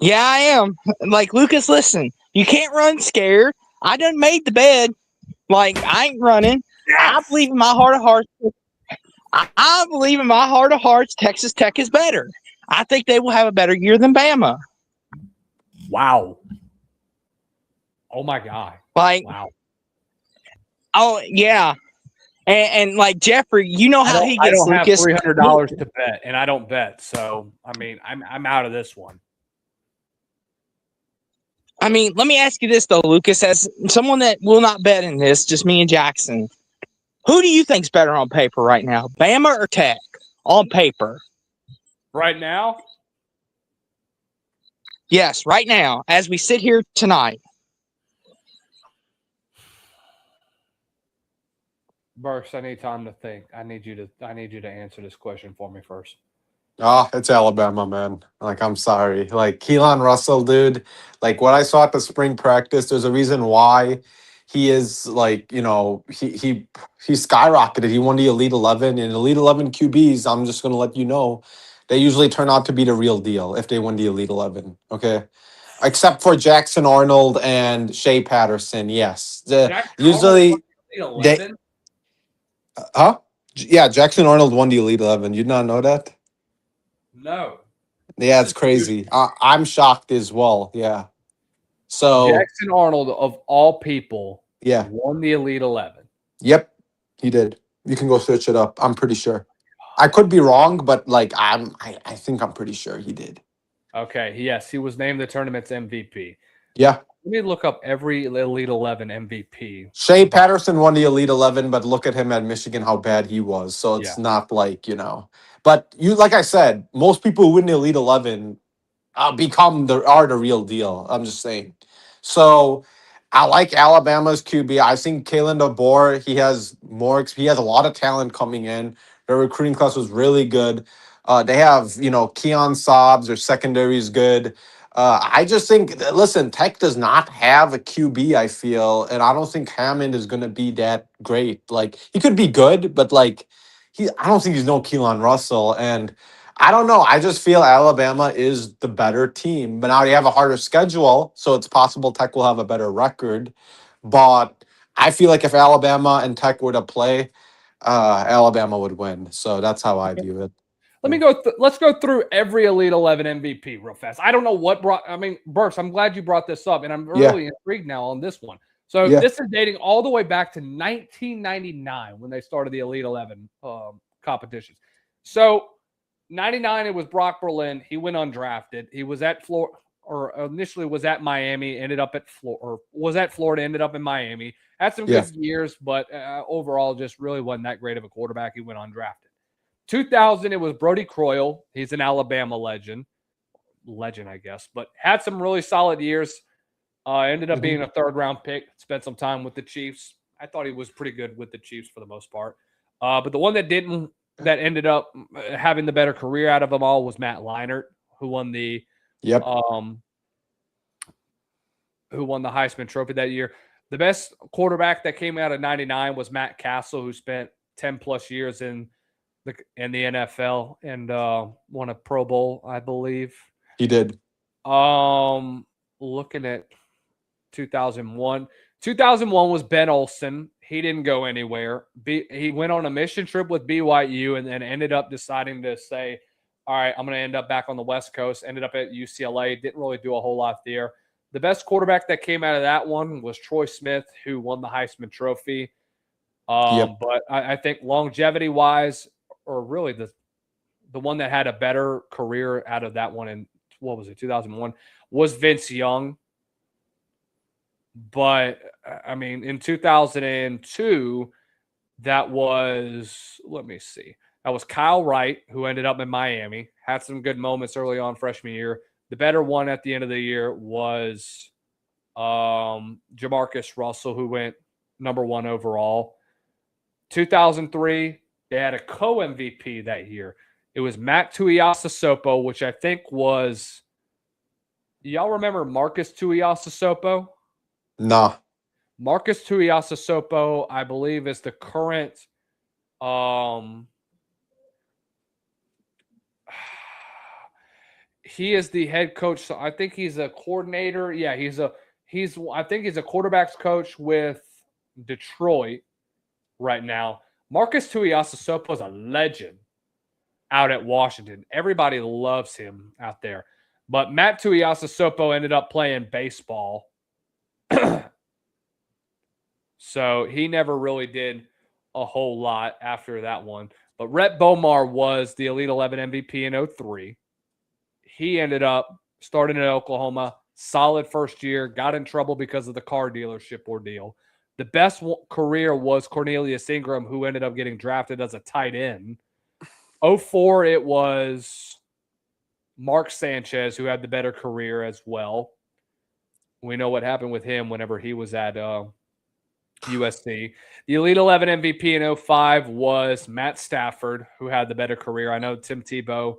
Yeah, I am. Like, Lucas, listen, you can't run scared. I done made the bed. Like, I ain't running. Yes. I believe in my heart of hearts. I believe in my heart of hearts Texas Tech is better. I think they will have a better year than Bama. Wow. Oh, my God. Like, wow. Oh, yeah. And like, Jeffrey, you know how he gets Lucas. I don't have $300 to bet, and I don't bet. So, I mean, I'm out of this one. I mean, let me ask you this, though, Lucas, as someone that will not bet in this, just me and Jackson. Who do you think's better on paper right now, Bama or Tech? On paper. Right now? Yes, right now, as we sit here tonight. Burks, I need time to think. I need you to answer this question for me first. It's Alabama, man. Like, I'm sorry. Like, Keelan Russell, dude, like what I saw at the spring practice, there's a reason why he is like, he skyrocketed. He won the Elite 11, and Elite 11 QBs, I'm just going to let you know, they usually turn out to be the real deal if they win the Elite 11, okay? Except for Jackson Arnold and Shea Patterson, yes. Usually, yeah, Jackson Arnold won the Elite 11. You did not know that? No. Yeah, it's crazy. I'm shocked as well. Yeah. So Jackson Arnold, of all people, yeah, won the Elite 11. yep, he did. You can go search it up. I'm pretty sure. I could be wrong, but like I think I'm pretty sure he did. Okay, yes, he was named the tournament's MVP. Yeah. Let me look up every Elite 11 MVP. Shea Patterson won the Elite 11, but look at him at Michigan, how bad he was. So it's not like, but like I said, most people who win the Elite 11 are the real deal. I'm just saying. So I like Alabama's QB. I think Kalen DeBoer, he has a lot of talent coming in. Their recruiting class was really good. They have, Keon Sobbs, their secondary is good. I just think, listen, Tech does not have a QB, I feel, and I don't think Hammond is going to be that great. Like, he could be good, but like, I don't think he's no Keelan Russell. And I don't know. I just feel Alabama is the better team. But now you have a harder schedule, so it's possible Tech will have a better record. But I feel like if Alabama and Tech were to play, Alabama would win. So that's how I view it. Let's go through every Elite 11 MVP real fast. I don't know what Burks, I'm glad you brought this up, and I'm really intrigued now on this one. So this is dating all the way back to 1999 when they started the Elite 11 competitions. So 99, it was Brock Berlin. He went undrafted. He was at Florida, or initially was at Miami, ended up at Florida, or was at Florida, ended up in Miami. Had some good years, but overall just really wasn't that great of a quarterback. He went undrafted. 2000, it was Brody Croyle. He's an Alabama legend, I guess, but had some really solid years. Ended up being a third-round pick. Spent some time with the Chiefs. I thought he was pretty good with the Chiefs for the most part. But the one that ended up having the better career out of them all was Matt Leinart, who won the Heisman Trophy that year. The best quarterback that came out of 99 was Matt Castle, who spent 10-plus years in the NFL and won a Pro Bowl, I believe. He did. Looking at 2001. 2001 was Ben Olsen. He didn't go anywhere. He went on a mission trip with BYU and then ended up deciding to say, all right, I'm going to end up back on the West Coast. Ended up at UCLA. Didn't really do a whole lot there. The best quarterback that came out of that one was Troy Smith, who won the Heisman Trophy. But I think longevity-wise, or really the one that had a better career out of that one in, 2001, was Vince Young. But, I mean, in 2002, that was, that was Kyle Wright, who ended up in Miami. Had some good moments early on freshman year. The better one at the end of the year was Jamarcus Russell, who went number 1 overall. 2003, they had a co-MVP that year. It was Matt Tuiasosopo, which I think was – y'all remember Marcus Tuiasosopo? Nah. Marcus Tuiasosopo, I believe, is the current he is the head coach. So I think he's a coordinator. Yeah, I think he's a quarterback's coach with Detroit right now. Marcus Tuiasosopo is a legend out at Washington. Everybody loves him out there. But Matt Tuiasosopo ended up playing baseball. So he never really did a whole lot after that one. But Rhett Bomar was the Elite 11 MVP in 2003. He ended up starting at Oklahoma, solid first year, got in trouble because of the car dealership ordeal. The best career was Cornelius Ingram, who ended up getting drafted as a tight end. 2004, it was Mark Sanchez, who had the better career as well. We know what happened with him whenever he was at USC. The Elite 11 MVP in 2005 was Matt Stafford, who had the better career. I know Tim Tebow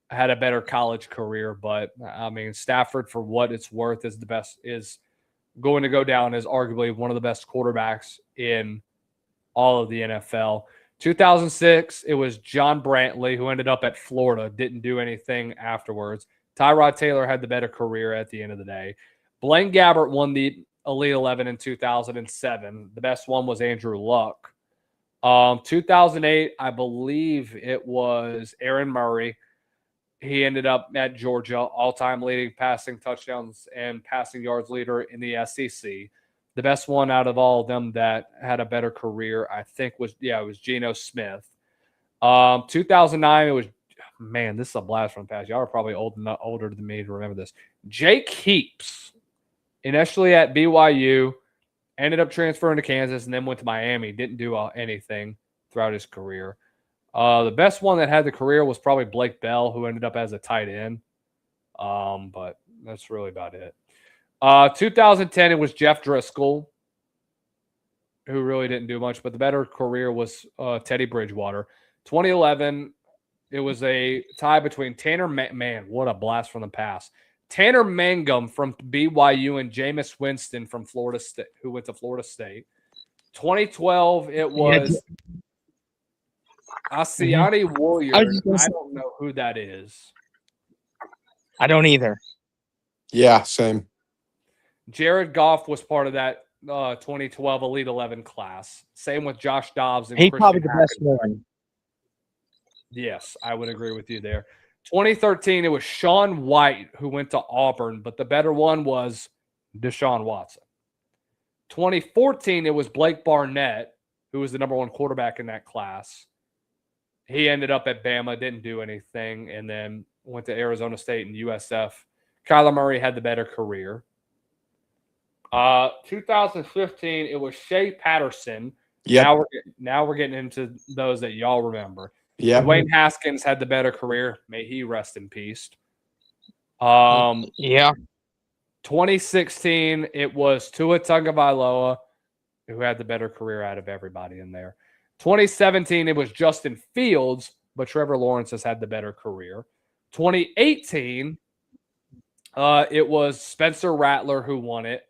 had a better college career, but I mean, Stafford, for what it's worth, is going to go down as arguably one of the best quarterbacks in all of the NFL. 2006, it was John Brantley, who ended up at Florida, didn't do anything afterwards. Tyrod Taylor had the better career at the end of the day. Blaine Gabbert won the Elite 11 in 2007. The best one was Andrew Luck. 2008, I believe it was Aaron Murray. He ended up at Georgia, all-time leading passing touchdowns and passing yards leader in the SEC. The best one out of all of them that had a better career, I think, was Geno Smith. 2009, it was, man, this is a blast from the past. Y'all are probably older than me to remember this. Jake Heaps, initially at BYU, ended up transferring to Kansas and then went to Miami. Didn't do anything throughout his career. The best one that had the career was probably Blake Bell, who ended up as a tight end. But that's really about it. 2010, it was Jeff Driscoll, who really didn't do much, but the better career was Teddy Bridgewater. 2011, it was a tie between man, what a blast from the past. Tanner Mangum from BYU and Jameis Winston from Florida State, who went to Florida State. 2012, it was Asiani Warrior. I don't know who that is. I don't either. Yeah, same. Jared Goff was part of that 2012 Elite 11 class. Same with Josh Dobbs. And He's Christian probably the Hackett. best one. Yes, I would agree with you there. 2013, it was Sean White who went to Auburn, but the better one was Deshaun Watson. 2014, it was Blake Barnett, who was the number one quarterback in that class. He ended up at Bama, didn't do anything, and then went to Arizona State and USF. Kyler Murray had the better career. 2015, it was Shea Patterson. Yeah. Now we're getting into those that y'all remember. Yeah. Dwayne Haskins had the better career. May he rest in peace. Yeah. 2016, it was Tua Tagovailoa, who had the better career out of everybody in there. 2017, it was Justin Fields, but Trevor Lawrence has had the better career. 2018, it was Spencer Rattler who won it.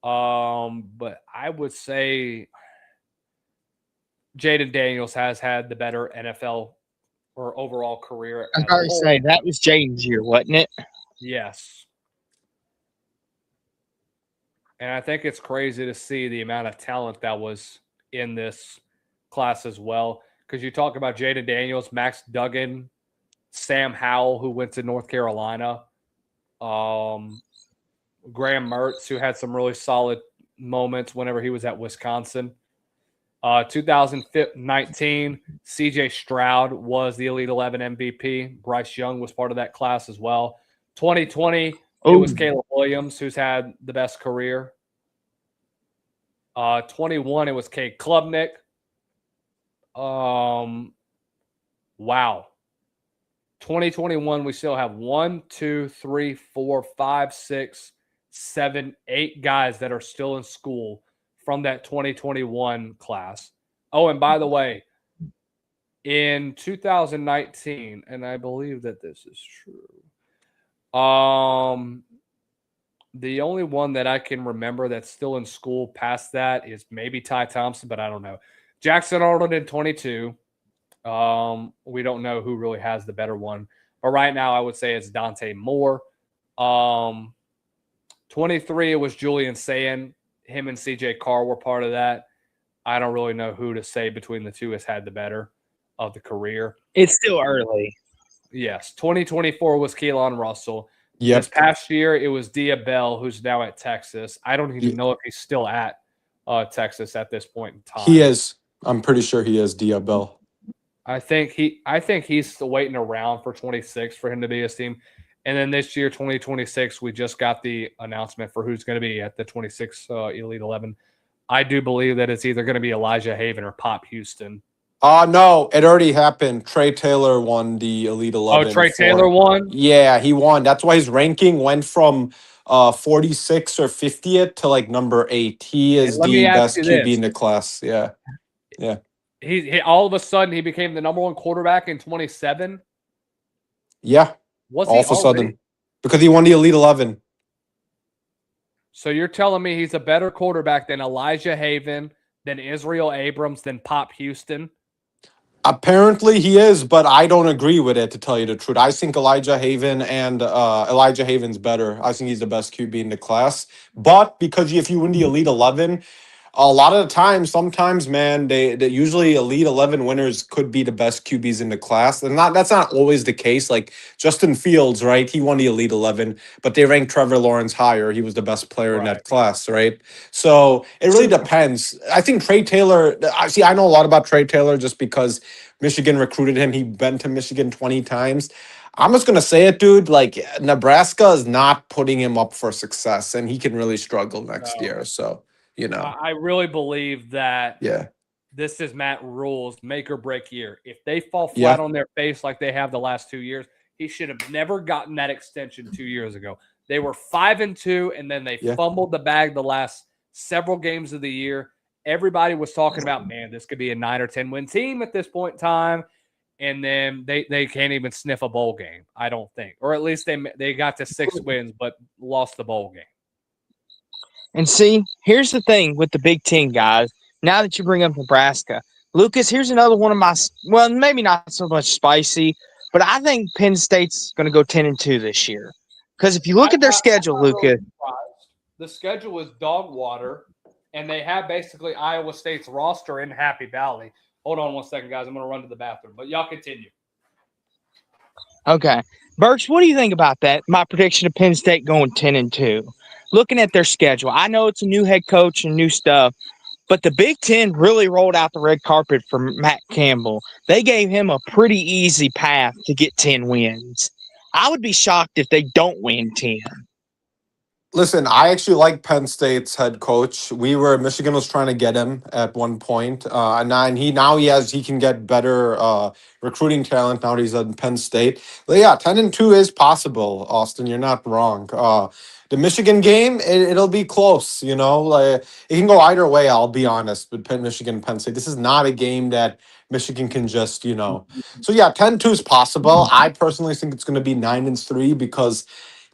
But I would say Jaden Daniels has had the better NFL or overall career. I'm going to say that was Jaden's year, wasn't it? Yes. And I think it's crazy to see the amount of talent that was in this class as well. Because you talk about Jaden Daniels, Max Duggan, Sam Howell, who went to North Carolina, Graham Mertz, who had some really solid moments whenever he was at Wisconsin. 2019, CJ Stroud was the Elite 11 MVP. Bryce Young was part of that class as well. 2020, it was Caleb Williams, who's had the best career. 21, it was Cade Klubnik. Wow. 2021, we still have 1, 2, 3, 4, 5, 6, 7, 8 guys that are still in school from that 2021 class. Oh, and by the way, in 2019, and I believe that this is true, the only one that I can remember that's still in school past that is maybe Ty Thompson, but I don't know. Jackson Arnold in 22. We don't know who really has the better one. But right now, I would say it's Dante Moore. 23, it was Julian Sayin. Him and CJ Carr were part of that. I don't really know who to say between the two has had the better of the career. It's still early. Yes. 2024 was Keelan Russell. Yep. This past year, it was Dia Bell, who's now at Texas. I don't even know if he's still at Texas at this point in time. He is. I'm pretty sure he is Dia Bell. I think he's still waiting around for 26 for him to be his team. And then this year, 2026, we just got the announcement for who's going to be at the 26 Elite 11. I do believe that it's either going to be Elijah Haven or Pop Houston. No, it already happened. Trey Taylor won the Elite 11. Oh, Trey Taylor won? Yeah, he won. That's why his ranking went from 46 or 50th to like number 8. He is the best QB in the class. Yeah. Yeah. He all of a sudden he became the number one quarterback in 27. Yeah. Was all of a sudden. Because he won the Elite 11. So you're telling me he's a better quarterback than Elijah Haven, than Israel Abrams, than Pop Houston? Apparently he is, but I don't agree with it, to tell you the truth. I think Elijah Haven's better. I think he's the best QB in the class. But because if you win the Elite 11, a lot of the time, sometimes, man, they usually Elite 11 winners could be the best QBs in the class. And that's not always the case. Like Justin Fields, right? He won the Elite 11, but they ranked Trevor Lawrence higher. He was the best player in that class, right? So it really depends. I think Trey Taylor, I know a lot about Trey Taylor just because Michigan recruited him. He been to Michigan 20 times. I'm just gonna say it, dude. Like Nebraska is not putting him up for success, and he can really struggle next year. So, I really believe that yeah. this is Matt Rule's make or break year. If they fall Yeah. flat on their face like they have the last 2 years, he should have never gotten that extension 2 years ago. They were 5-2, and then they fumbled the bag the last several games of the year. Everybody was talking about, man, this could be a 9 or 10 win team at this point in time. And then they can't even sniff a bowl game, I don't think. Or at least they got to 6 wins, but lost the bowl game. And see, here's the thing with the Big Ten, guys. Now that you bring up Nebraska, Lucas, here's another one of my, well, maybe not so much spicy, but I think Penn State's going to go 10-2 this year. Because if you look at their schedule, Lucas. The schedule is dog water, and they have basically Iowa State's roster in Happy Valley. Hold on one second, guys. I'm going to run to the bathroom, but y'all continue. Okay. Birch, what do you think about that? My prediction of Penn State going 10-2. Looking at their schedule, I know it's a new head coach and new stuff, but the Big Ten really rolled out the red carpet for Matt Campbell. They gave him a pretty easy path to get 10 wins. I would be shocked if they don't win 10. Listen, I actually like Penn State's head coach. Michigan was trying to get him at one point, and he can get better recruiting talent now that he's at Penn State. But yeah, 10-2 is possible. Austin, you're not wrong. The Michigan game, it'll be close. Like it can go either way. I'll be honest with Michigan, Penn State. This is not a game that Michigan can just. So yeah, 10-2 is possible. I personally think it's going to be 9-3 because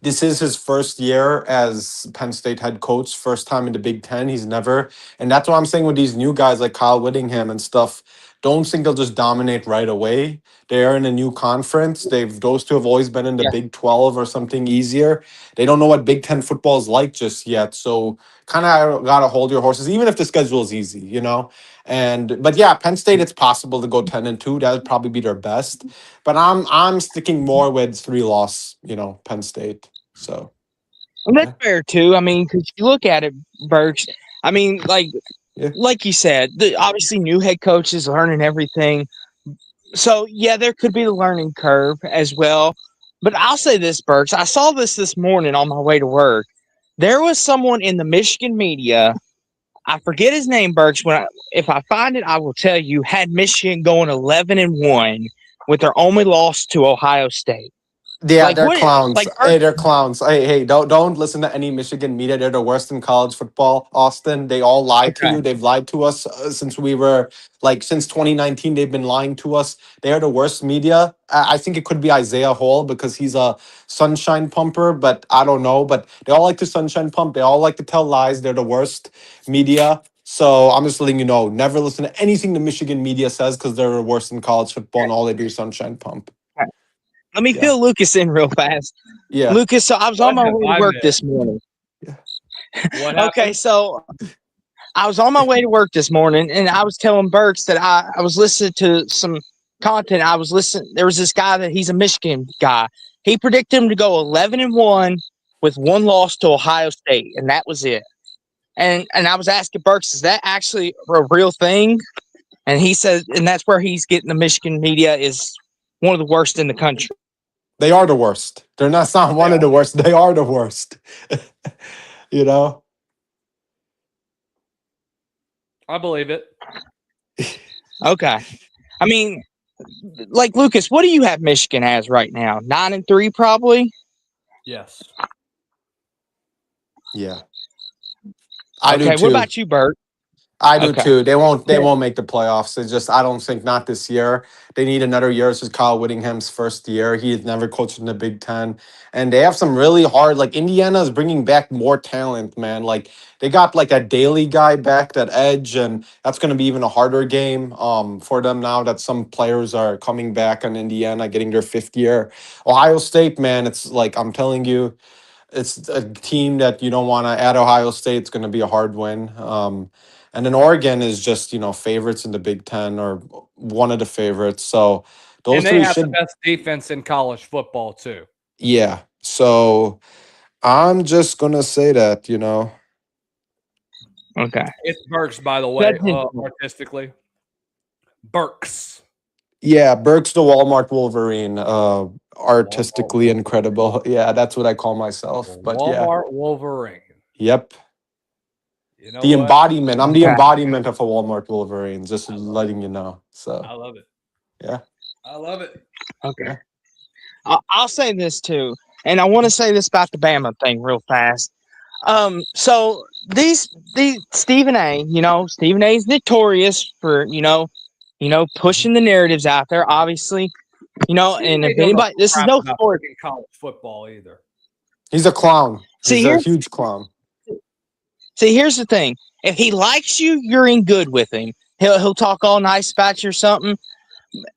this is his first year as Penn State head coach, first time in the Big Ten. He's never, and that's what I'm saying with these new guys like Kyle Whittingham and stuff. Don't think they'll just dominate right away. They are in a new conference. Those two have always been in the Big 12 or something easier. They don't know what Big Ten football is like just yet. So kind of gotta hold your horses, even if the schedule is easy, But yeah, Penn State, it's possible to go 10-2. That would probably be their best. But I'm sticking more with 3-loss, Penn State. So, and that's fair too. I mean, because you look at it, Birch. I mean, like you said, obviously new head coaches learning everything. So yeah, there could be the learning curve as well. But I'll say this, Birch. I saw this morning on my way to work. There was someone in the Michigan media. I forget his name, Birch. If I find it, I will tell you. Had Michigan going 11-1 with their only loss to Ohio State. Yeah, they're clowns. They're clowns. Hey, don't listen to any Michigan media. They're the worst in college football, Austin. They all lied to you. They've lied to us since 2019. They've been lying to us. They are the worst media. I think it could be Isaiah Hall because he's a sunshine pumper, but I don't know. But they all like to sunshine pump. They all like to tell lies. They're the worst media. So I'm just letting you know, never listen to anything the Michigan media says because they're the worst in college football and all they do is sunshine pump. Let me fill Lucas in real fast. Yeah. Lucas, so I was on my way to work this morning. Yeah. Okay, so I was on my way to work this morning, and I was telling Birch that I was listening to some content. There was this guy that he's a Michigan guy. He predicted him to go 11-1 with one loss to Ohio State, and that was it. And I was asking Birch, is that actually a real thing? And he says, and that's where he's getting the Michigan media is one of the worst in the country. They are the worst. They're not one of the worst. They are the worst. I believe it. Okay. I mean, like Lucas, what do you have Michigan as right now? 9-3, probably. Yes. Yeah. I do too. What about you, Bert? I do too. They won't make the playoffs. It's just I don't think not this year. They need another year. This is Kyle Whittingham's first year. He had never coached in the Big Ten. And they have some really hard, like Indiana is bringing back more talent, man. Like they got like that Daly guy back, that edge, and that's gonna be even a harder game for them now that some players are coming back on Indiana, getting their 5th year. Ohio State, man, it's like I'm telling you. It's a team that you don't want to. At Ohio State, it's going to be a hard win. And then Oregon is just favorites in the Big Ten or one of the favorites. So those And they three have the should. best defense in college football too. Yeah. So I'm just gonna say that. Okay. It's Burks, by the way, That's artistically. Burks. Yeah, Burke's the Walmart Wolverine. Artistically incredible. Yeah, that's what I call myself. But yeah. Walmart Wolverine. Yep. You know The what? embodiment. I'm the Okay. embodiment of a Walmart Wolverine, just letting you know. So I love it. yeah. I love it. Okay. I'll say this too, and I want to say this about the Bama thing real fast. So these Stephen A. Stephen A. is notorious for pushing the narratives out there. Obviously, and if anybody, this is no sport. College football either. He's a clown. He's a huge clown. See, here's the thing: if he likes you, you're in good with him. He'll talk all nice about you or something.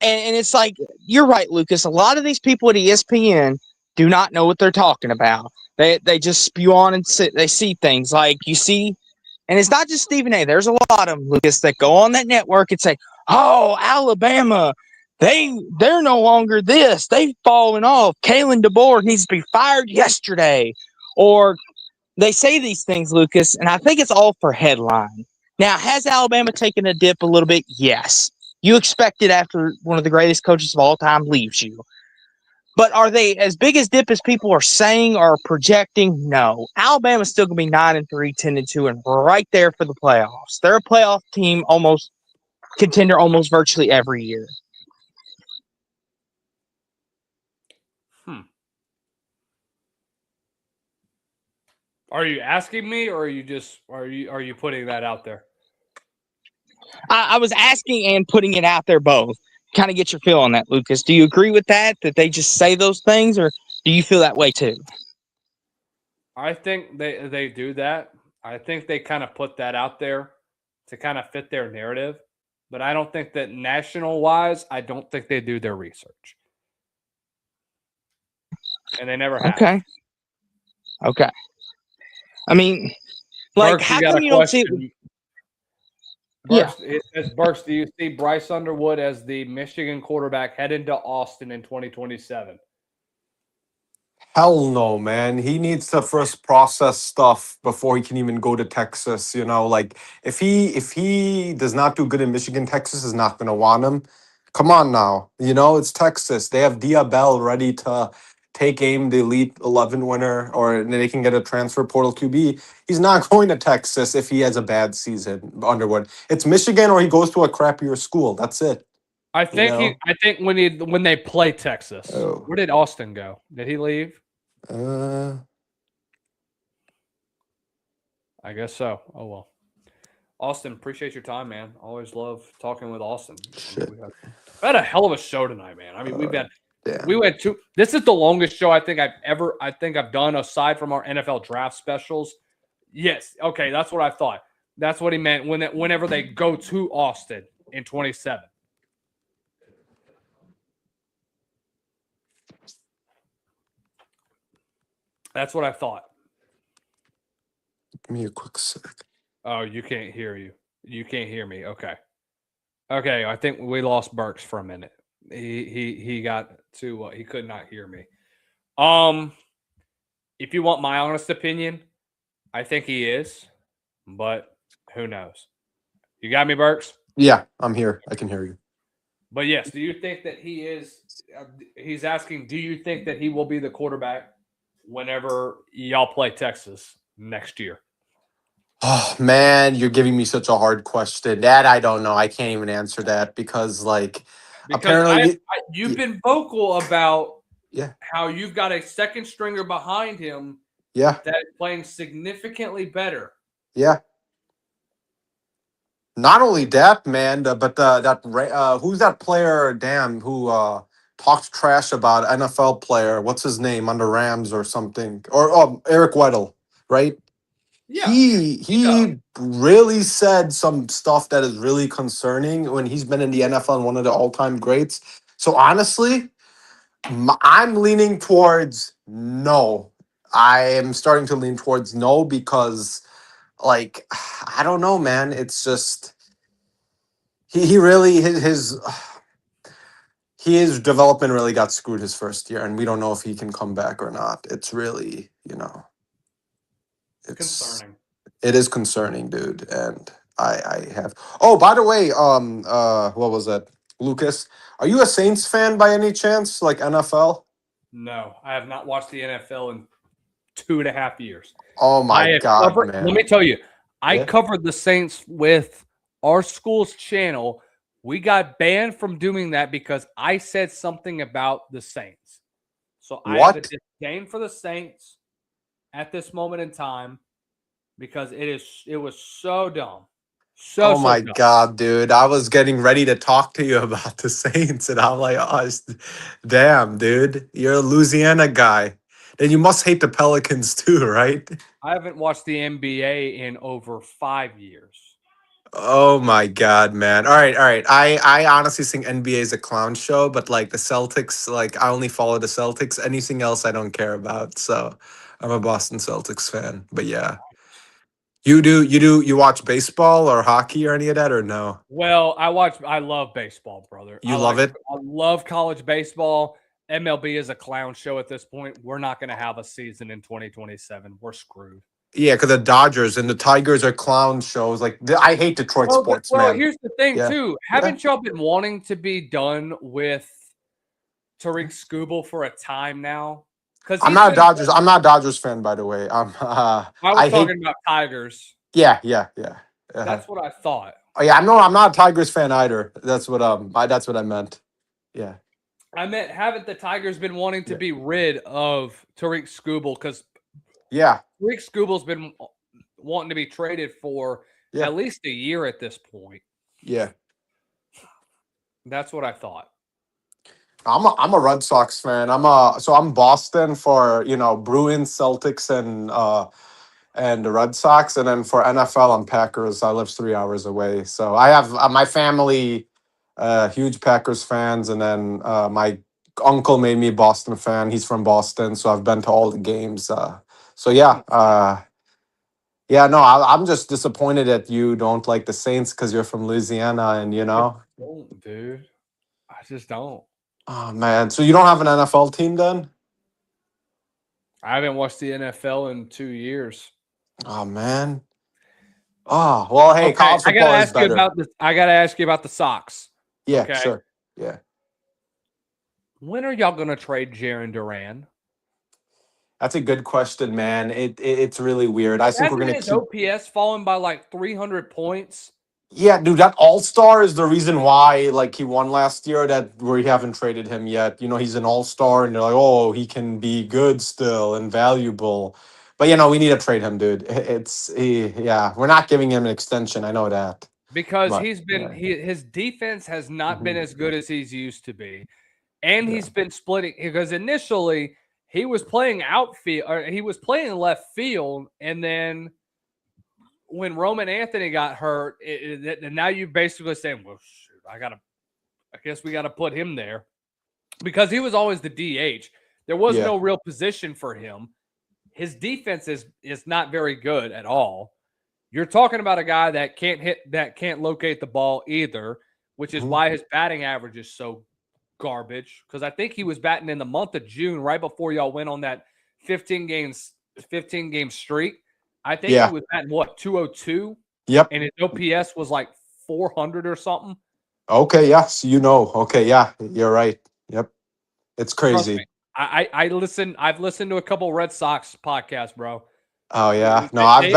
And it's like, you're right, Lucas. A lot of these people at ESPN do not know what they're talking about. They just spew on and they see things like you see. And it's not just Stephen A. There's a lot of them, Lucas, that go on that network and say, oh, Alabama, they're no longer this. They've fallen off. Kalen DeBoer needs to be fired yesterday. Or they say these things, Lucas, and I think it's all for headline. Now, has Alabama taken a dip a little bit? Yes. You expect it after one of the greatest coaches of all time leaves you. But are they as big as dip as people are saying or projecting? No. Alabama's still going to be 9-3, 10-2, and right there for the playoffs. They're a playoff team, contender almost virtually every year. Are you asking me, or are you putting that out there? I was asking and putting it out there both. Kind of get your feel on that, Lucas. Do you agree with that they just say those things, or do you feel that way too? I think they do that. I think they kind of put that out there to kind of fit their narrative. But I don't think that national-wise, I don't think they do their research. And they never have. Okay. I mean, like, Burks, how come you don't see it? Burks, it says, Burks, do you see Bryce Underwood as the Michigan quarterback heading to Austin in 2027? Hell no, man. He needs to first process stuff before he can even go to Texas. Like if he does not do good in Michigan, Texas is not gonna want him. Come on now. It's Texas. They have Diabell ready to take aim the Elite 11 winner, or they can get a transfer portal QB. He's not going to Texas if he has a bad season, Underwood. It's Michigan or he goes to a crappier school. That's it. I think when they play Texas. Oh. Where did Austin go? Did he leave? I guess so. Oh well. Austin, appreciate your time, man. Always love talking with Austin. Shit. We had a hell of a show tonight, man. I mean, Damn. we went to. This is the longest show I think I've done aside from our NFL draft specials. Yes, okay, that's what I thought. That's what he meant whenever they go to Austin in 27. That's what I thought. Give me a quick sec. Oh, you can't hear you. You can't hear me. Okay. I think we lost Burks for a minute. He got to he could not hear me. If you want my honest opinion, I think he is, but who knows? You got me, Burks? Yeah, I'm here. I can hear you. But yes, do you think that he is? He's asking, do you think that he will be the quarterback whenever y'all play Texas next year? Oh man, you're giving me such a hard question. That I don't know. I can't even answer that because apparently you've been vocal about Yeah. how you've got a second stringer behind him Yeah. that is playing significantly better. Yeah. Not only that, man, but who's that player? Damn, who talked trash about NFL player? What's his name on the Rams or something? Or Eric Weddle, right? Yeah, he really said some stuff that is really concerning when he's been in the NFL and one of the all-time greats. So honestly, I'm leaning towards no. I am starting to lean towards no because, like, I don't know, man. It's just he really his development really got screwed his first year, and we don't know if he can come back or not. It's really, it's Concerning. It is concerning, dude. And I have. Oh, by the way, what was that, Lucas? Are you a Saints fan by any chance? Like NFL? No, I have not watched the NFL in 2.5 years. Oh my God, Let man! me tell you, I Yeah. covered the Saints with our school's channel. We got banned from doing that because I said something about the Saints. So I have a What? disdain for the Saints at this moment in time because it was so dumb. So Oh my dumb. God, dude! I was getting ready to talk to you about the Saints, and I'm like, oh, damn, dude, you're a Louisiana guy. Then you must hate the Pelicans too, right? I haven't watched the NBA in over 5 years. Oh my God, man. All right, all right. I honestly think NBA is a clown show, but like the Celtics, like I only follow the Celtics. Anything else I don't care about. So I'm a Boston Celtics fan. But yeah. You watch baseball or hockey or any of that or no? Well, I love baseball, brother. You love it? I love college baseball. MLB is a clown show at this point. We're not going to have a season in 2027. We're screwed. Yeah, because the Dodgers and the Tigers are clown shows. Like I hate Detroit sports, Well, man. here's the thing, Yeah. too. Haven't y'all been wanting to be done with Tariq Skubal for a time now? Because I'm not a Dodgers. I'm not a Dodgers fan, by the way. I was talking about Tigers. Yeah. That's what I thought. Oh yeah, I'm not a Tigers fan either. That's what I meant. Yeah. I meant, haven't the Tigers been wanting to be rid of Tariq Skubal? Because Yeah. Tariq Skubal's been wanting to be traded for at least a year at this point. Yeah. That's what I thought. I'm a Red Sox fan. I'm Boston for, Bruins, Celtics, and the Red Sox, and then for NFL I'm Packers. I live 3 hours away. So I have my family huge Packers fans, and then my uncle made me a Boston fan. He's from Boston, so I've been to all the games. So yeah, no, I'm just disappointed that you don't like the Saints because you're from Louisiana, and Don't, dude. I just don't. Oh man, so you don't have an NFL team then? I haven't watched the NFL in 2 years. Oh man. Oh well, hey, college football is better. I gotta ask you about the Sox. Yeah, okay? sure. Yeah. When are y'all gonna trade Jaron Duran? That's a good question, man. It's really weird. I think we're gonna keep OPS falling by like 300 points. Yeah, dude, that all-star is the reason why, like, he won last year. That we haven't traded him yet. He's an all-star, and they're like, oh, he can be good still and valuable. But we need to trade him, dude. We're not giving him an extension. I know that because but, his defense has not been as good as he's used to be, and he's been splitting because initially he was playing outfield or he was playing left field, and then when Roman Anthony got hurt, and now you basically saying, well, shoot, I guess we got to put him there because he was always the DH. There was no real position for him. His defense is not very good at all. You're talking about a guy that can't locate the ball either, which is why his batting average is so garbage. Because I think he was batting in the month of June, right before y'all went on that 15 game streak. I think he was at 202? Yep. And his OPS was like 400 or something. Okay, yes, Okay, yeah, you're right. Yep. It's crazy. I've listened to a couple Red Sox podcasts, bro. Oh yeah. No, I've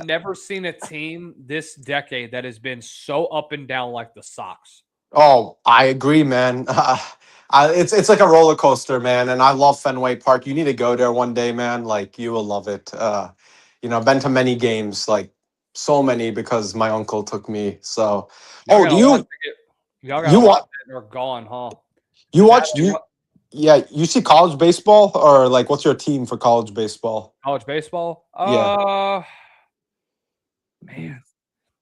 never seen a team this decade that has been so up and down like the Sox. Oh, I agree, man. It's like a roller coaster, man, and I love Fenway Park. You need to go there one day, man. Like you will love it. I've been to many games, like so many, because my uncle took me. So, y'all are gone, huh? You watch? You see college baseball, or like what's your team for college baseball? College baseball? Man.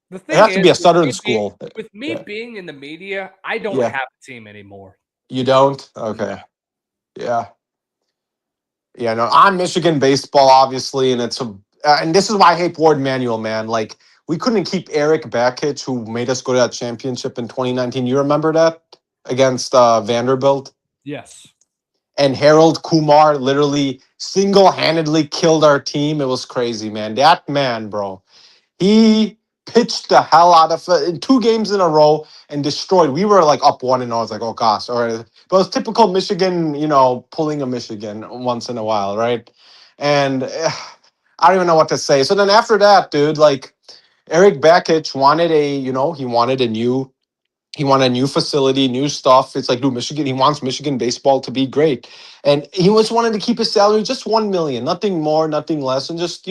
The thing it has to be a Southern school. With me being in the media, I don't have a team anymore. You don't? Okay. Yeah. Yeah, no, I'm Michigan baseball, obviously, and and this is why I hate Ward Manuel, man. Like, we couldn't keep Eric Bakich, who made us go to that championship in 2019. You remember that against Vanderbilt? Yes. And Harold Kumar literally single-handedly killed our team. It was crazy, man. That man, bro, he pitched the hell out of it in 2 games in a row and destroyed. We were like up 1, and I was like, oh gosh. All right. But it was typical Michigan, pulling a Michigan once in a while, right? And I don't even know what to say. So then after that, dude, like Eric Bakich wanted he wanted a new facility, new stuff. It's like, dude, Michigan, he wants Michigan baseball to be great. And he was wanted to keep his salary just 1 million, nothing more, nothing less, and just,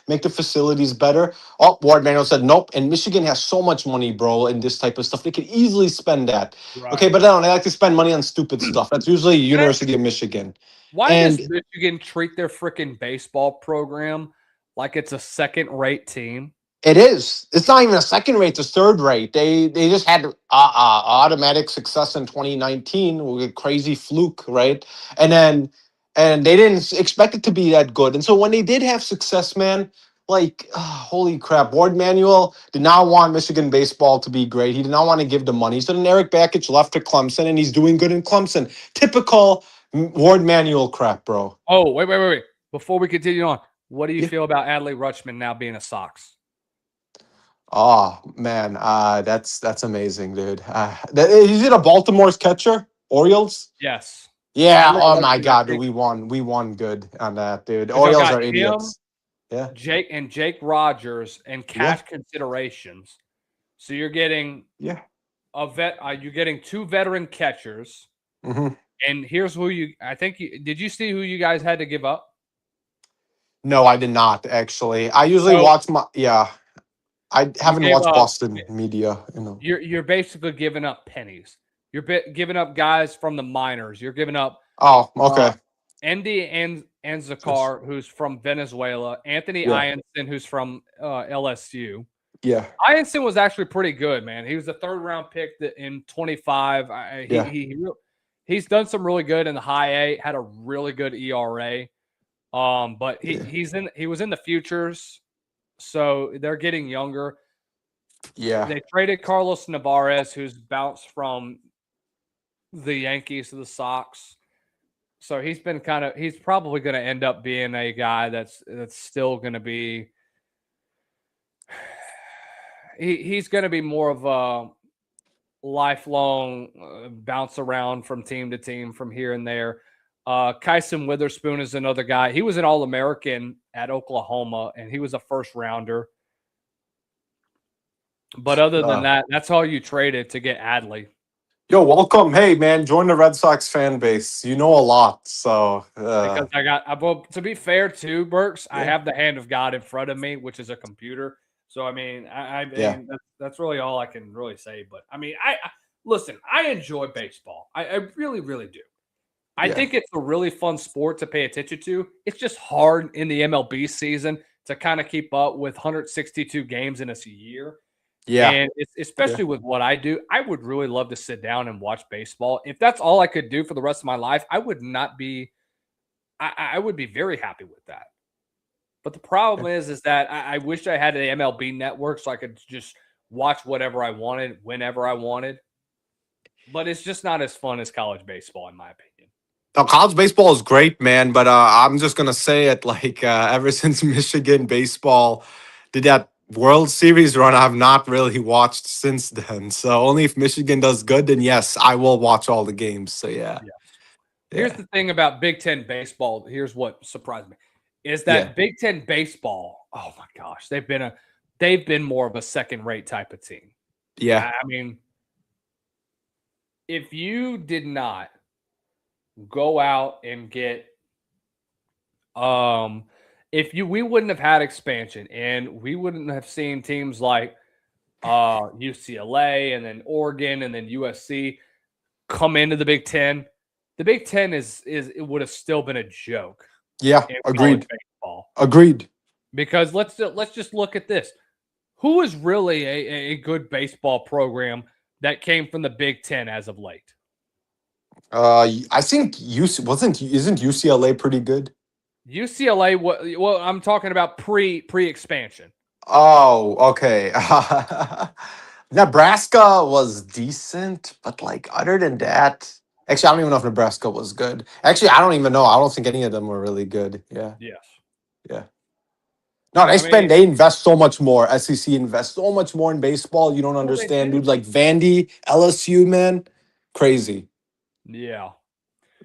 make the facilities better. Oh, Ward Manuel said, nope. And Michigan has so much money, bro, and this type of stuff. They could easily spend that. Right. Okay, but they like to spend money on stupid stuff. That's usually University of Michigan. Why does Michigan treat their freaking baseball program like it's a second-rate team? It is. It's not even a second rate. It's a third rate. They just had automatic success in 2019 with a crazy fluke, right? And they didn't expect it to be that good. And so when they did have success, man, like holy crap, Ward Manuel did not want Michigan baseball to be great. He did not want to give the money. So then Eric Bakich left to Clemson, and he's doing good in Clemson. Typical Ward Manuel crap, bro. Oh, wait. Before we continue on, what do you feel about Adley Rutschman now being a Sox? Oh man, that's amazing, dude. Is it a Baltimore's catcher, Orioles? Yes. Yeah. Oh my God, dude, we won good on that, dude. Orioles are idiots. Yeah. Jake Rogers and cash considerations. So you're getting you're getting 2 veteran catchers. Mm-hmm. And here's who did you see who you guys had to give up? No, I did not actually. I usually watch I haven't watched Boston media. You're basically giving up pennies. You're giving up guys from the minors. You're giving up. Oh, okay. Andy Anzakar, who's from Venezuela. Anthony Ianson, who's from LSU. Yeah. Ianson was actually pretty good, man. He was a 3rd-round pick in 25. He's done some really good in the high A. Had a really good ERA. But he was in the futures. So they're getting younger. Yeah. They traded Carlos Navarez, who's bounced from the Yankees to the Sox. So he's probably going to end up being a guy that's still going to be he's going to be more of a lifelong bounce around from team to team from here and there. Kyson Witherspoon is another guy. He was an All-American at Oklahoma, and he was a 1st-rounder. But other than that, that's all you traded to get Adley. Yo, welcome. Hey, man, join the Red Sox fan base. You know a lot, so. Because to be fair too, Burks, I have the hand of God in front of me, which is a computer. So, I mean, that's really all I can really say. But, I mean, listen, I enjoy baseball. I really, really do. I think it's a really fun sport to pay attention to. It's just hard in the MLB season to kind of keep up with 162 games in a year. Yeah. And especially with what I do, I would really love to sit down and watch baseball. If that's all I could do for the rest of my life, I would be very happy with that. But the problem is that I wish I had an MLB network so I could just watch whatever I wanted, whenever I wanted. But it's just not as fun as college baseball, in my opinion. No, college baseball is great, man. But I'm just gonna say it, like ever since Michigan baseball did that World Series run, I've not really watched since then. So only if Michigan does good, then yes, I will watch all the games. So yeah. Here's the thing about Big Ten baseball. Here's what surprised me is that Big Ten baseball. Oh my gosh, they've been more of a second-rate type of team. Yeah, I mean, if you did not go out and get, we wouldn't have had expansion, and we wouldn't have seen teams like UCLA and then Oregon and then USC come into the Big Ten. The Big Ten it would have still been a joke. Yeah, agreed. Agreed. Because let's just look at this. Who is really a good baseball program that came from the Big Ten as of late? I think isn't UCLA pretty good? UCLA. Well, I'm talking about pre-expansion. Oh, okay. Nebraska was decent, but like other than that, actually, I don't even know if Nebraska was good. Actually, I don't even know. I don't think any of them were really good. Yeah, Yes. yeah. No, I mean, they invest so much more. SEC invests so much more in baseball. You don't well, they understand, do. dude. Like Vandy, LSU, man, crazy. Yeah.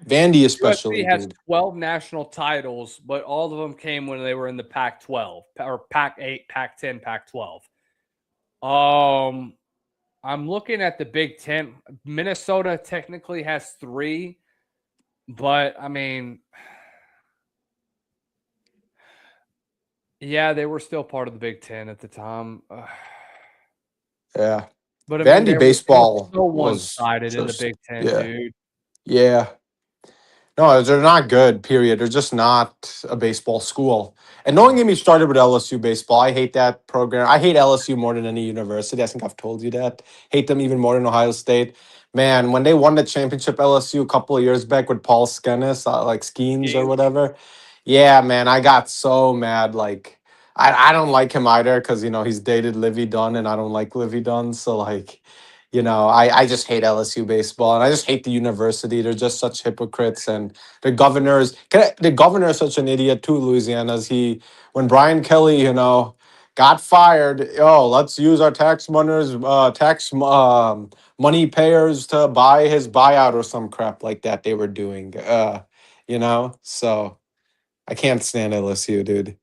Vandy USC especially, has dude. 12 national titles, but all of them came when they were in the Pac-12 or Pac-8, Pac-10, Pac-12. I'm looking at the Big Ten. Minnesota technically has 3, but I mean, yeah, they were still part of the Big Ten at the time. Yeah, But I mean, Vandy it was baseball so was one-sided in the just Big Ten, yeah, dude. yeah. No, they're not good, period. They're just not a baseball school. And don't get me started with LSU baseball. I hate that program. I hate LSU more than any university. I think I've told you that. Hate them even more than Ohio State. Man, when they won the championship LSU a couple of years back with Paul Skenes, like Skeens or whatever. Yeah, man, I got so mad. Like, I don't like him either because, he's dated Livy Dunn and I don't like Livy Dunn. So, like, I just hate LSU baseball and I just hate the university. They're just such hypocrites. And the governor is such an idiot too, Louisiana's. When Brian Kelly, got fired, let's use our money payers to buy his buyout or some crap like that they were doing. So I can't stand LSU, dude.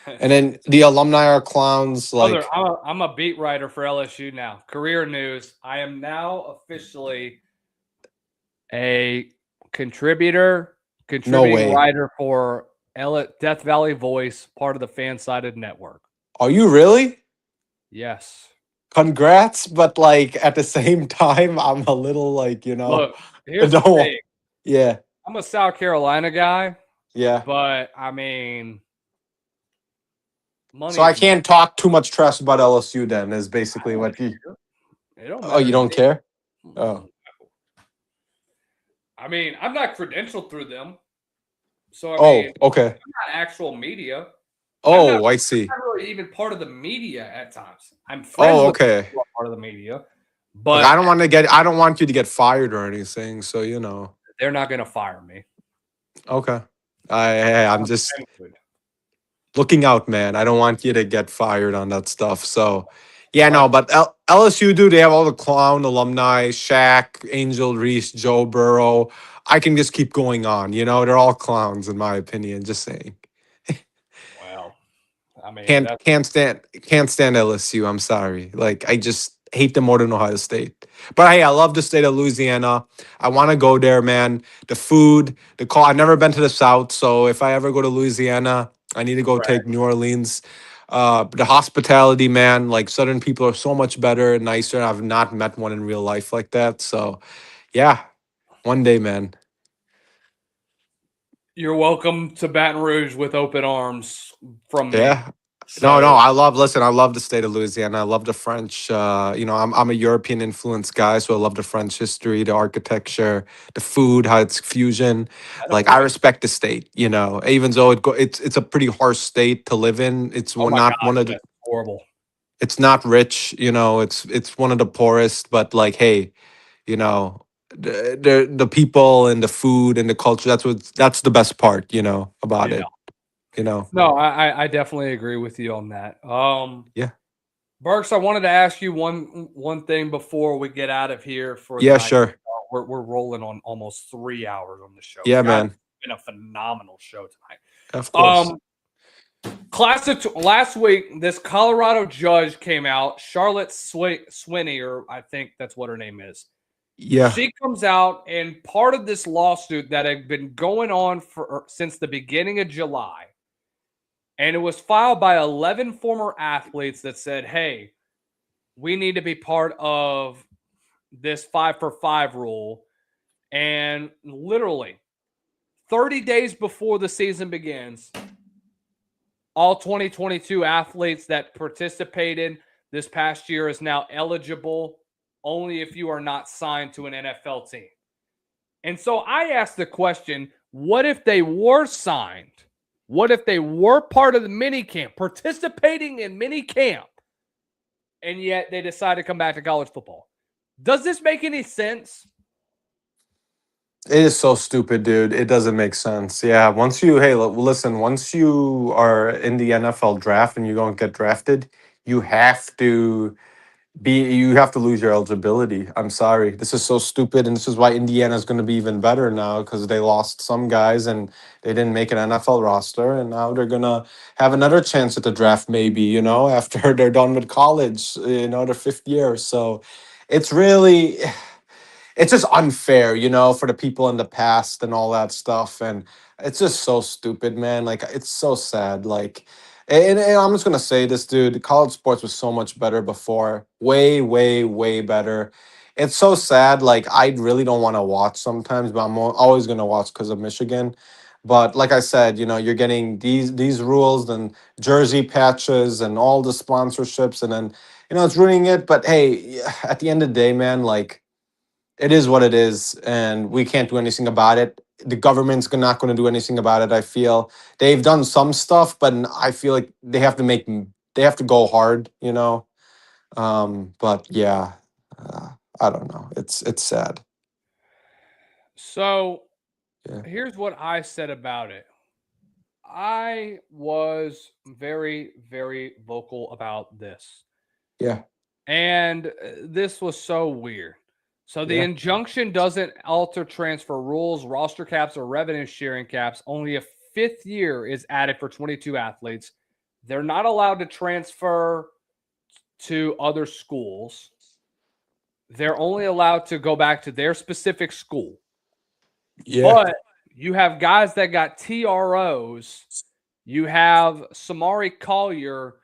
And then the alumni are clowns, Brother, like I'm a beat writer for LSU now. Career news. I am now officially a no contributing way. writer for Death Valley Voice, part of the Fan-Sided Network. Are you really? Yes. Congrats, but like at the same time, I'm a little like, Look, here's the no, thing. yeah, I'm a South Carolina guy, yeah. but I mean, money So I is money. can't talk too much trash about LSU then, is I basically don't what you. care. It don't Oh, matter you to don't me. care? Oh, I mean, I'm not credentialed through them. So, I mean, oh, okay. I'm not actual media. Oh, I I'm see. not really even part of the media at times. I'm friends Oh, with people okay. who are part of the media, Like but I don't want you to get fired or anything. So they're not going to fire me. Okay. I'm I'm just good. looking out, man. I don't want you to get fired on that stuff. So, yeah, no, But but LSU, dude, they have all the clown alumni, Shaq, Angel Reese, Joe Burrow. I can just keep going on. They're all clowns in my opinion. Just saying. well, I mean, Can't that's can't stand can't stand LSU. I'm sorry. Like I just hate them more than Ohio State. But hey, I love the state of Louisiana. I want to go there, man. The food, the call. I've never been to the South, so if I ever go to Louisiana, I need to go right. take New Orleans. The hospitality, man. Like Southern people are so much better and nicer. I've not met one in real life like that. So, yeah, one day, man. You're welcome to Baton Rouge with open arms from me. Yeah. No, So listen, I love the state of Louisiana. I love the French. I'm a European influenced guy, so I love the French history, the architecture, the food, how it's fusion. I don't Like I blame. respect the state, even though it's a pretty harsh state to live in. Oh my Not gosh, one of the, that's horrible. it's not rich, it's one of the poorest, but like, hey, the people and the food and the culture, that's the best part, about Yeah. it, you know. No, I definitely agree with you on that. Yeah. Burks, I wanted to ask you one thing before we get out of here for the Yeah, night. sure. We're rolling on almost 3 hours on the show. Yeah, Guys, man. it's been a phenomenal show tonight. Of course. Classic last week, this Colorado judge came out, Charlotte Swinney, or I think that's what her name is. Yeah. She comes out, and part of this lawsuit that had been going on since the beginning of July, and it was filed by 11 former athletes that said, hey, we need to be part of this 5-for-5 rule. And literally 30 days before the season begins, all 2022 athletes that participated this past year is now eligible only if you are not signed to an NFL team. And so I asked the question, what if they were signed What if they were part of the mini camp, participating in mini camp, and yet they decide to come back to college football? Does this make any sense? It is so stupid, dude. It doesn't make sense. Yeah. Listen, once you are in the NFL draft and you don't get drafted, you have to lose your eligibility. I'm sorry. This is so stupid. And this is why Indiana is going to be even better now because they lost some guys and they didn't make an NFL roster. And now they're going to have another chance at the draft, maybe, after they're done with college, their fifth year. So it's really. It's just unfair, for the people in the past and all that stuff. And it's just so stupid, man. Like, it's so sad. Like, and I'm just going to say this, dude. College sports was so much better before. Way, way, way better. It's so sad. Like, I really don't want to watch sometimes, but I'm always going to watch because of Michigan. But like I said, you're getting these rules and jersey patches and all the sponsorships. And then, it's ruining it. But hey, at the end of the day, man, like, it is what it is, and we can't do anything about it. The government's not going to do anything about it. I feel they've done some stuff, but I feel like they have to go hard, But yeah, I don't know. It's sad. So Yeah. here's what I said about it. I was very, very vocal about this. Yeah. And this was so weird. So the Yeah. injunction doesn't alter transfer rules, roster caps, or revenue sharing caps. Only a fifth year is added for 22 athletes. They're not allowed to transfer to other schools. They're only allowed to go back to their specific school. Yeah. But you have guys that got TROs. You have Samari Collier,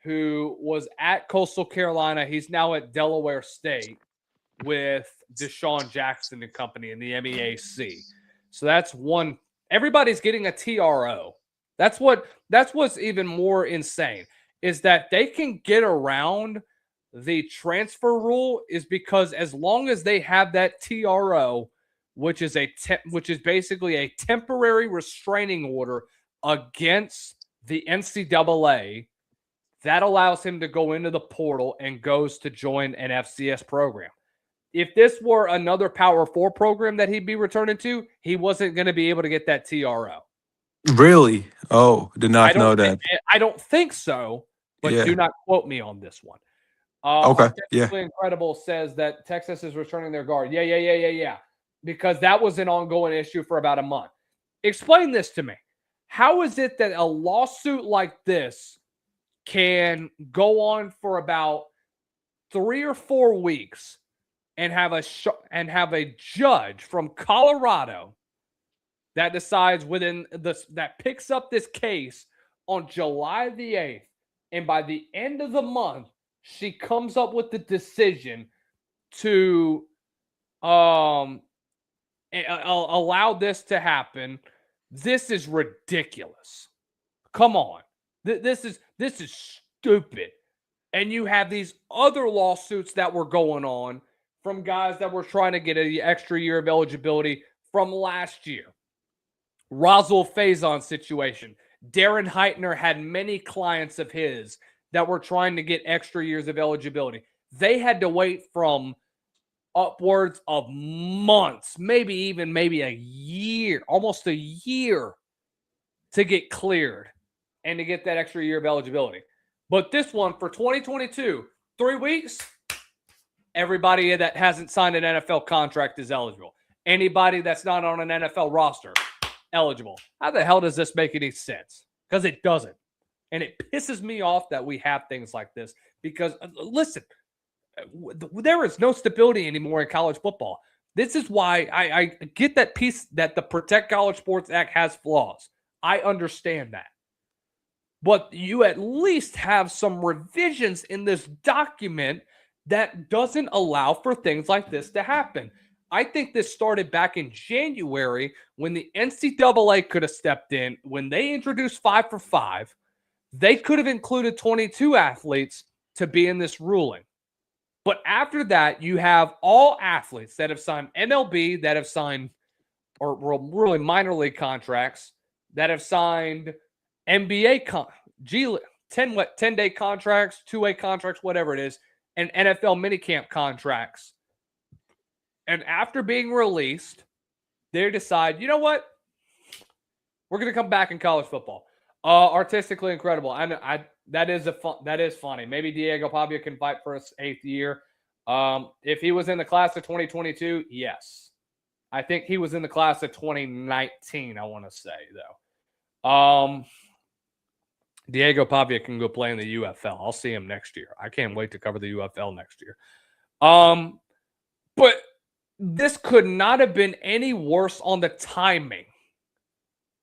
who was at Coastal Carolina. He's now at Delaware State with Deshaun Jackson and company in the MEAC. So that's one. Everybody's getting a TRO. That's what's even more insane is that they can get around the transfer rule is because as long as they have that TRO, which is basically a temporary restraining order against the NCAA, that allows him to go into the portal and goes to join an FCS program. If this were another Power 4 program that he'd be returning to, he wasn't going to be able to get that TRO. Really? Oh, did not know that. I don't think so, but Yeah. do not quote me on this one. Okay. Yeah. Technically Incredible says that Texas is returning their guard. Yeah. Because that was an ongoing issue for about a month. Explain this to me. How is it that a lawsuit like this can go on for about 3 or 4 weeks and have a judge from Colorado that decides that picks up this case on July the 8th, and by the end of the month, she comes up with the decision to allow this to happen? This is ridiculous. Come on. This is stupid. And you have these other lawsuits that were going on from guys that were trying to get an extra year of eligibility from last year. Roswell Faison situation. Darren Heitner had many clients of his that were trying to get extra years of eligibility. They had to wait from upwards of months, maybe a year, almost a year to get cleared and to get that extra year of eligibility. But this one for 2022, 3 weeks, everybody that hasn't signed an NFL contract is eligible. Anybody that's not on an NFL roster, eligible. How the hell does this make any sense? Because it doesn't. And it pisses me off that we have things like this because, listen, there is no stability anymore in college football. This is why I get that piece that the Protect College Sports Act has flaws. I understand that. But you at least have some revisions in this document that doesn't allow for things like this to happen. I think this started back in January when the NCAA could have stepped in. When they introduced 5 for 5, they could have included 22 athletes to be in this ruling. But after that, you have all athletes that have signed MLB, that have signed, or really minor league contracts, that have signed NBA 10-day contracts, 2-way contracts, whatever it is, and NFL minicamp contracts. And after being released, they decide, you know what? We're going to come back in college football. Artistically incredible. That is funny. Maybe Diego Pavia can fight for his 8th year. If he was in the class of 2022, yes. I think he was in the class of 2019, I want to say, though. Diego Pavia can go play in the UFL. I'll see him next year. I can't wait to cover the UFL next year. But this could not have been any worse on the timing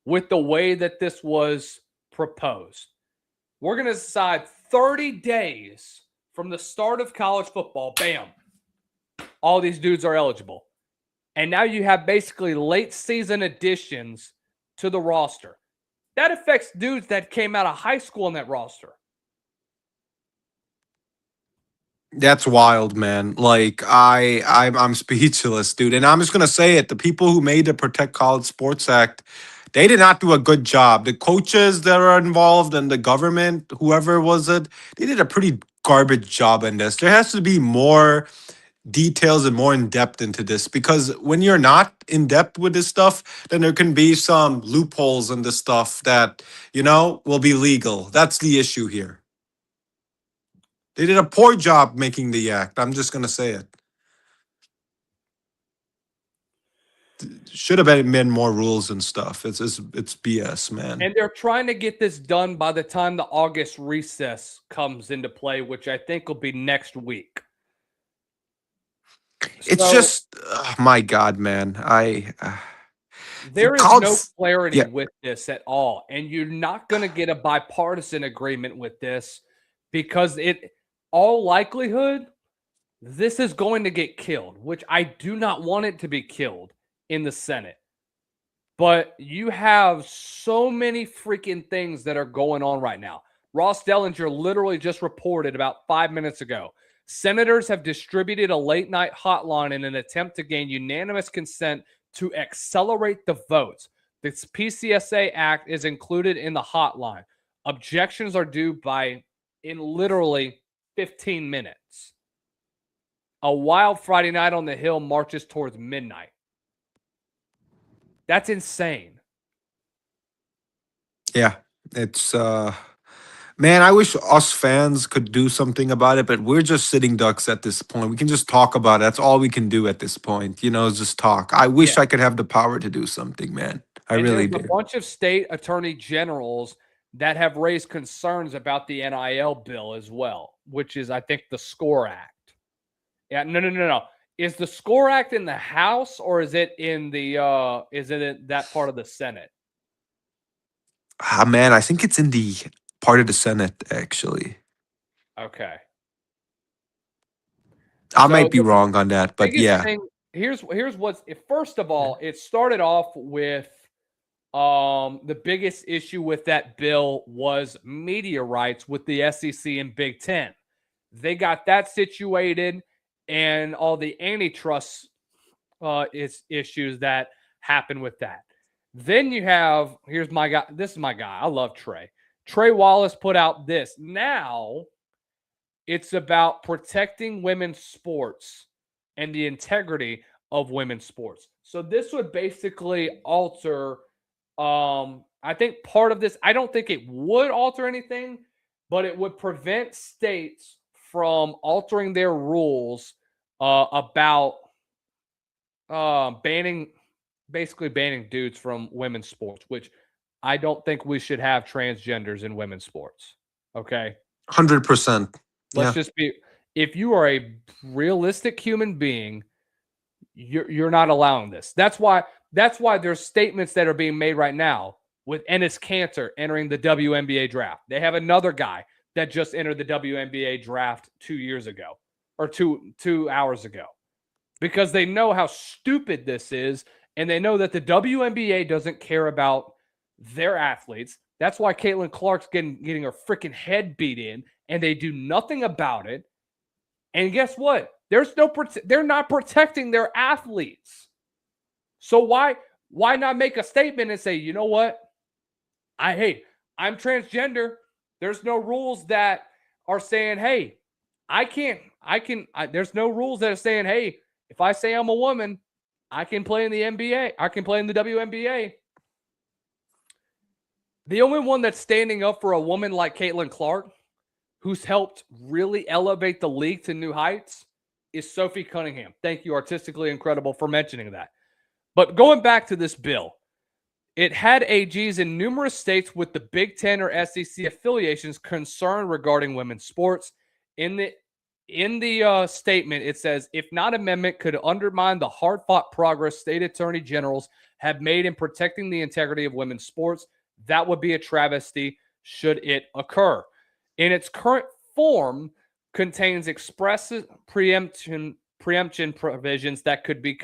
with the way that this was proposed. We're going to decide 30 days from the start of college football, bam, all these dudes are eligible. And now you have basically late season additions to the roster. That affects dudes that came out of high school in that roster. That's wild, man. Like I'm speechless, dude. And I'm just gonna say it. The people who made the Protect College Sports Act, they did not do a good job. The coaches that are involved and the government, whoever was it, they did a pretty garbage job in this. There has to be more details and more in depth into this, because when you're not in depth with this stuff, then there can be some loopholes in this stuff that, will be legal. That's the issue here. They did a poor job making the act. I'm just gonna say it. Should have been more rules and stuff. It's BS, man. And they're trying to get this done by the time the August recess comes into play, which I think will be next week. It's just, my God, man. There is no clarity with this at all. And you're not going to get a bipartisan agreement with this, because all likelihood, this is going to get killed, which I do not want it to be killed in the Senate. But you have so many freaking things that are going on right now. Ross Dellinger literally just reported about 5 minutes ago. Senators have distributed a late-night hotline in an attempt to gain unanimous consent to accelerate the votes. This PCSA Act is included in the hotline. Objections are due in literally 15 minutes. A wild Friday night on the Hill marches towards midnight. That's insane. Yeah, it's man, I wish us fans could do something about it, but we're just sitting ducks at this point. We can just talk about it. That's all we can do at this point, is just talk. I wish I could have the power to do something, man. I really do. There's a bunch of state attorney generals that have raised concerns about the NIL bill as well, which is, I think, the SCORE Act. Yeah, no. Is the SCORE Act in the House, or is it in that part of the Senate? Man, I think it's in the part of the Senate, actually. Okay. I might be wrong on that, but yeah. Here's what's first of all, it started off with the biggest issue with that bill was media rights with the SEC and Big Ten. They got that situated, and all the antitrust issues that happen with that. Then you have, here's my guy. This is my guy. I love Trey. Trey Wallace put out this. Now it's about protecting women's sports and the integrity of women's sports. So this would basically alter, I think part of this, I don't think it would alter anything, but it would prevent states from altering their rules about banning dudes from women's sports, which I don't think we should have transgenders in women's sports. Okay. 100%. Let's just be, if you are a realistic human being, you're not allowing this. That's why there's statements that are being made right now with Enes Kanter entering the WNBA draft. They have another guy that just entered the WNBA draft 2 years ago, or two hours ago, because they know how stupid this is, and they know that the WNBA doesn't care about their athletes. That's why Caitlin Clark's getting her freaking head beat in, and they do nothing about it. And guess what? They're not protecting their athletes. So why not make a statement and say, you know what? I'm transgender. There's no rules that are saying, hey, there's no rules that are saying, hey, if I say I'm a woman, I can play in the NBA. I can play in the WNBA. The only one that's standing up for a woman like Caitlin Clark, who's helped really elevate the league to new heights, is Sophie Cunningham. Thank you, Artistically Incredible, for mentioning that. But going back to this bill, it had AGs in numerous states with the Big Ten or SEC affiliations concerned regarding women's sports. In the statement, it says, if not amendment could undermine the hard-fought progress state attorney generals have made in protecting the integrity of women's sports, that would be a travesty should it occur. In its current form, contains express preemption provisions that could be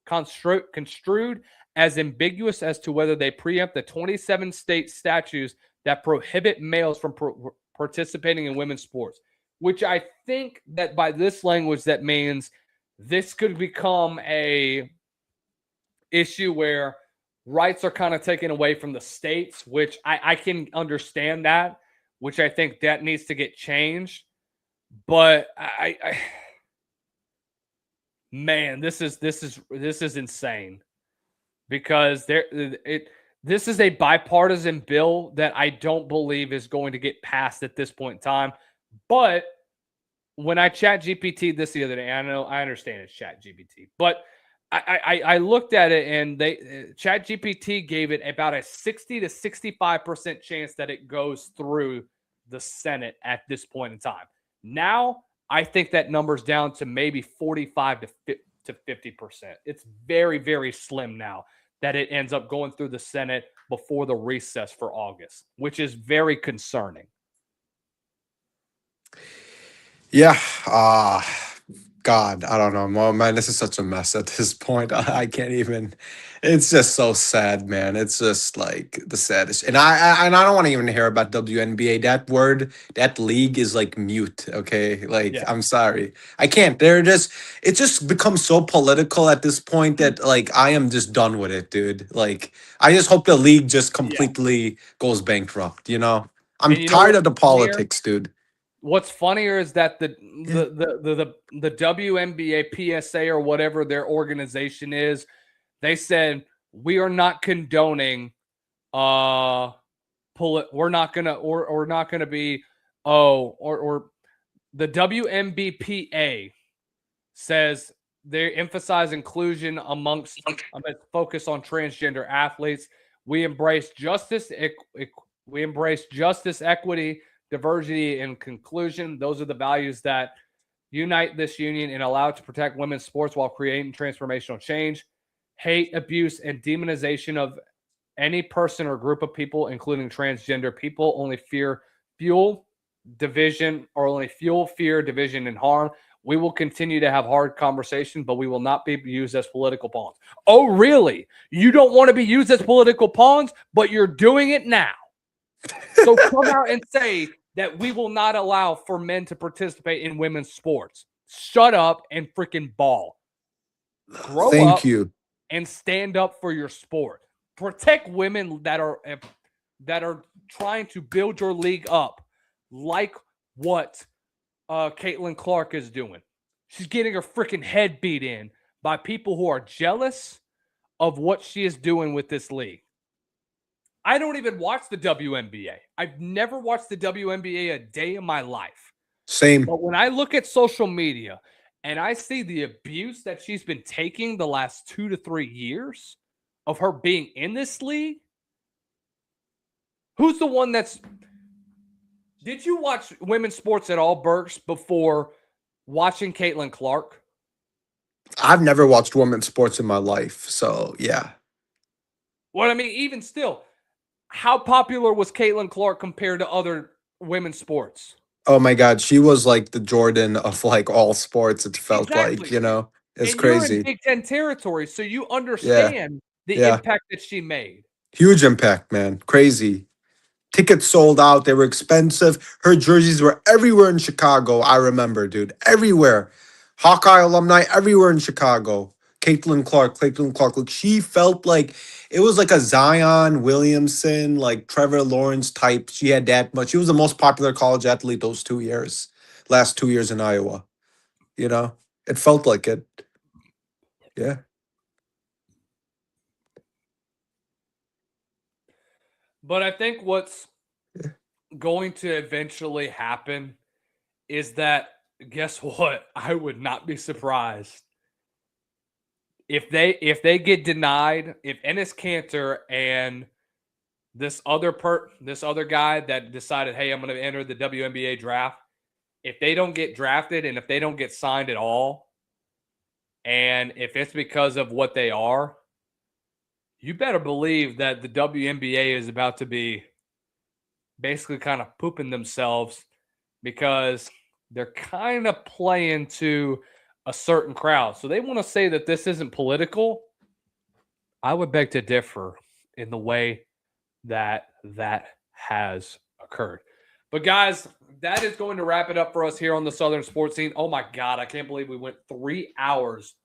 construed as ambiguous as to whether they preempt the 27 state statutes that prohibit males from participating in women's sports, which I think that by this language, that means this could become a issue where rights are kind of taken away from the states, which I can understand that, which I think that needs to get changed. But man, this is insane, because this is a bipartisan bill that I don't believe is going to get passed at this point in time. But when I chat GPT this the other day, I understand it's chat GPT, but I looked at it, and chat GPT gave it about a 60 to 65% chance that it goes through the Senate at this point in time. Now, I think that number's down to maybe 45 to 50%. It's very, very slim now that it ends up going through the Senate before the recess for August, which is very concerning. Yeah. God, I don't know. Oh, man, this is such a mess at this point. I can't even. It's just so sad, man. It's just like the saddest. And I don't want to even hear about WNBA. That word, that league is like mute. Okay, like Yeah. I'm sorry, I can't. It just becomes so political at this point that like I am just done with it, dude. Like I just hope the league just completely goes bankrupt. I'm tired of the politics, dude. What's funnier is that the WNBA PSA or whatever their organization is, they said we are not condoning we're not gonna be the WNBPA says they emphasize inclusion amongst focus on transgender athletes. We embrace justice, equity, diversity, and conclusion. Those are the values that unite this union and allow it to protect women's sports while creating transformational change. Hate, abuse, and demonization of any person or group of people, including transgender people, only fuel fear, division, and harm. We will continue to have hard conversation, but we will not be used as political pawns. Oh, really? You don't want to be used as political pawns, but you're doing it now. So come out and say that we will not allow for men to participate in women's sports. Shut up and freaking ball. Grow Thank up you. and stand up for your sport. Protect women that are trying to build your league up, like what Caitlin Clark is doing. She's getting her freaking head beat in by people who are jealous of what she is doing with this league. I don't even watch the WNBA. I've never watched the WNBA a day in my life. Same. But when I look at social media and I see the abuse that she's been taking the last 2 to 3 years of her being in this league, who's the one that's... Did you watch women's sports at all, Burks, before watching Caitlin Clark? I've never watched women's sports in my life, so yeah. Well, I mean, even still, how popular was Caitlin Clark compared to other women's sports? Oh my God, she was like the Jordan of like all sports. It felt like, it's and crazy. You're in Big Ten territory, so you understand the impact that she made. Huge impact, man. Crazy. Tickets sold out. They were expensive. Her jerseys were everywhere in Chicago. I remember, dude. Everywhere. Hawkeye alumni everywhere in Chicago. Caitlin Clark. Like she felt like it was like a Zion Williamson, like Trevor Lawrence type. She had that much. She was the most popular college athlete those 2 years, last 2 years in Iowa. You know, it felt like it. Yeah. But I think what's going to eventually happen is that, guess what? I would not be surprised if they get denied, if Enes Kanter and this other guy that decided, hey, I'm going to enter the WNBA draft, if they don't get drafted and if they don't get signed at all, and if it's because of what they are, you better believe that the WNBA is about to be basically kind of pooping themselves because they're kind of playing to a certain crowd. So they want to say that this isn't political. I would beg to differ in the way that has occurred. But guys, that is going to wrap it up for us here on the Southern Sports Scene. Oh my God, I can't believe we went 3 hours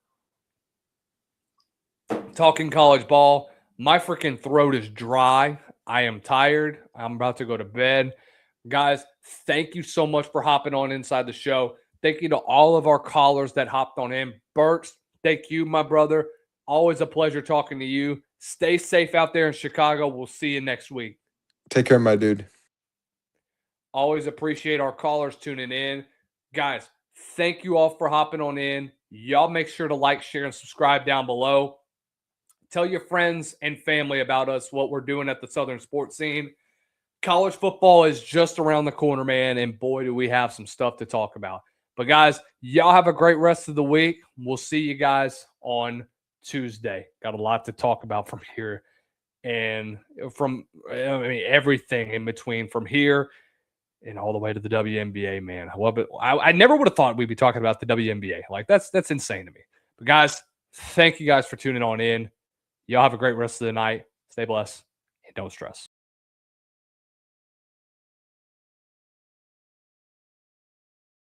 talking college ball. My freaking throat is dry. I am tired. I'm about to go to bed. Guys, thank you so much for hopping on inside the show. Thank you to all of our callers that hopped on in. Burks, thank you, my brother. Always a pleasure talking to you. Stay safe out there in Chicago. We'll see you next week. Take care, my dude. Always appreciate our callers tuning in. Guys, thank you all for hopping on in. Y'all make sure to like, share, and subscribe down below. Tell your friends and family about us, what we're doing at the Southern Sports Scene. College football is just around the corner, man, and boy, do we have some stuff to talk about. But, guys, y'all have a great rest of the week. We'll see you guys on Tuesday. Got a lot to talk about from here and from everything in between from here and all the way to the WNBA, man. I never would have thought we'd be talking about the WNBA. Like, that's insane to me. But, guys, thank you guys for tuning on in. Y'all have a great rest of the night. Stay blessed and don't stress.